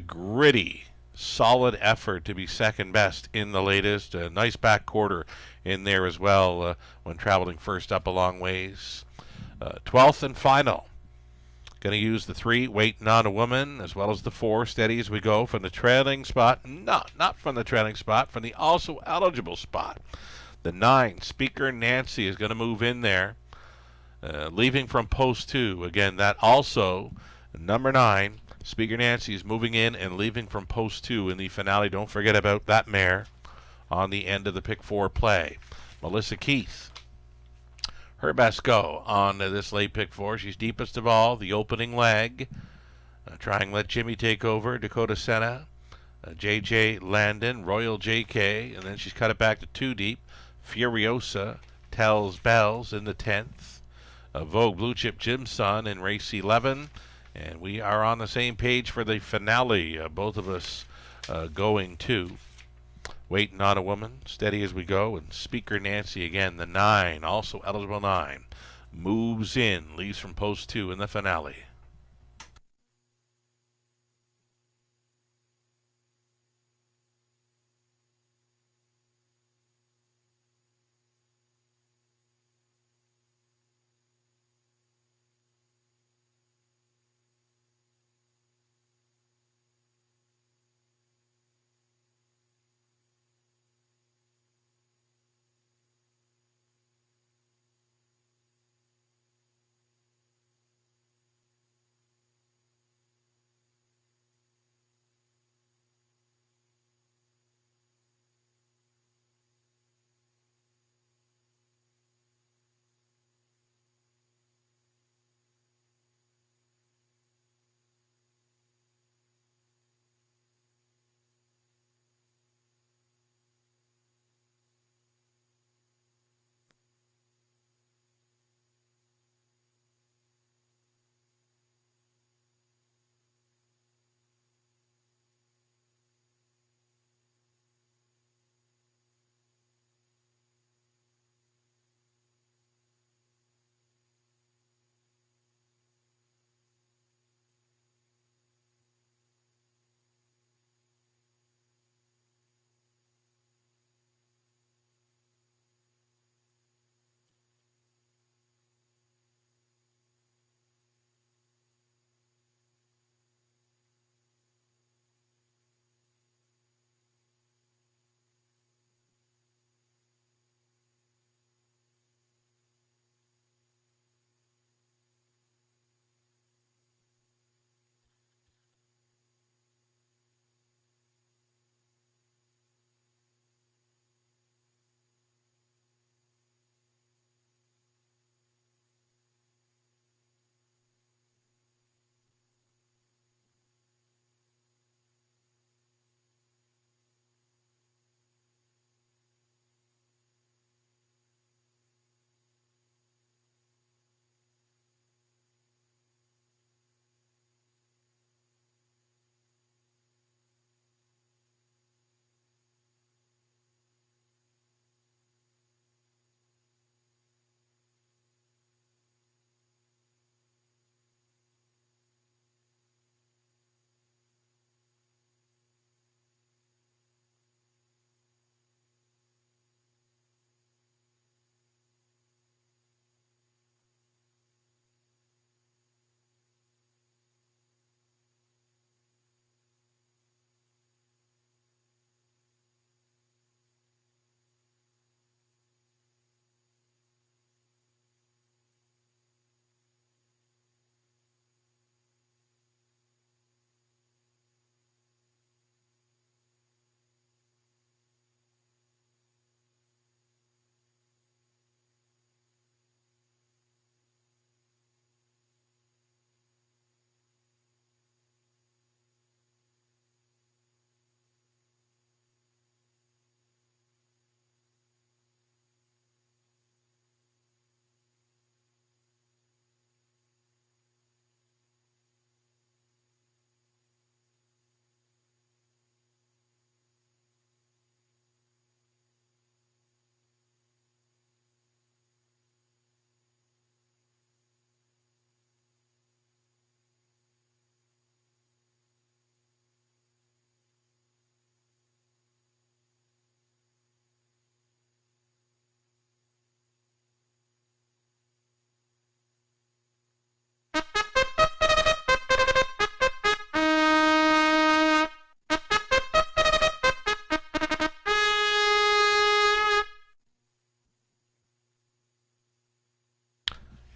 gritty, solid effort to be second best in the latest. A nice back quarter in there as well when traveling first up a long ways. 12th and final. Going to use the 3 Waiting on a Woman as well as the 4 Steady as we go from the trailing spot. Not from the trailing spot, from the also eligible spot. The 9 Speaker Nancy is going to move in there. Leaving from post 2. Again, that also number 9. Speaker Nancy is moving in and leaving from post 2 in the finale. Don't forget about that mare on the end of the pick 4 play. Melissa Keith, her best go on this late pick 4. She's deepest of all, the opening leg. Trying to let Jimmy take over. Dakota Senna, J.J. Landon, Royal J.K., and then she's cut it back to 2 deep. Furiosa, Tells Bells in the 10th. Vogue Blue Chip Jim's Son in race 11. And we are on the same page for the finale. Both of us going to Waiting on a Woman, Steady as we go, and Speaker Nancy again, the 9, also eligible 9, moves in, leaves from post 2 in the finale.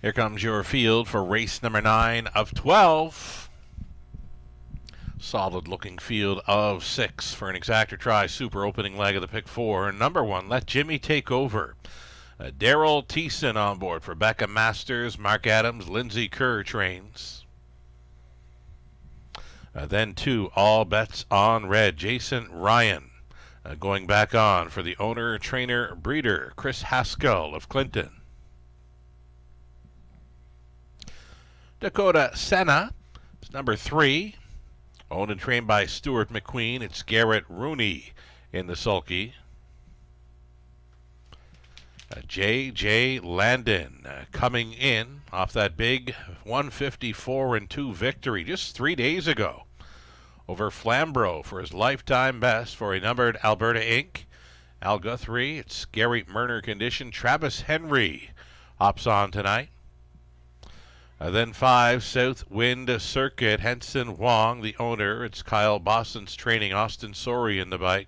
Here comes your field for race number 9 of 12. Solid looking field of 6 for an exactor try. Super opening leg of the pick 4. Number 1, Let Jimmy Take Over. Daryl Thiessen on board for Becca Masters, Mark Adams, Lindsay Kerr trains. Then 2, All Bets on Red. Jason Ryan going back on for the owner, trainer, breeder, Chris Haskell of Clinton. Dakota Senna is number 3. Owned and trained by Stuart McQueen. It's Garrett Rooney in the sulky. J.J. Landon coming in off that big 154-2 victory just 3 days ago over Flamborough for his lifetime best for a numbered Alberta Inc. Al Guthrie, it's Gary Murner condition. Travis Henry hops on tonight. Then 5, South Wind Circuit, Henson Wong, the owner. It's Kyle Boston's training, Austin Sori in the bike.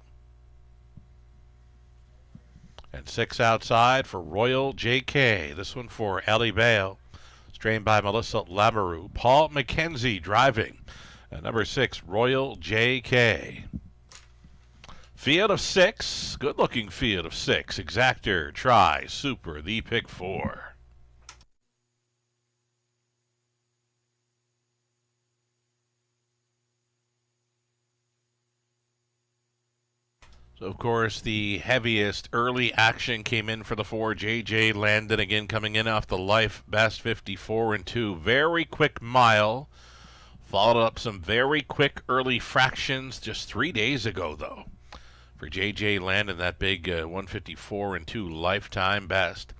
And 6 outside for Royal JK. This one for Ellie Bale. It's trained by Melissa Lamoureux. Paul McKenzie driving. Number 6, Royal JK. Field of 6. Good looking field of 6. Exactor, Try, Super, the pick 4. So, of course, the heaviest early action came in for the 4. J.J. Landon again coming in off the life best 54-2. Very quick mile. Followed up some very quick early fractions just 3 days ago, though. For J.J. Landon, that big 154-2 lifetime best.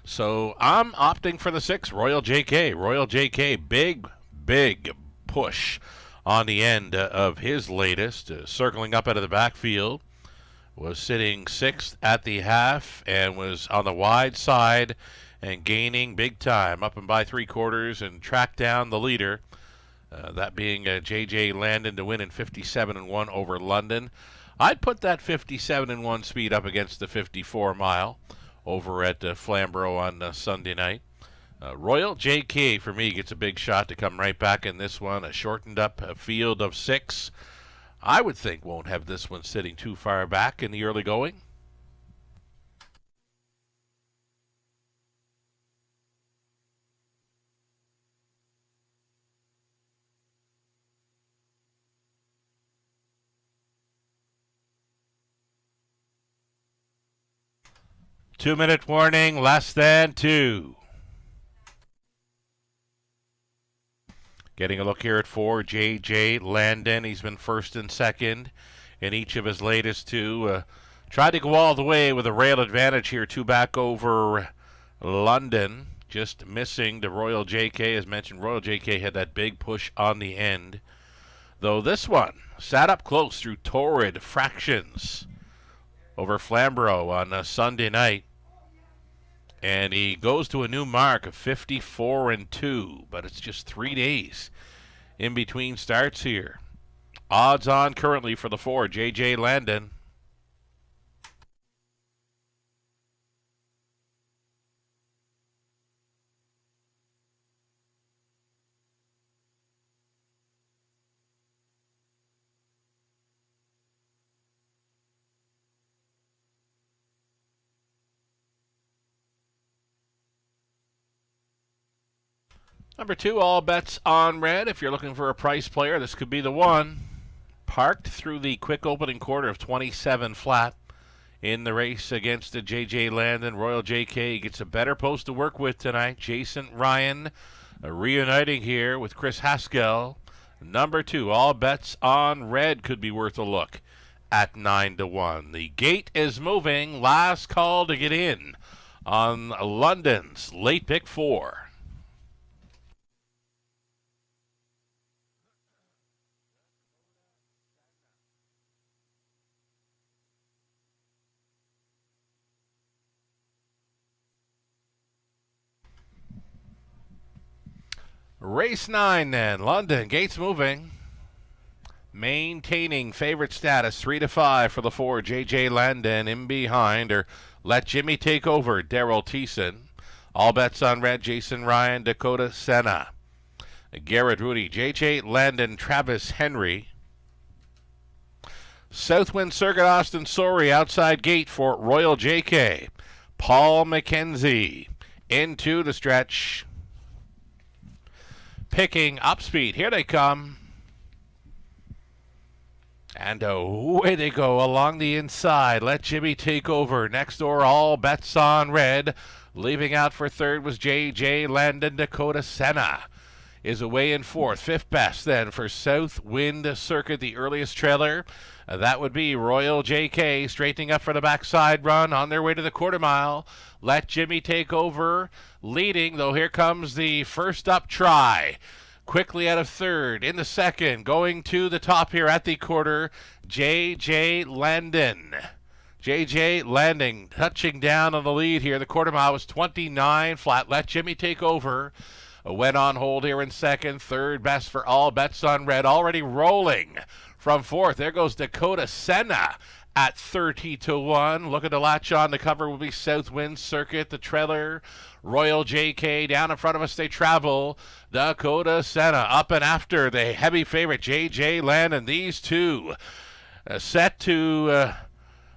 So I'm opting for the 6, Royal J.K. Royal J.K., big push on the end of his latest. Circling up out of the backfield. Was sitting 6th at the half and was on the wide side and gaining big time, up and by 3/4 and tracked down the leader, that being J.J. Landon to win in 57-1 over London. I'd put that 57-1 speed up against the 54 mile over at Flamborough on Sunday night. Royal J.K. for me gets a big shot to come right back in this one, a shortened up field of 6. I would think won't have this one sitting too far back in the early going. Two-minute warning, less than 2. Getting a look here at 4, J.J. Landon. He's been 1st and 2nd in each of his latest 2. Tried to go all the way with a rail advantage here, 2 back over London. Just missing to Royal J.K. As mentioned, Royal J.K. had that big push on the end. Though this one sat up close through torrid fractions over Flamborough on Sunday night. And he goes to a new mark of 54-2, but it's just 3 days in between starts here. Odds on currently for the 4, J.J. Landon. Number 2, All Bets on Red. If you're looking for a price player, this could be the one. Parked through the quick opening quarter of 27 flat in the race against the J.J. Landon. Royal J.K. gets a better post to work with tonight. Jason Ryan reuniting here with Chris Haskell. Number 2, All Bets on Red could be worth a look at 9-1. The gate is moving. Last call to get in on London's late pick 4. Race 9 then. London, gates moving. Maintaining favorite status, 3-5 for the 4, J.J. Landon. In behind, or Let Jimmy Take Over, Daryl Thiessen. All Bets on Red, Jason Ryan, Dakota Senna. Garrett Rudy, J.J. Landon, Travis Henry. Southwind Circuit, Austin Sorey, outside gate for Royal J.K. Paul McKenzie into the stretch. Picking up speed. Here they come. And away they go along the inside. Let Jimmy take over. Next door, All Bets on Red. Leaving out for third was J.J. Landon. Dakota Senna is away in fourth. Fifth best then for Southwind Circuit, the earliest trailer. That would be Royal J.K. straightening up for the backside run on their way to the quarter mile. Let Jimmy take over, leading, though here comes the first up try. Quickly out of third. In the second, going to the top here at the quarter, J.J. Landon. J.J. Landon touching down on the lead here. The quarter mile was 29 flat. Let Jimmy take over. Went on hold here in second. Third best for All Bets on Red. Already rolling from fourth. There goes Dakota Senna at 30-1. Looking to latch on. The cover will be Southwind Circuit. The trailer, Royal J.K. Down in front of us they travel. Dakota Senna up and after the heavy favorite J.J. Landon. These two set to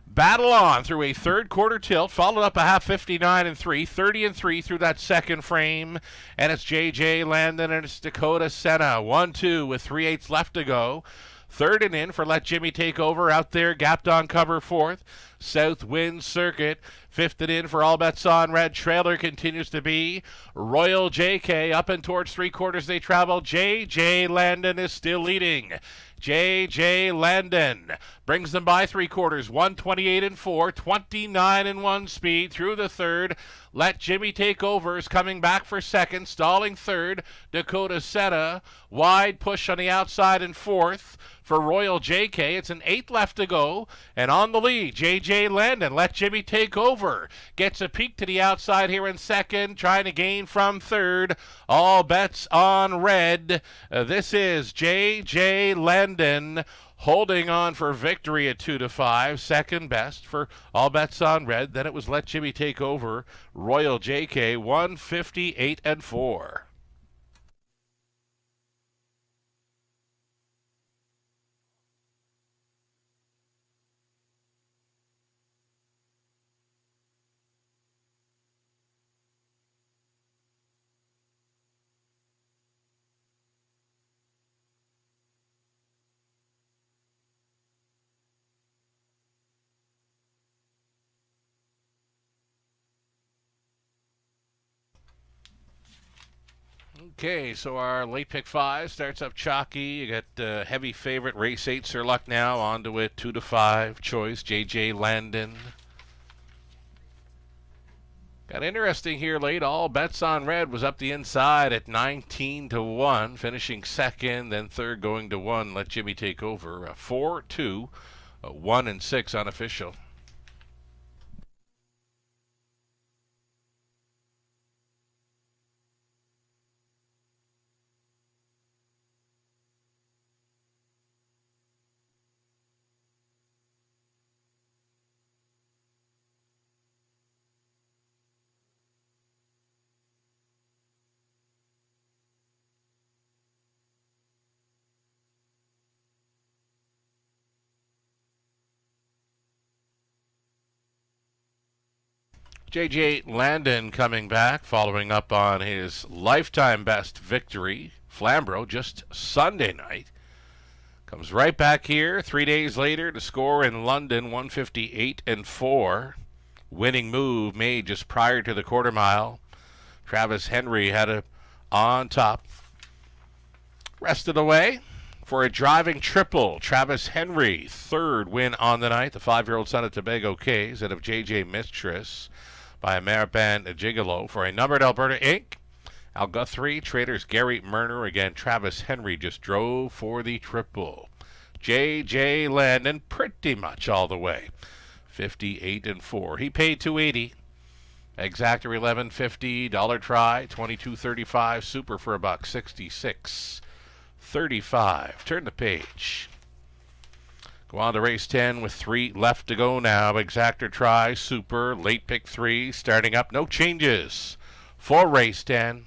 battle on through a third quarter tilt, followed up a half 59-3, 30-3 through that second frame. And it's J.J. Landon and it's Dakota Senna. 1-2 with 3/8 left to go. Third and in for Let Jimmy take over out there, gapped on cover fourth. Southwind Circuit. Fifth and in for All Bets on Red. Trailer continues to be Royal J.K. Up and towards three quarters they travel. J.J. Landon is still leading. J.J. Landon brings them by three quarters. 128-4, 29-1 speed through the third. Let Jimmy take over is coming back for second. Stalling third. Dakota Senna. Wide push on the outside in fourth for Royal J.K. It's an 8 left to go. And on the lead, J.J. Landon. Let Jimmy take over. Gets a peek to the outside here in second. Trying to gain from third. All Bets on Red. This is J.J. Landon holding on for victory at 2-5. Second best for All Bets on Red. Then it was Let Jimmy take over. Royal J.K. 158-4. Okay, so our late pick 5 starts up chalky. You got heavy favorite race 8 Sir Luck now onto it. 2-5 choice J.J. Landon. Got interesting here late. All Bets on Red was up the inside at 19-1, finishing second, then third going to 1. Let Jimmy take over. 4-2, 1-6 unofficial. J.J. Landon coming back, following up on his lifetime best victory, Flamborough, just Sunday night. Comes right back here 3 days later to score in London, 158-4. Winning move made just prior to the quarter mile. Travis Henry had it on top. Rested away for a driving triple. Travis Henry, third win on the night. The 5-year-old son of Tobago K's out of J.J. Mistress by Ameriban Gigolo for a numbered Alberta Inc. Al Guthrie, Traders Gary Murner. Again, Travis Henry just drove for the triple. J.J. Landon pretty much all the way. 58-4. He paid $280. Exactor $11.50. Dollar try $22.35. Super for $1.66.35. Turn the page. Go on to race 10 with 3 left to go now. Exactor try, super, late pick 3, starting up, no changes. for race 10.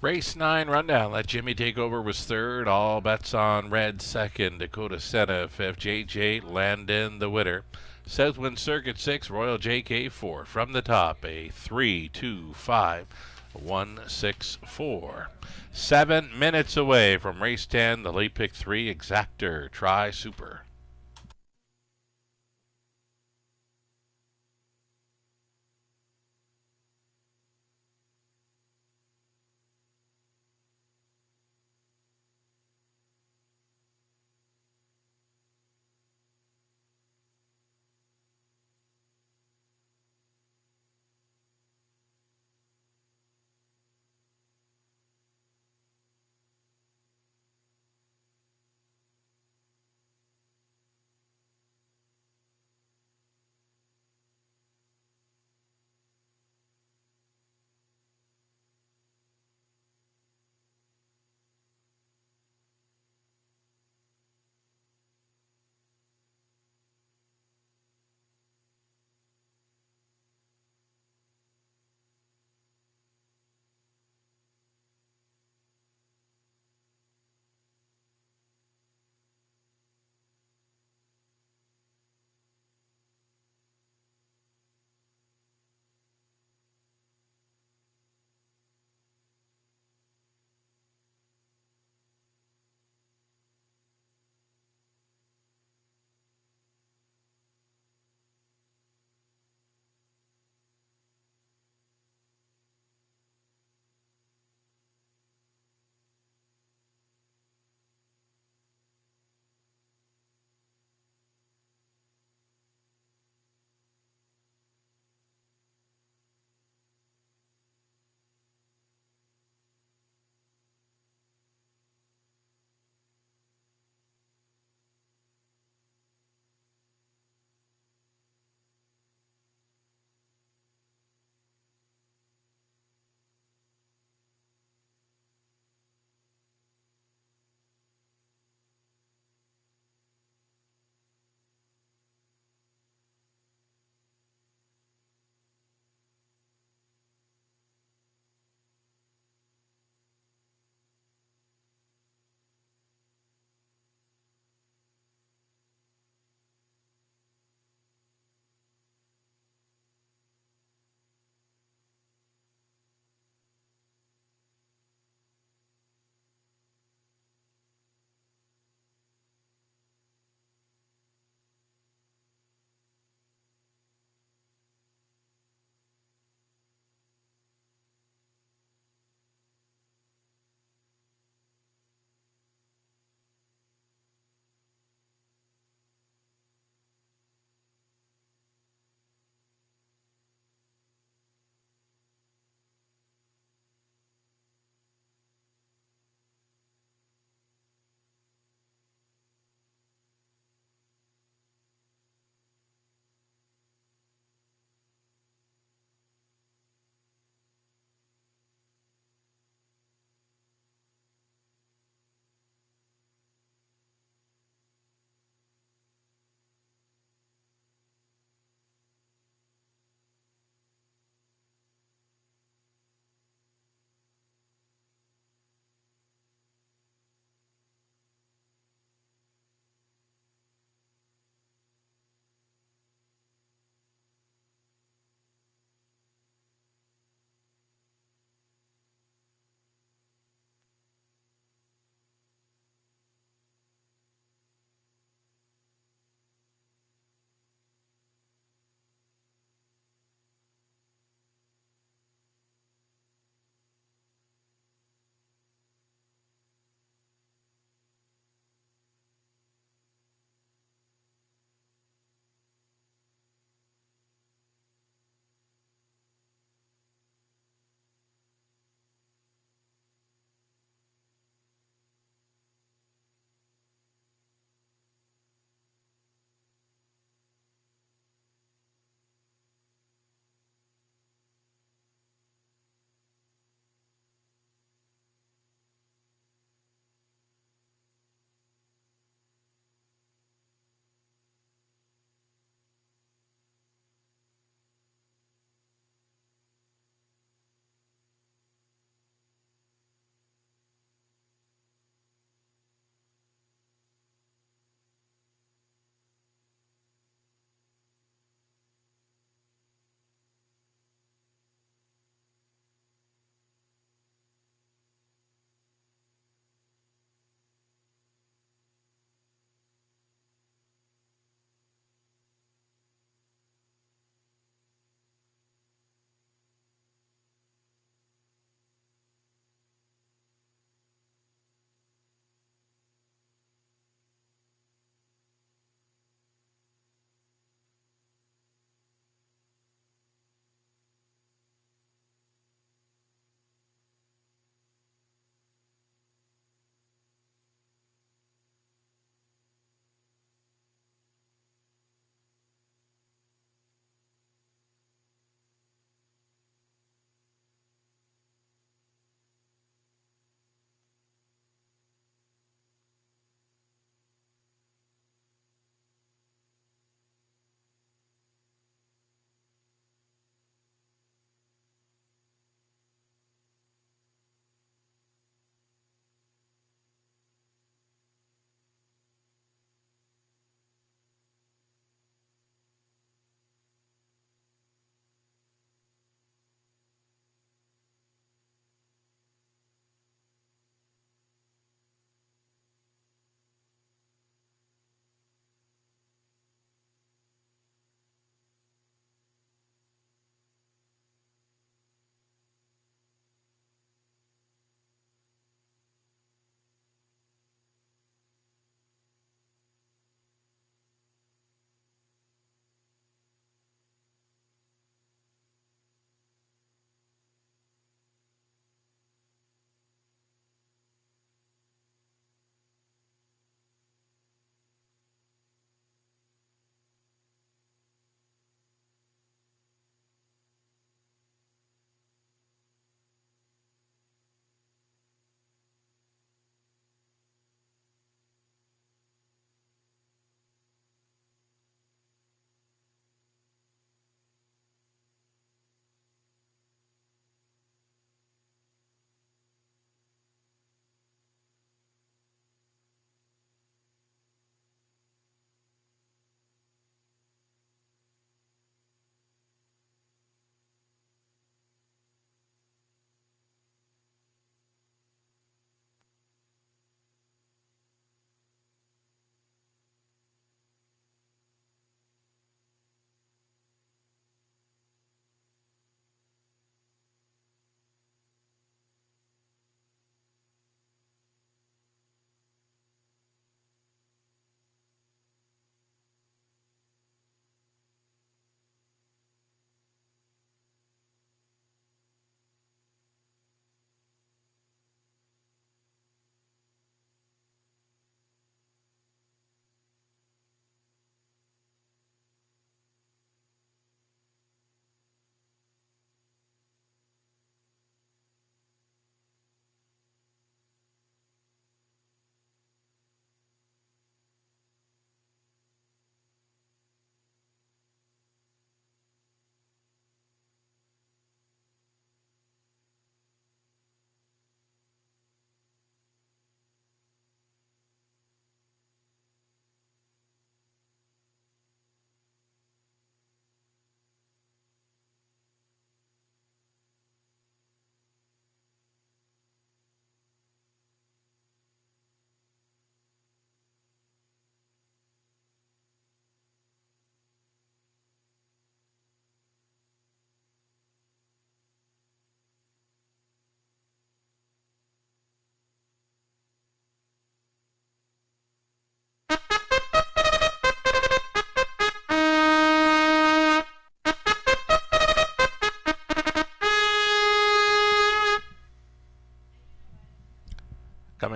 Race 9 rundown. Let Jimmy take over was third. All bets on red second. Dakota Senna fifth. JJ Landon the winner. Southwind Circuit 6. Royal JK 4. From the top, a 3-2-5-1-6-4. 7 minutes away from race 10. The late pick 3. Exactor. Try Super.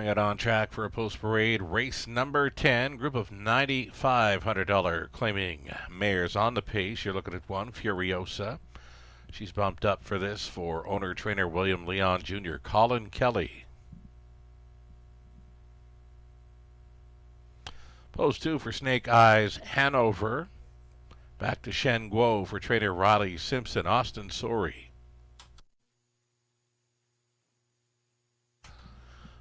Coming out on track for a post parade, race number 10, group of $9,500 claiming mares on the pace. You're looking at one, Furiosa. She's bumped up for this for owner-trainer William Leon Jr. Colin Kelly. Post 2 for Snake Eyes, Hanover. Back to Shen Guo for trainer Riley Simpson, Austin Sori.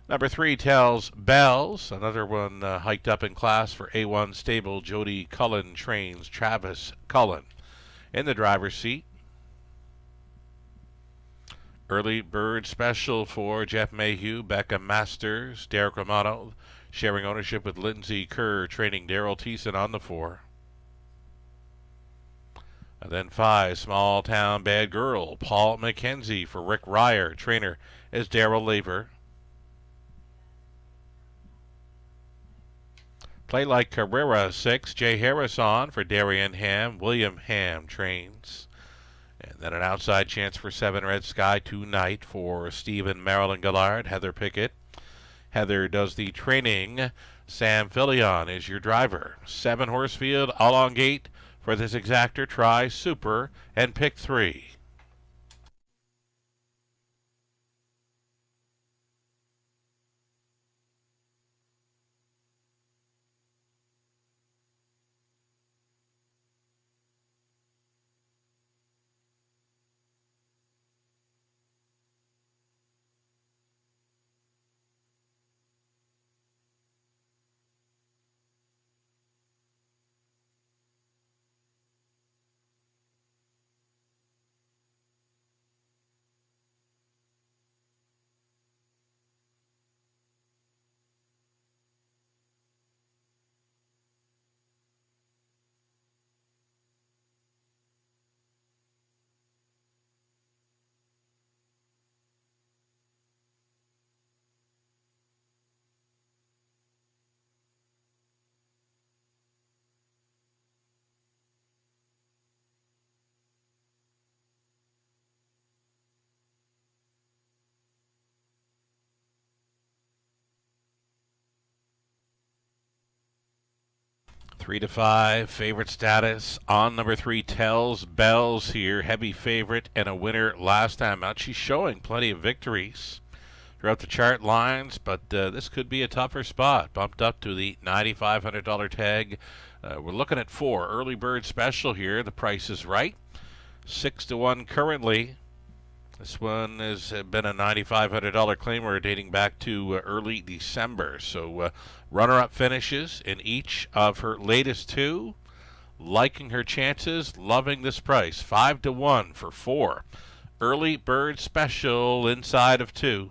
Number 3 tells Bells, another one hiked up in class for A1 stable. Jody Cullen trains Travis Cullen in the driver's seat. Early Bird Special for Jeff Mayhew, Becca Masters, Derek Romano, sharing ownership with Lindsay Kerr, training Daryl Thiessen on the 4. And then 5, Small Town Bad Girl, Paul McKenzie for Rick Ryer, trainer is Daryl Laver. Play Like Carrera 6, Jay Harris on for Darian Ham, William Ham trains. And then an outside chance for 7, Red Sky Tonight for Stephen Marilyn Gallard, Heather Pickett. Heather does the training. Sam Filion is your driver. 7 horse field, all on gate for this exactor. Try Super and pick 3. Three to 5, favorite status on number 3 tells Bells here, heavy favorite and a winner last time out. She's showing plenty of victories throughout the chart lines, but this could be a tougher spot. Bumped up to the $9,500 tag. We're looking at 4, Early Bird Special here. The price is right, 6 to 1 currently. This one has been a $9,500 claimer dating back to early December. So runner-up finishes in each of her latest 2. Liking her chances, loving this price. 5 to 1 for 4. Early Bird Special inside of 2.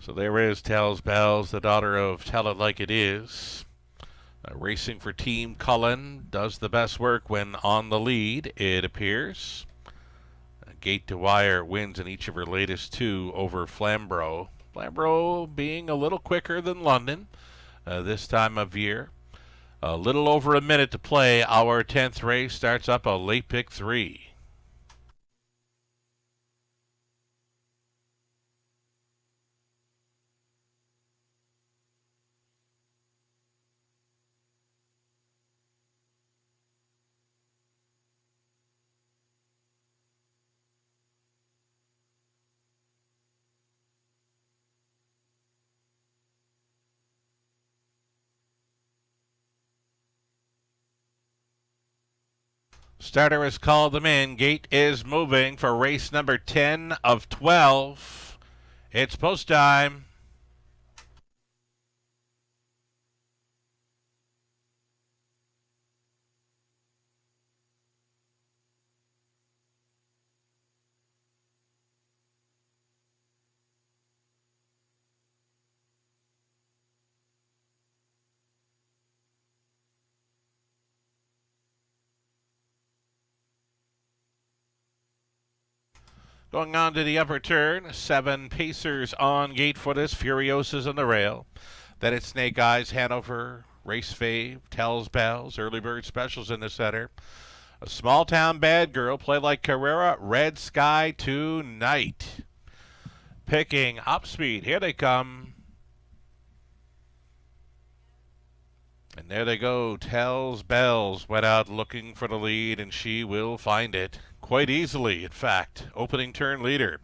So there is Tells Bells, the daughter of Tell It Like It Is. Racing for Team Cullen, does the best work when on the lead, it appears. Gate to Wire wins in each of her latest 2 over Flamborough. Flamborough being a little quicker than London this time of year. A little over a minute to play. Our 10th race starts up a late pick 3. Starter has called them in. Gate is moving for race number 10 of 12. It's post time. Going on to the upper turn, 7 Pacers on gate for this. Furiosa's on the rail. Then it's Snake Eyes, Hanover, Race Fave, Tells Bells, Early Bird Specials in the center. A Small Town Bad Girl, Play Like Carrera, Red Sky Tonight. Picking up speed. Here they come. And there they go. Tells Bells went out looking for the lead, and she will find it quite easily, in fact. Opening turn leader.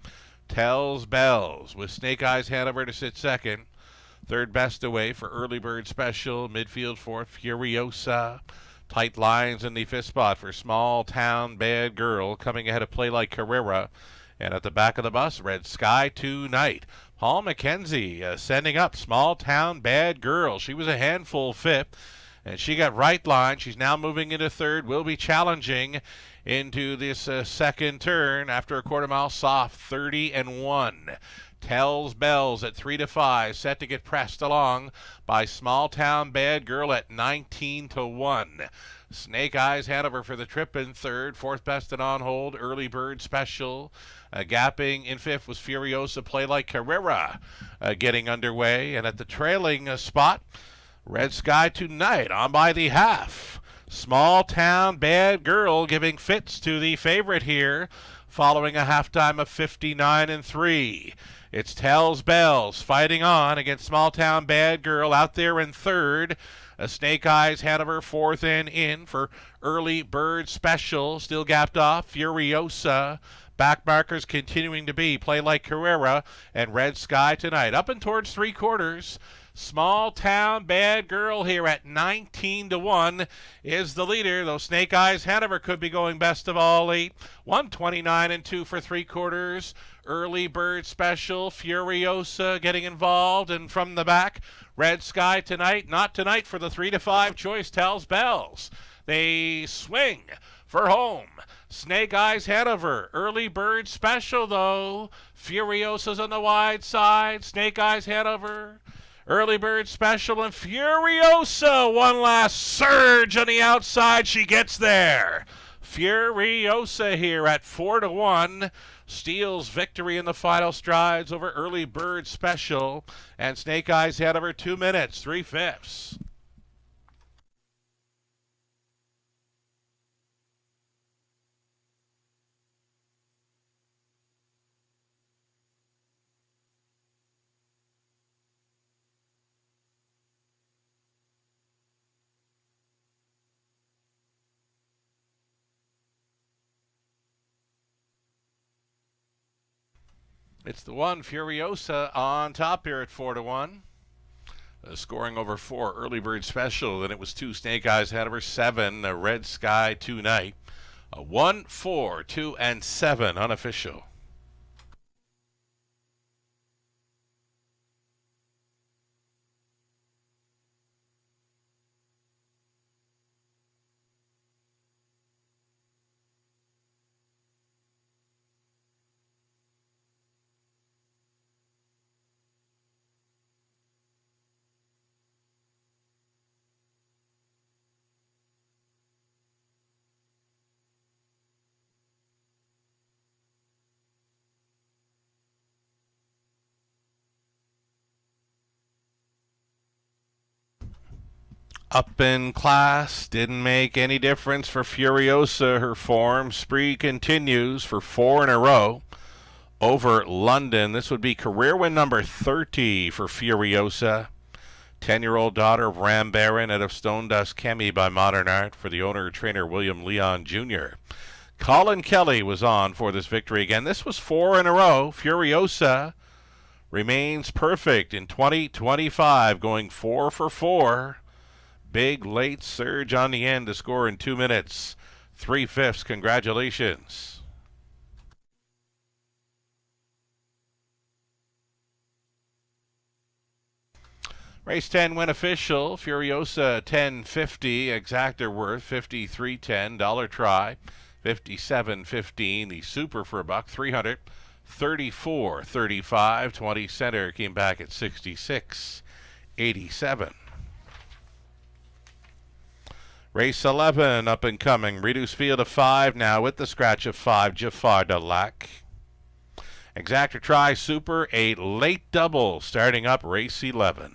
Tells Bells with Snake Eyes Hanover to sit second. Third best away for Early Bird Special. Midfield fourth, Furiosa. Tight lines in the fifth spot for Small Town Bad Girl, coming ahead of Play Like Carrera. And at the back of the bus, Red Sky Tonight. Paul McKenzie sending up Small Town Bad Girl. She was a handful fifth, and she got right line. She's now moving into third. Will be challenging into this second turn after a quarter mile soft, 30-1. Tells Bells at 3-5, set to get pressed along by Small Town Bad Girl at 19-1. Snake Eyes Hanover for the trip in third. Fourth best and on hold, Early Bird Special. Gapping in fifth was Furiosa, Play Like Carrera getting underway. And at the trailing spot, Red Sky Tonight on by the half. Small Town Bad Girl giving fits to the favorite here, following a halftime of 59-3. It's Tells Bells fighting on against Small Town Bad Girl out there in third. Snake Eyes Hanover fourth and in for Early Bird Special. Still gapped off. Furiosa. Back markers continuing to be Play Like Carrera and Red Sky Tonight. Up and towards three quarters. Small Town Bad Girl here at 19-1 is the leader, though Snake Eyes Hanover could be going best of all eight. 129-2 for three quarters. Early Bird Special, Furiosa getting involved, and from the back, Red Sky Tonight. Not tonight for the 3-5 choice, Tells Bells. They swing for home. Snake Eyes Hanover, Early Bird Special though. Furiosa's on the wide side. Snake Eyes Hanover, Early Bird Special, and Furiosa. One last surge on the outside. She gets there. Furiosa here at 4-1. Steals victory in the final strides over Early Bird Special. And Snake Eyes Hanover 2 minutes, 3/5. It's the one, Furiosa, on top here at 4-1. Scoring over 4, Early Bird Special. Then it was 2, Snake Eyes Hanover, 7, Red Sky Tonight. 1, 4, 2, and 7 unofficial. Up in class, didn't make any difference for Furiosa. Her form spree continues for 4 in a row over London. This would be career win number 30 for Furiosa. 10-year-old daughter of Ram Barron out of Stone Dust Chemie by Modern Art for the owner-trainer William Leon Jr. Colin Kelly was on for this victory again. This was 4 in a row. Furiosa remains perfect in 2025, going 4 for 4. Big late surge on the end to score in 2 minutes, 3/5. Congratulations. Race 10 win official. Furiosa 10.50. Exactor worth 53.10. Dollar try 57.15. The super for a buck 300. 34.35. 20 center came back at 66.87. Race 11 up and coming. Reduced field of 5 now with the scratch of 5, Jafar Dalak. Exactor try super, a late double starting up race 11.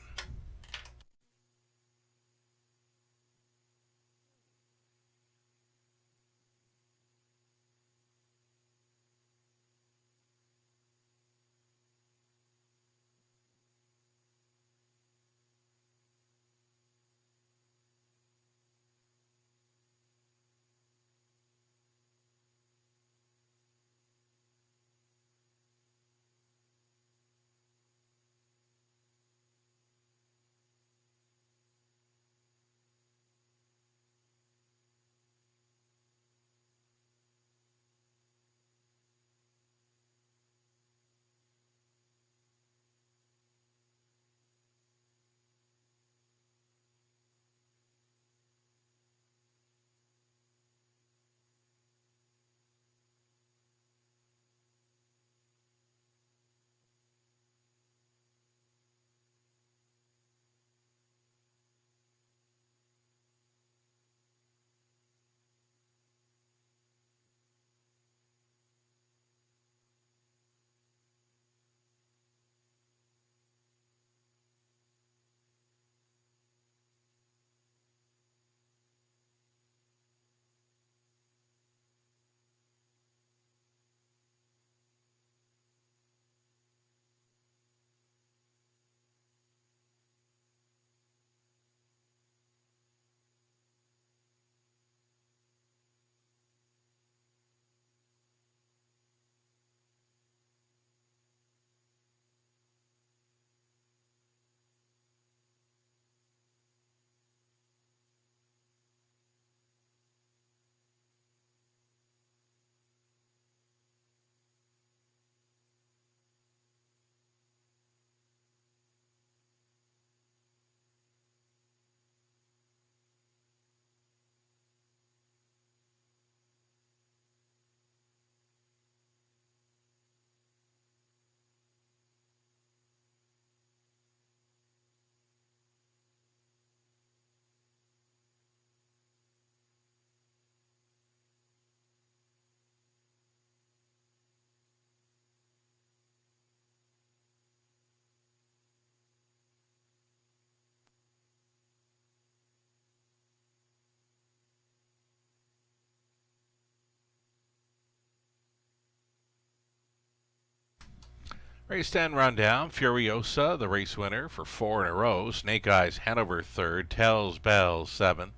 Race 10 rundown. Furiosa, the race winner for 4 in a row. Snake Eyes Hanover third. Tells Bells 7.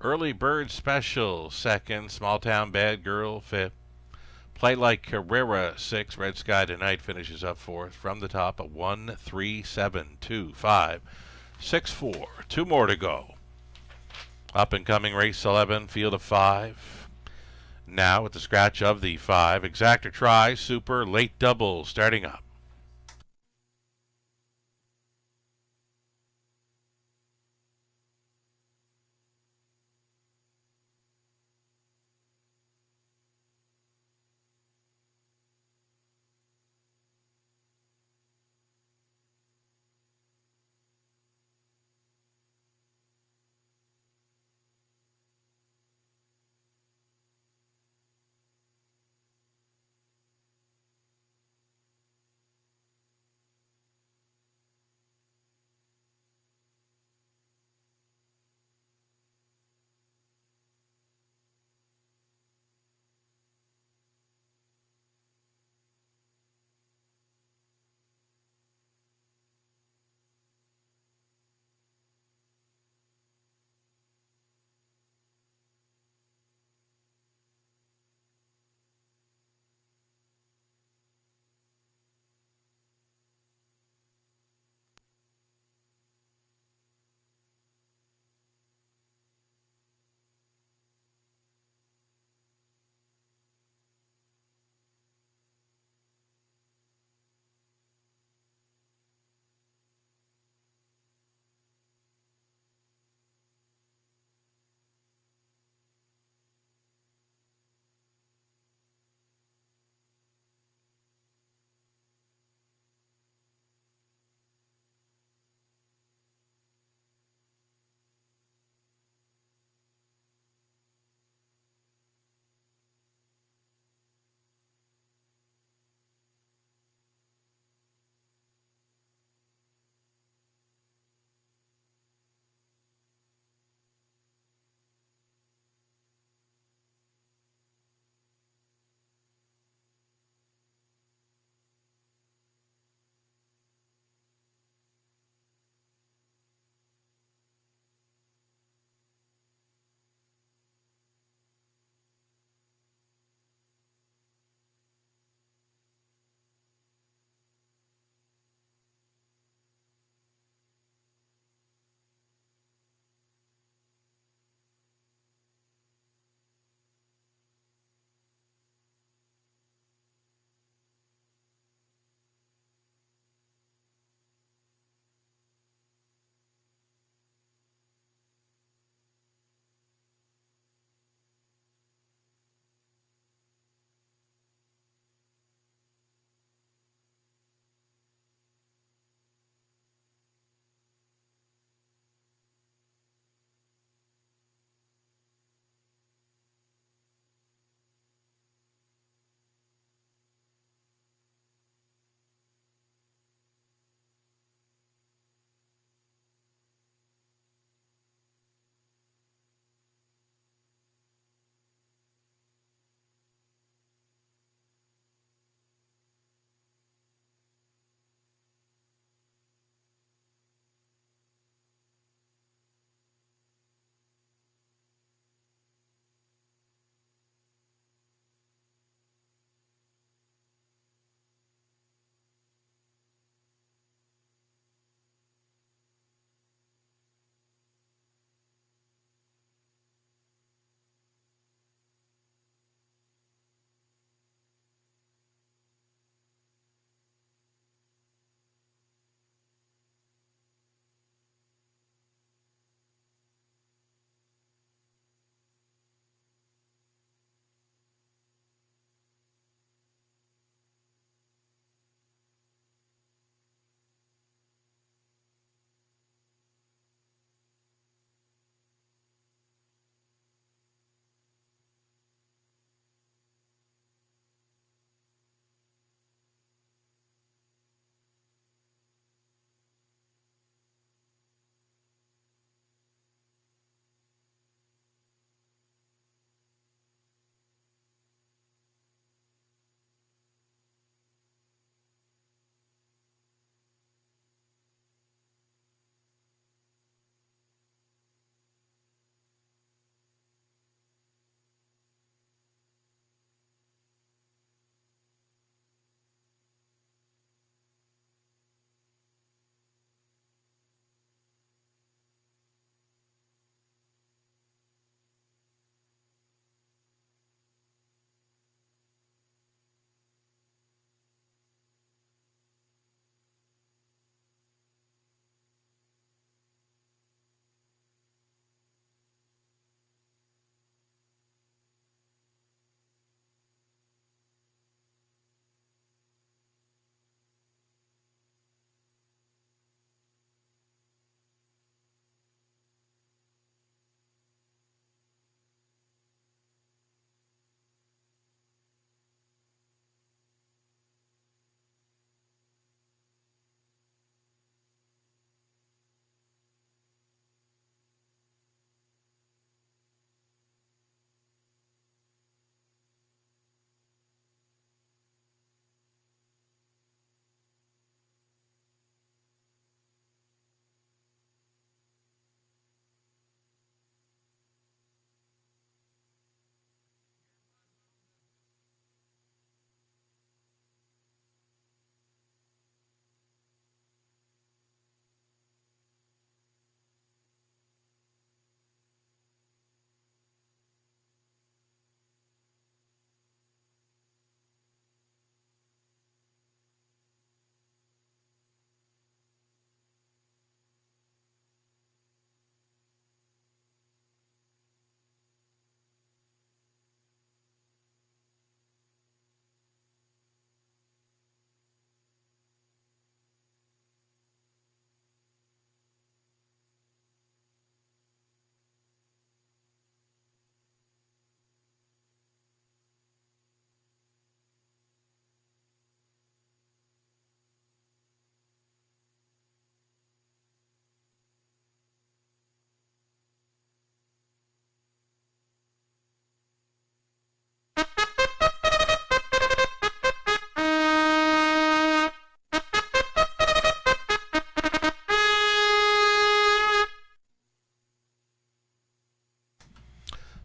Early Bird Special second. Small Town Bad Girl fifth. Play Like Carrera 6. Red Sky Tonight finishes up fourth. From the top, a 1, 3, 7, 2, 5, 6, 4. 2 more to go. Up and coming race 11. Field of 5. Now with the scratch of the 5. Exactor try. Super. Late double starting up.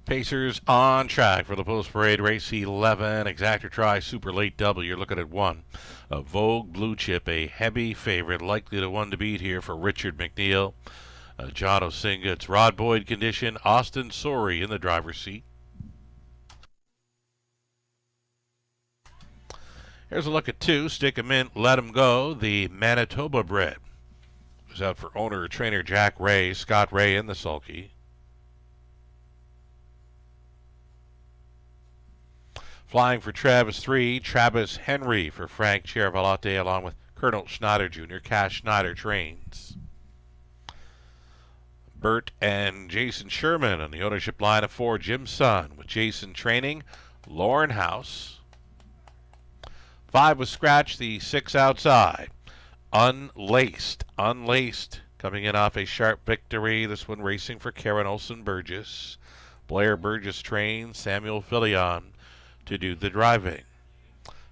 Pacers on track for the post parade race 11. Exactor try super late double. You're looking at one. A Vogue Blue Chip, a heavy favorite, likely the one to beat here for Richard McNeil. John Osinga, it's Rod Boyd condition. Austin Sorey in the driver's seat. Here's a look at two. Stick 'em in, let 'em go. The Manitoba bred was out for owner-trainer Jack Ray. Scott Ray in the sulky. Flying for Travis 3, Travis Henry for Frank Chiaravalotte, along with Colonel Schneider Jr. Cash Schneider trains. Bert and Jason Sherman on the ownership line of 4, Jim Sun with Jason training, Lauren House. 5 was Scratch, the 6 outside. Unlaced, coming in off a sharp victory. This one racing for Karen Olsen Burgess. Blair Burgess trains, Samuel Filion to do the driving.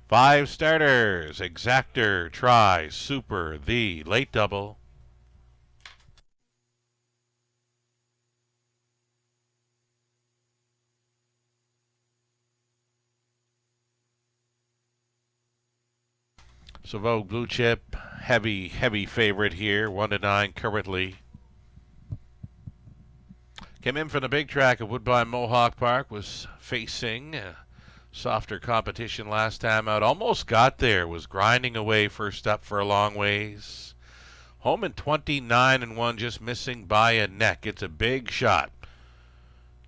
5 starters, Exactor, Try, Super, the late double. So Vogue Blue Chip, heavy favorite here, 1-9 currently. Came in from the big track at Woodbine Mohawk Park, was facing softer competition last time out. Almost got there, was grinding away first up for a long ways. Home in 29-1, just missing by a neck. It's a big shot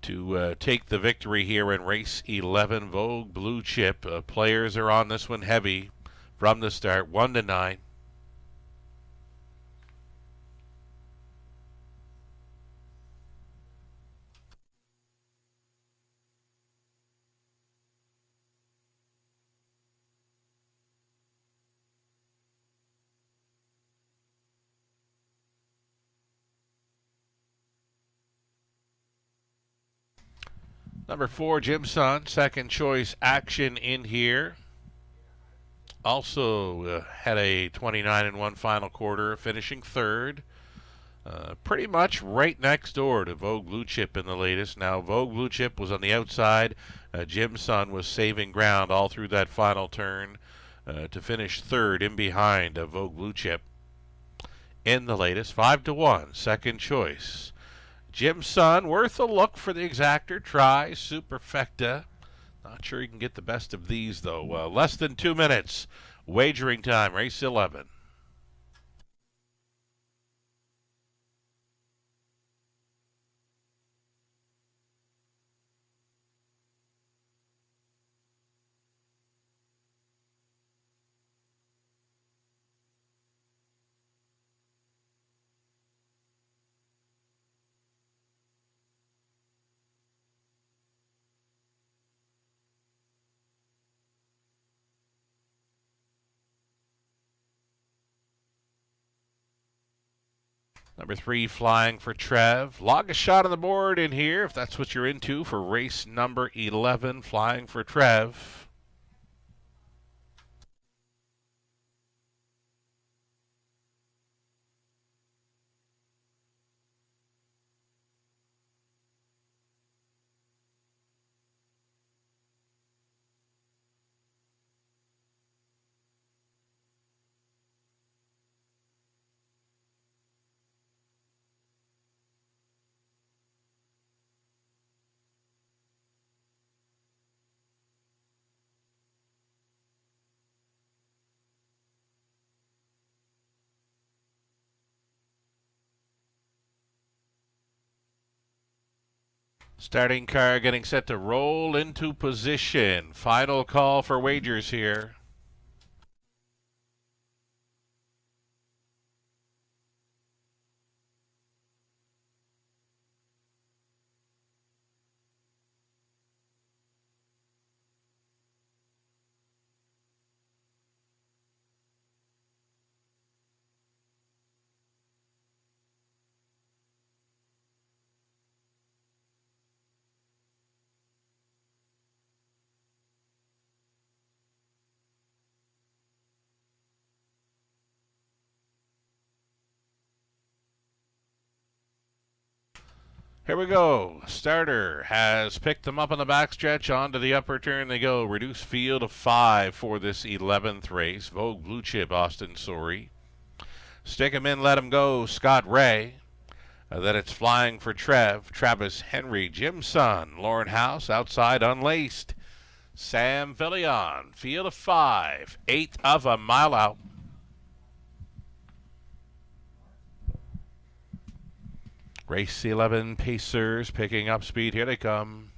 to take the victory here in race 11. Vogue Blue Chip. Players are on this one heavy from the start, 1-9. Number 4, Jim Sun, second choice action in here. Also had a 29-1 final quarter, finishing third. Pretty much right next door to Vogue Blue Chip in the latest. Now, Vogue Blue Chip was on the outside. Jim Sun was saving ground all through that final turn to finish third in behind Vogue Blue Chip in the latest. 5-1, second choice. Jim Sun, worth a look for the Exactor. Try, Superfecta. Not sure you can get the best of these, though. Less than 2 minutes. Wagering time, race 11. Number 3, Flying for Trev. Log a shot on the board in here if that's what you're into for race number 11, Flying for Trev. Starting car getting set to roll into position. Final call for wagers here. Here we go. Starter has picked them up on the backstretch. Onto the upper turn they go. Reduced field of 5 for this 11th race. Vogue Blue Chip, Austin Sorey. Stick 'em in, let 'em go, Scott Ray. Then it's Flying for Trev, Travis Henry, Jim Sun, Lauren House, outside Unlaced. Sam Villion, field of 5, 1/8 of a mile out. Race 11 Pacers picking up speed. Here they come.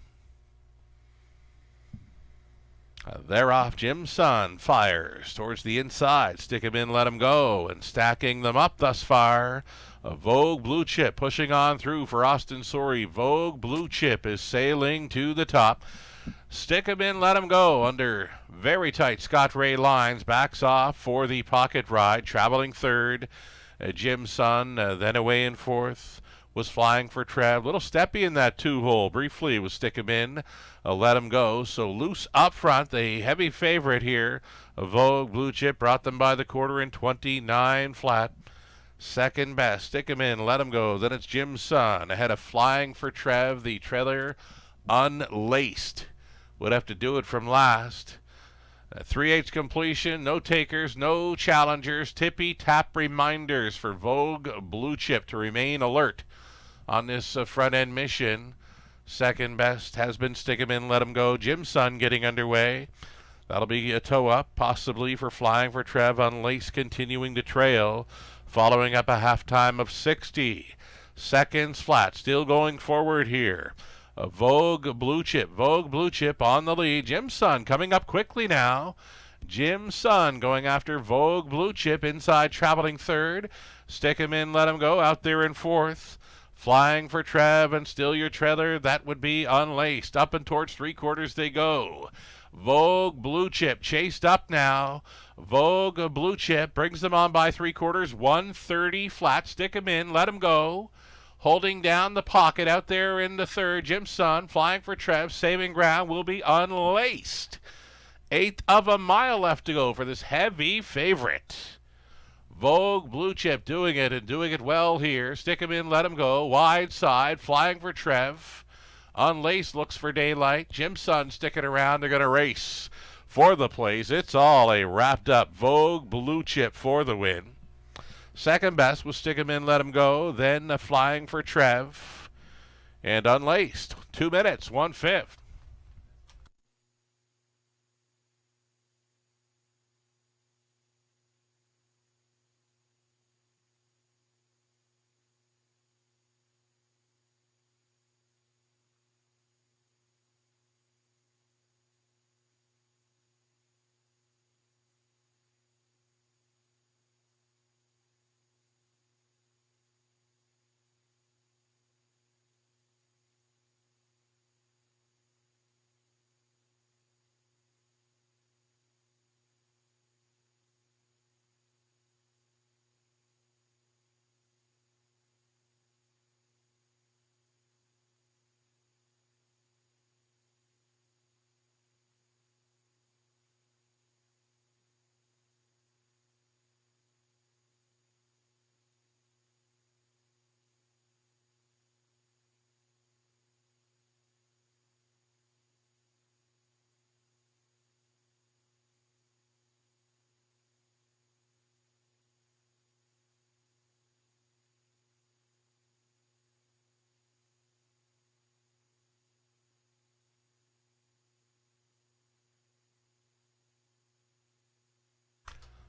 They're off. Jim Sun fires towards the inside. Stick him in, let him go. And stacking them up thus far. Vogue Blue Chip pushing on through for Austin Sorey. Vogue Blue Chip is sailing to the top. Stick him in, let him go. Under very tight Scott Ray lines. Backs off for the pocket ride. Traveling third. Jim Sun then away in fourth. Was Flying for Trev. Little steppy in that 2-hole. Briefly was Stick him in, let him go. So loose up front, the heavy favorite here. Vogue Blue Chip brought them by the quarter in 29 flat. Second best, Stick him in, let him go. Then it's Jim Sun ahead of Flying for Trev. The trailer Unlaced would have to do it from last. 3/8 completion, no takers, no challengers. Tippy tap reminders for Vogue Blue Chip to remain alert on this front end mission. Second best has been Stick 'em in, let 'em go. Jim Sun getting underway. That'll be a toe up, possibly for Flying for Trev. Unlaced continuing to trail, following up a halftime of 60 seconds flat. Still going forward here. Vogue Blue Chip on the lead. Jim Sun coming up quickly now. Jim Sun going after Vogue Blue Chip inside, traveling third. Stick him in, let him go, out there in fourth. Flying for Trev, and still your trailer, that would be Unlaced. Up and towards 3/4 they go. Vogue Blue Chip chased up now. Vogue Blue Chip brings them on by 3/4, 130 flat. Stick him in, let him go. Holding down the pocket out there in the third. Jim Sun, Flying for Trev, saving ground, will be Unlaced. 1/8 of a mile left to go for this heavy favorite. Vogue Blue Chip doing it, and doing it well here. Stick him in, let him go. Wide side, Flying for Trev. Unlaced looks for daylight. Jim Sun sticking around. They're going to race for the place. It's all a wrapped up Vogue Blue Chip for the win. Second best was Stick him in, let him go. Then Flying for Trev. And Unlaced. 2 minutes, 1/5.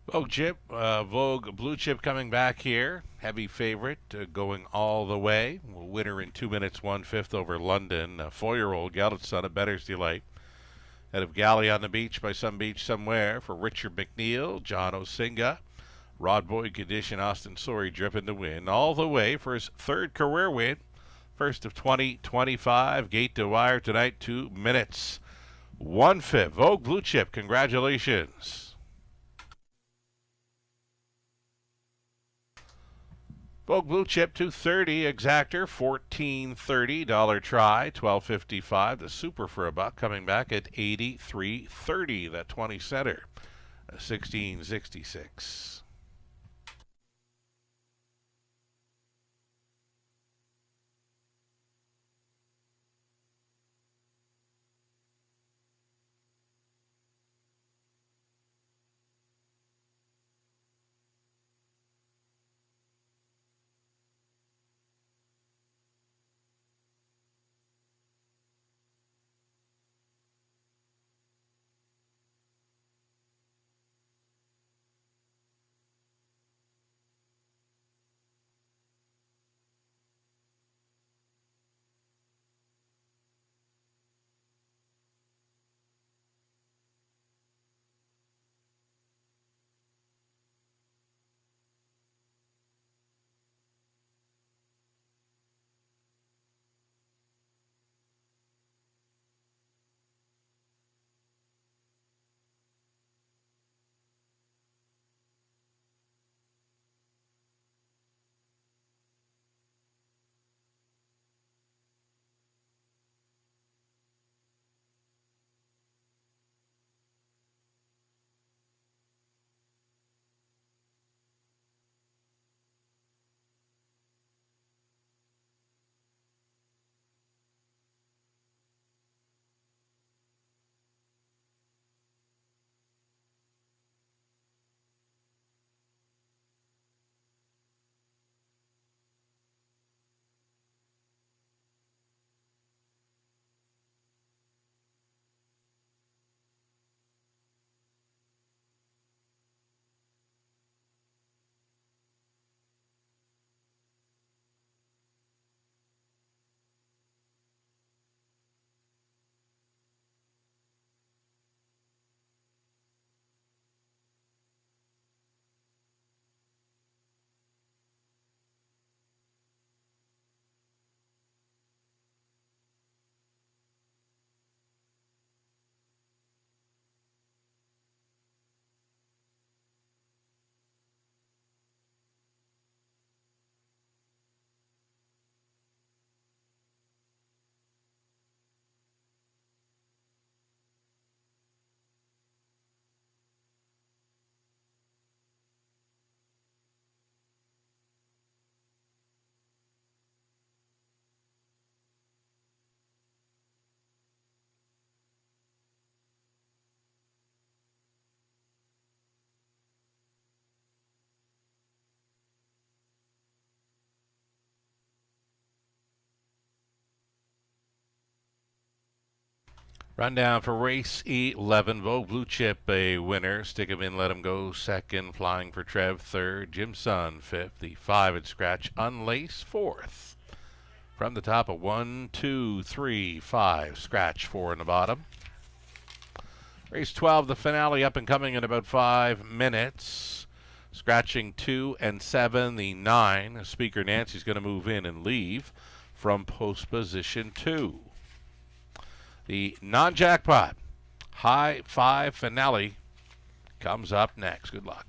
Vogue Blue Chip coming back here. Heavy favorite, going all the way. Winner in 2 minutes, 1/5 over London. 4-year-old Gelded Son of Better's Delight. Head of Galley on the Beach by some beach somewhere for Richard McNeil, John Osinga. Rod Boyd Condition, Austin Sorey dripping to win. All the way for his 3rd career win. First of 2025. Gate to wire tonight, 2 minutes, 1/5. Vogue Blue Chip, congratulations. Vogue Blue Chip 230 exactor, $14.30 try, $12.55. The super for a buck coming back at $83.30. That 20 center, $16.66. Rundown for race 11. Vogue Blue Chip, a winner. Stick 'em in, let 'em go. Second. Flying for Trev, third. Jim Sun, fifth. The 5 at scratch. Unlace, fourth. From the top of 1, 2, 3, 5. Scratch 4 in the bottom. Race 12, the finale, up and coming in about 5 minutes. Scratching 2 and 7. The 9. Speaker Nancy's going to move in and leave from post position 2. The non-jackpot high 5 finale comes up next. Good luck.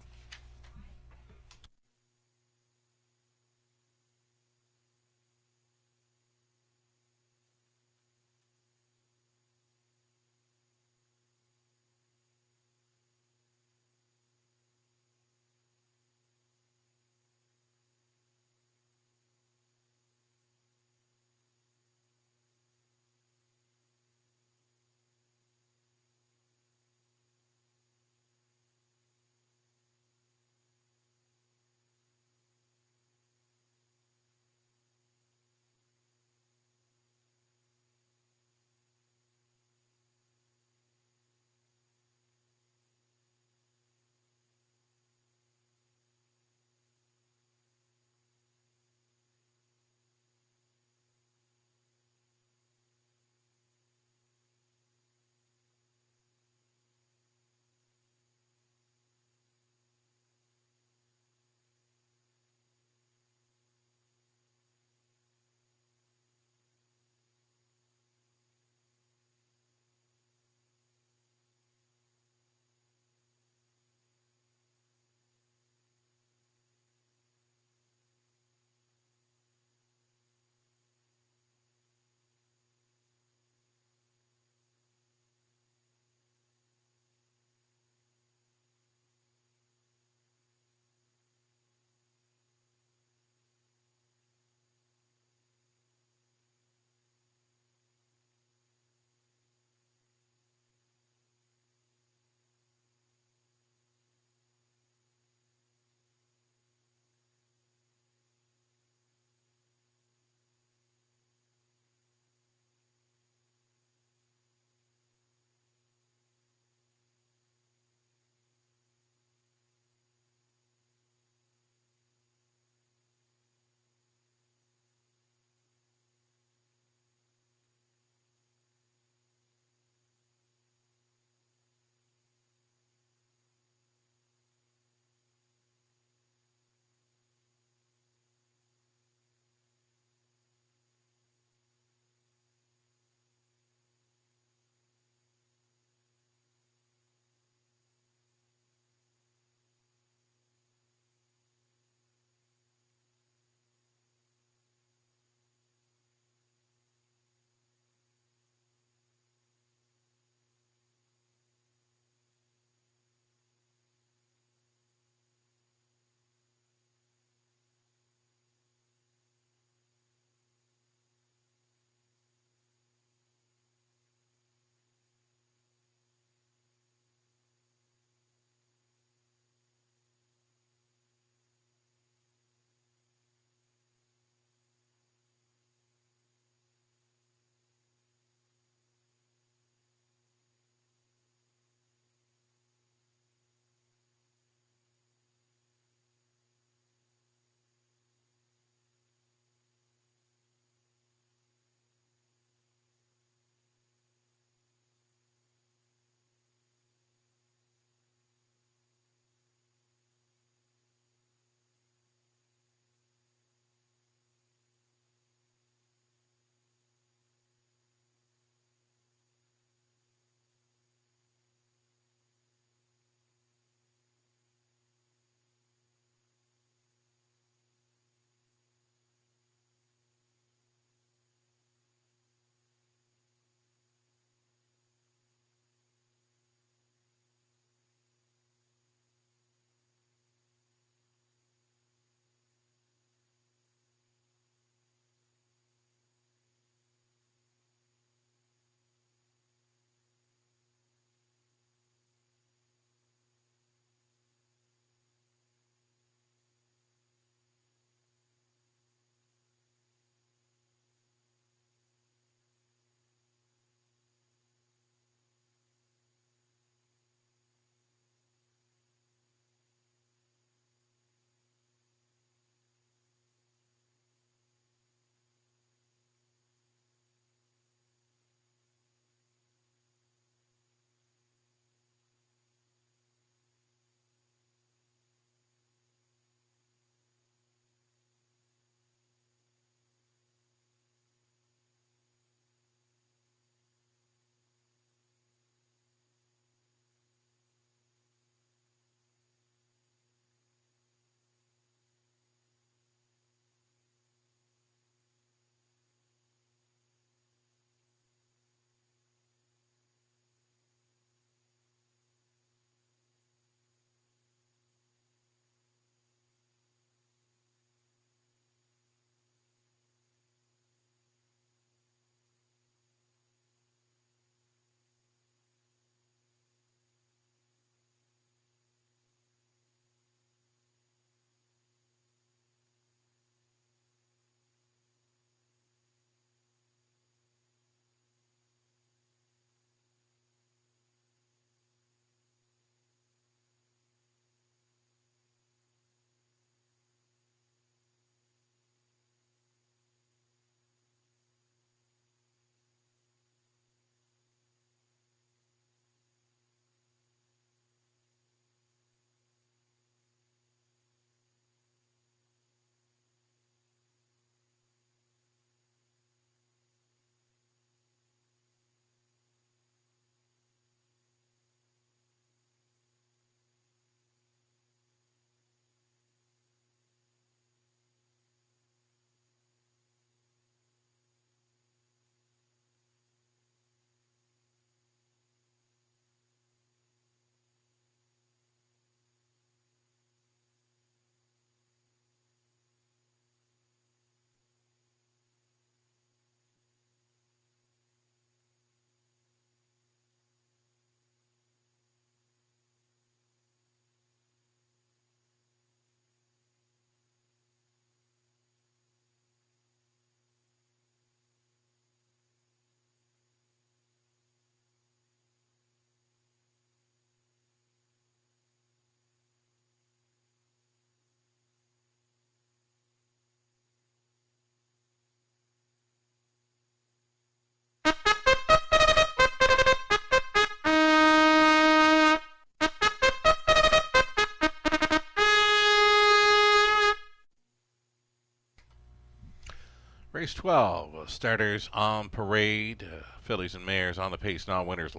Race 12, starters on parade. Fillies and mares on the pace, non-winners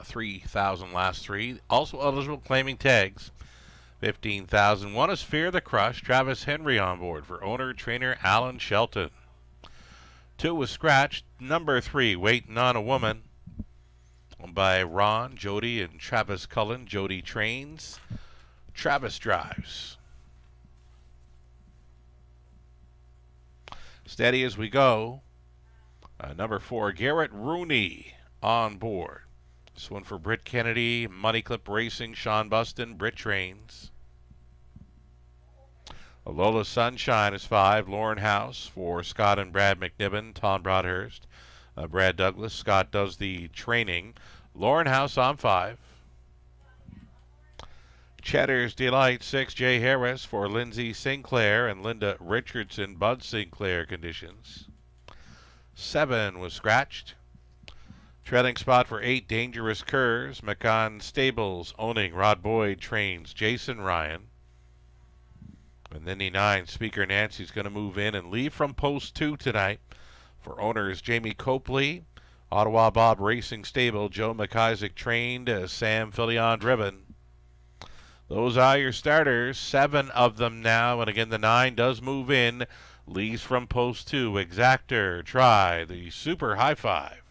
3,000 last three. Also eligible claiming tags. 15,000. One is Fear the Crush. Travis Henry on board for owner trainer Alan Shelton. 2 was scratched. Number 3, Waiting on a Woman. Owned by Ron, Jody, and Travis Cullen. Jody trains. Travis drives. Steady as we go. Number 4, Garrett Rooney on board. This one for Britt Kennedy, Money Clip Racing, Sean Buston, Britt trains. Lola Sunshine is 5, Lauren House for Scott and Brad McNiven, Tom Broadhurst, Brad Douglas. Scott does the training. Lauren House on 5. Cheddar's Delight 6, Jay Harris for Lindsay Sinclair and Linda Richardson, Bud Sinclair conditions. 7 was scratched. Treading spot for 8, Dangerous Curves. McCann Stables owning Rod Boyd trains Jason Ryan. And then the 9, Speaker Nancy's going to move in and leave from post 2 tonight for owners Jamie Copley, Ottawa Bob Racing Stable, Joe McIsaac trained, Sam Filion driven. Those are your starters, 7 of them now, and again the 9 does move in, leaves from post 2. Exactor, try the Super High Five.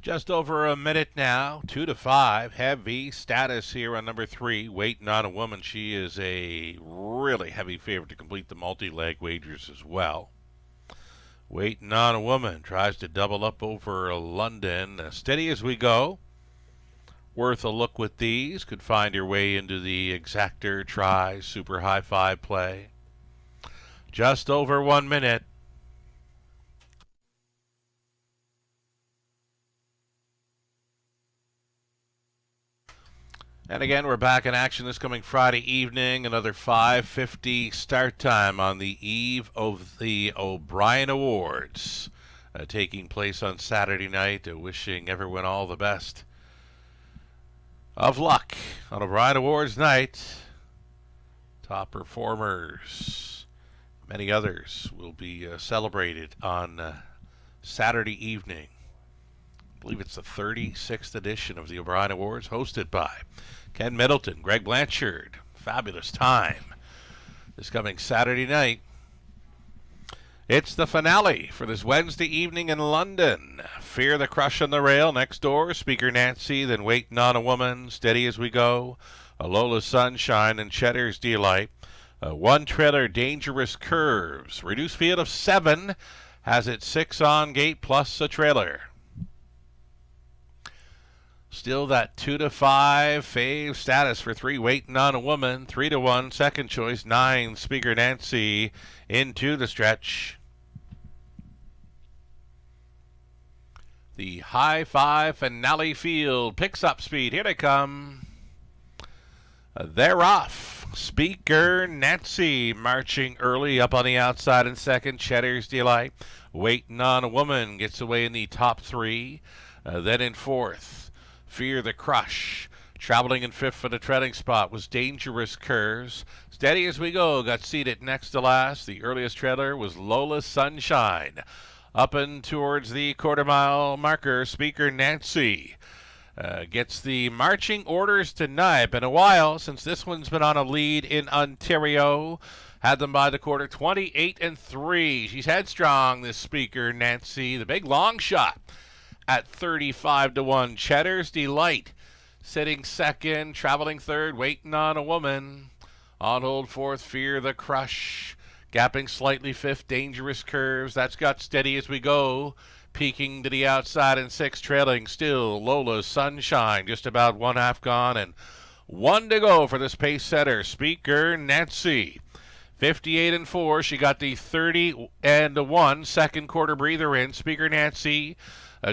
Just over a minute now, 2 to 5. Heavy status here on number 3, Waiting on a Woman. She is a really heavy favorite to complete the multi-leg wagers as well. Waiting on a Woman tries to double up over London. Steady as we go. Worth a look with these. Could find your way into the Exactor, try, Super High Five play. Just over 1 minute. And again, we're back in action this coming Friday evening. Another 5:50 start time on the eve of the O'Brien Awards, taking place on Saturday night. Wishing everyone all the best of luck on O'Brien Awards night. Top performers, many others, will be celebrated on Saturday evening. I believe believe it's the 36th edition of the O'Brien Awards, hosted by Ken Middleton, Greg Blanchard. Fabulous time this coming Saturday night. It's the finale for this Wednesday evening in London. Fear the Crush on the Rail next door. Speaker Nancy, then Waiting on a Woman, Steady as We Go, Alola's Sunshine, and Cheddar's Delight. One trailer, Dangerous Curves. Reduced field of 7 has it 6 on gate plus a trailer. Still that 2-5 fave status for 3, Waiting on a Woman. 3-1 second choice, 9 Speaker Nancy into the stretch. The high five finale field picks up speed. Here they come. They're off. Speaker Nancy marching early up on the outside in second. Cheddar's Delight. Waiting on a Woman gets away in the top 3. Then in fourth, Fear the Crush. Traveling in fifth for the treading spot was Dangerous Curves. Steady as We Go got seated next to last. The earliest trailer was Lola's Sunshine. Up and towards the quarter-mile marker, Speaker Nancy gets the marching orders tonight. Been a while since this one's been on a lead in Ontario. Had them by the quarter, 28-3. She's headstrong, this Speaker Nancy. The big long shot at 35-1. Cheddar's Delight sitting second, traveling third, Waiting on a Woman. On hold fourth, Fear the Crush. Gapping slightly fifth, Dangerous Curves. That's got Steady as We Go. Peeking to the outside in sixth, trailing still Lola's Sunshine. Just about 1/2 gone and 1 to go for this pace setter, Speaker Nancy. 58-4. She got the 30-1 second quarter breather in. Speaker Nancy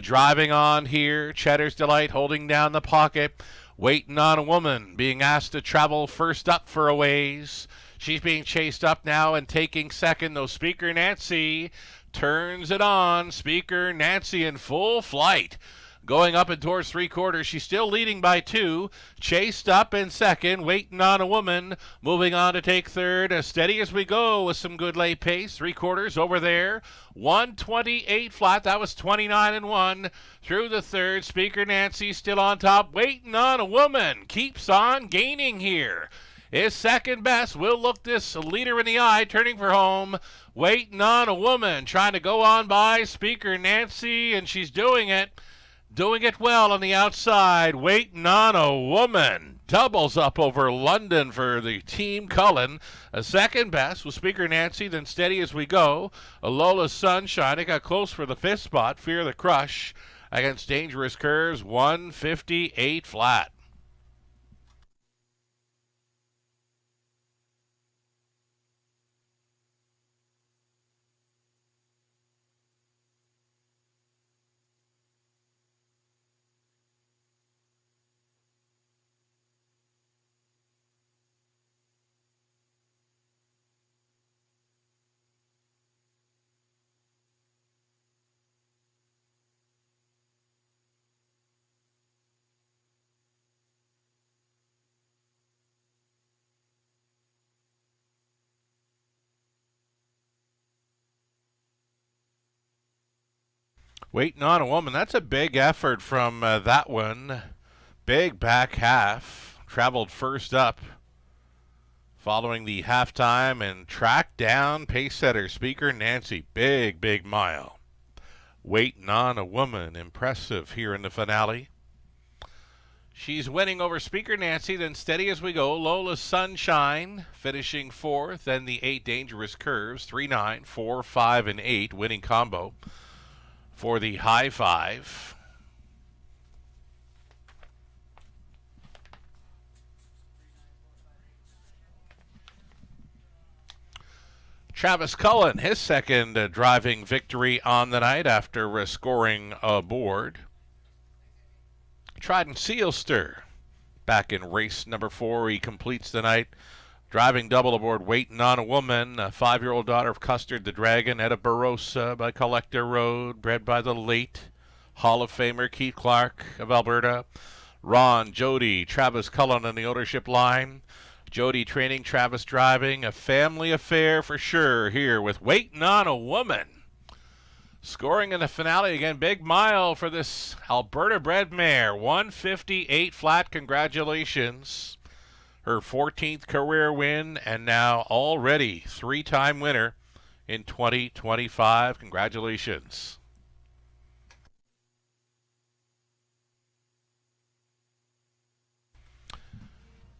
driving on here. Cheddar's Delight holding down the pocket. Waiting on a Woman being asked to travel first up for a ways. She's being chased up now and taking second, though Speaker Nancy turns it on. Speaker Nancy in full flight. Going up and towards 3/4. She's still leading by 2. Chased up in second. Waiting on a Woman. Moving on to take third. Steady as We Go with some good late pace. 3/4 over there. 128 flat. That was 29-1. Through the third. Speaker Nancy still on top. Waiting on a Woman. Keeps on gaining here. Is second best. Will look this leader in the eye. Turning for home. Waiting on a Woman. Trying to go on by Speaker Nancy. And she's doing it. Doing it well on the outside. Waiting on a Woman. Doubles up over London for the team Cullen. A second best was Speaker Nancy, then Steady as We Go. Alola's Sunshine. It got close for the fifth spot. Fear the Crush against Dangerous Curves. 158 flat. Waiting on a Woman. That's a big effort from that one. Big back half. Traveled first up following the halftime and tracked down pace setter Speaker Nancy. Big mile. Waiting on a Woman. Impressive here in the finale. She's winning over Speaker Nancy, then Steady as We Go. Lola's Sunshine finishing fourth. Then the 8 Dangerous Curves. 3-9, 4, 5, and 8 winning combo for the high five. Travis Cullen, his second driving victory on the night after scoring aboard. Trident Sealster back in race number 4. He completes the night driving double aboard Waiting on a Woman, a 5-year-old daughter of Custard the Dragon, Etta Barossa by Collector Road, bred by the late Hall of Famer Keith Clark of Alberta. Ron, Jody, Travis Cullen on the ownership line. Jody training, Travis driving. A family affair for sure here with Waiting on a Woman. Scoring in the finale again, big mile for this Alberta-bred mare, 158 flat. Congratulations. Her 14th career win, and now already 3-time winner in 2025. Congratulations.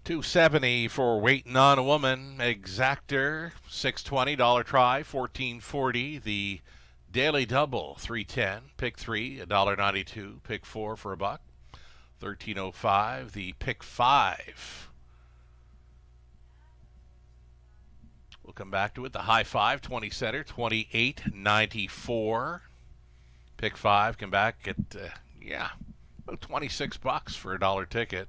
$270 for Waiting on a Woman. Exactor, $620 try, $14.40. The Daily Double, $3.10. Pick 3, $1.92. Pick 4 for $1. $13.05. The Pick 5. We'll come back to it. The High 5, 20 center, $28.94. Pick 5, come back at, about $26 for $1 ticket.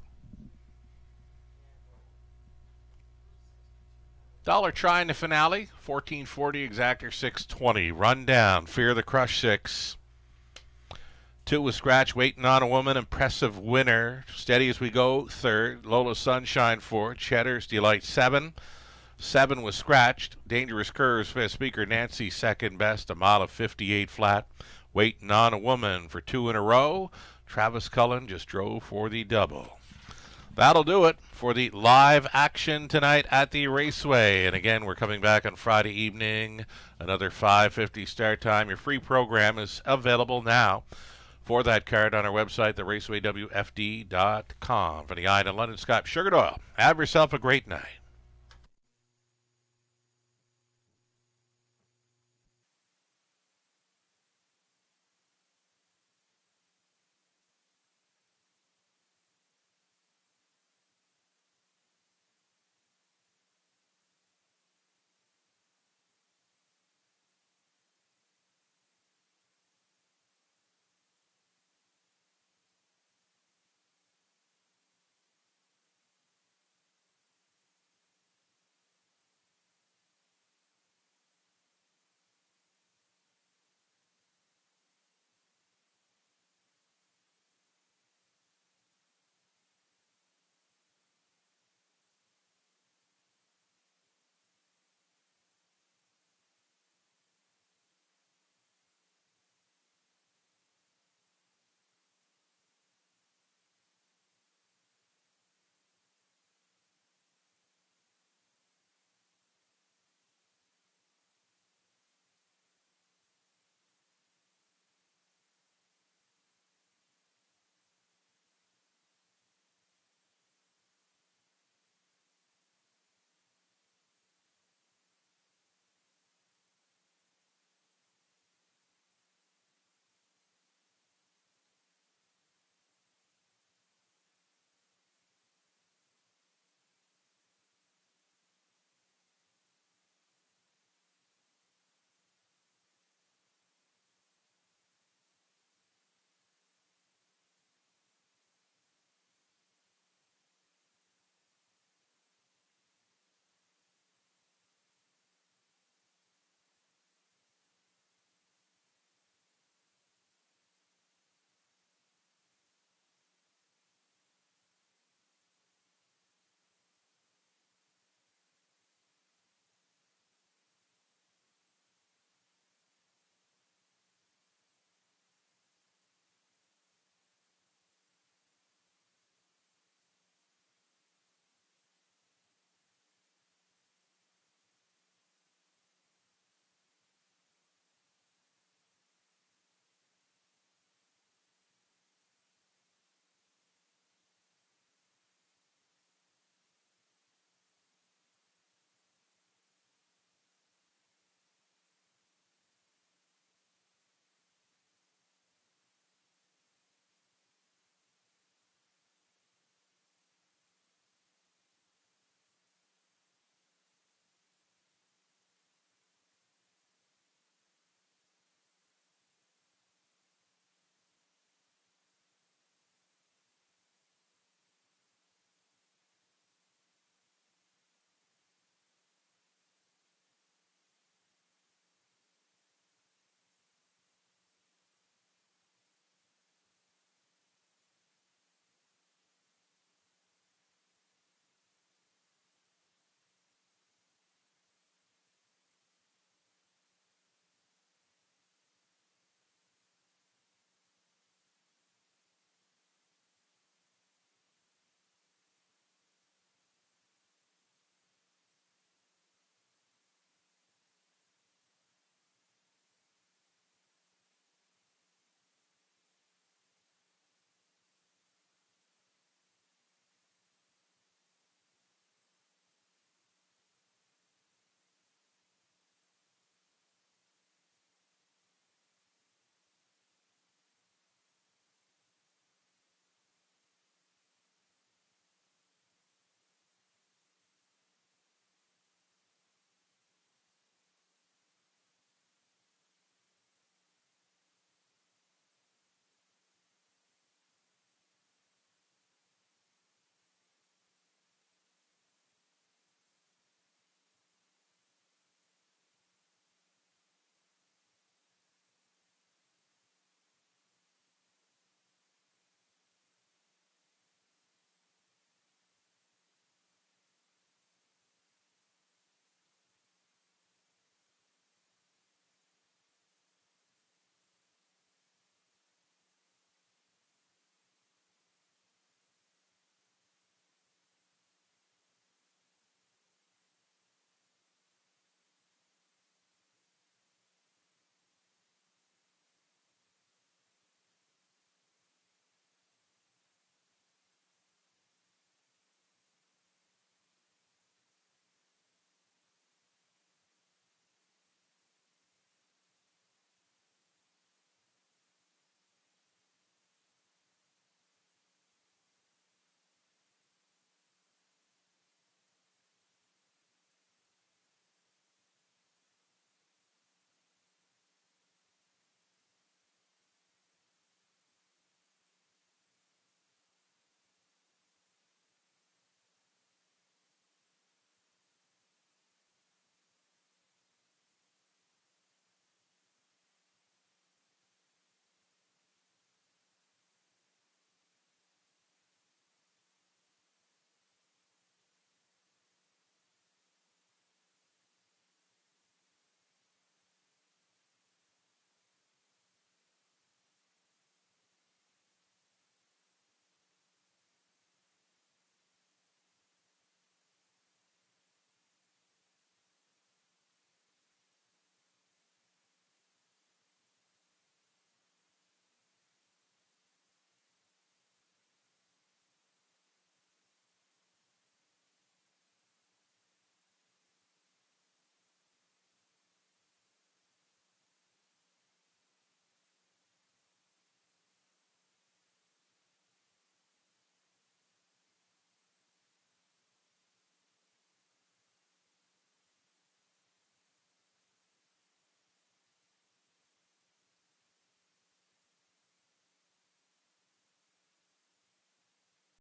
Dollar try in the finale, $14.40, exactor $6.20. Rundown, Fear the Crush 6. 2 was Scratch, Waiting on a Woman, impressive winner. Steady as we go, 3rd. Lola Sunshine 4. Cheddar's Delight 7. 7 was Scratched. Dangerous Curves, 5th Speaker Nancy 2nd best, a mile of 58 flat. Waiting on a Woman for 2 in a row. Travis Cullen just drove for the double. That'll do it for the live action tonight at the Raceway. And again, we're coming back on Friday evening, another 5:50 start time. Your free program is available now for that card on our website, theracewaywfd.com. For the Eye in London, Scott Sugardoyle, have yourself a great night.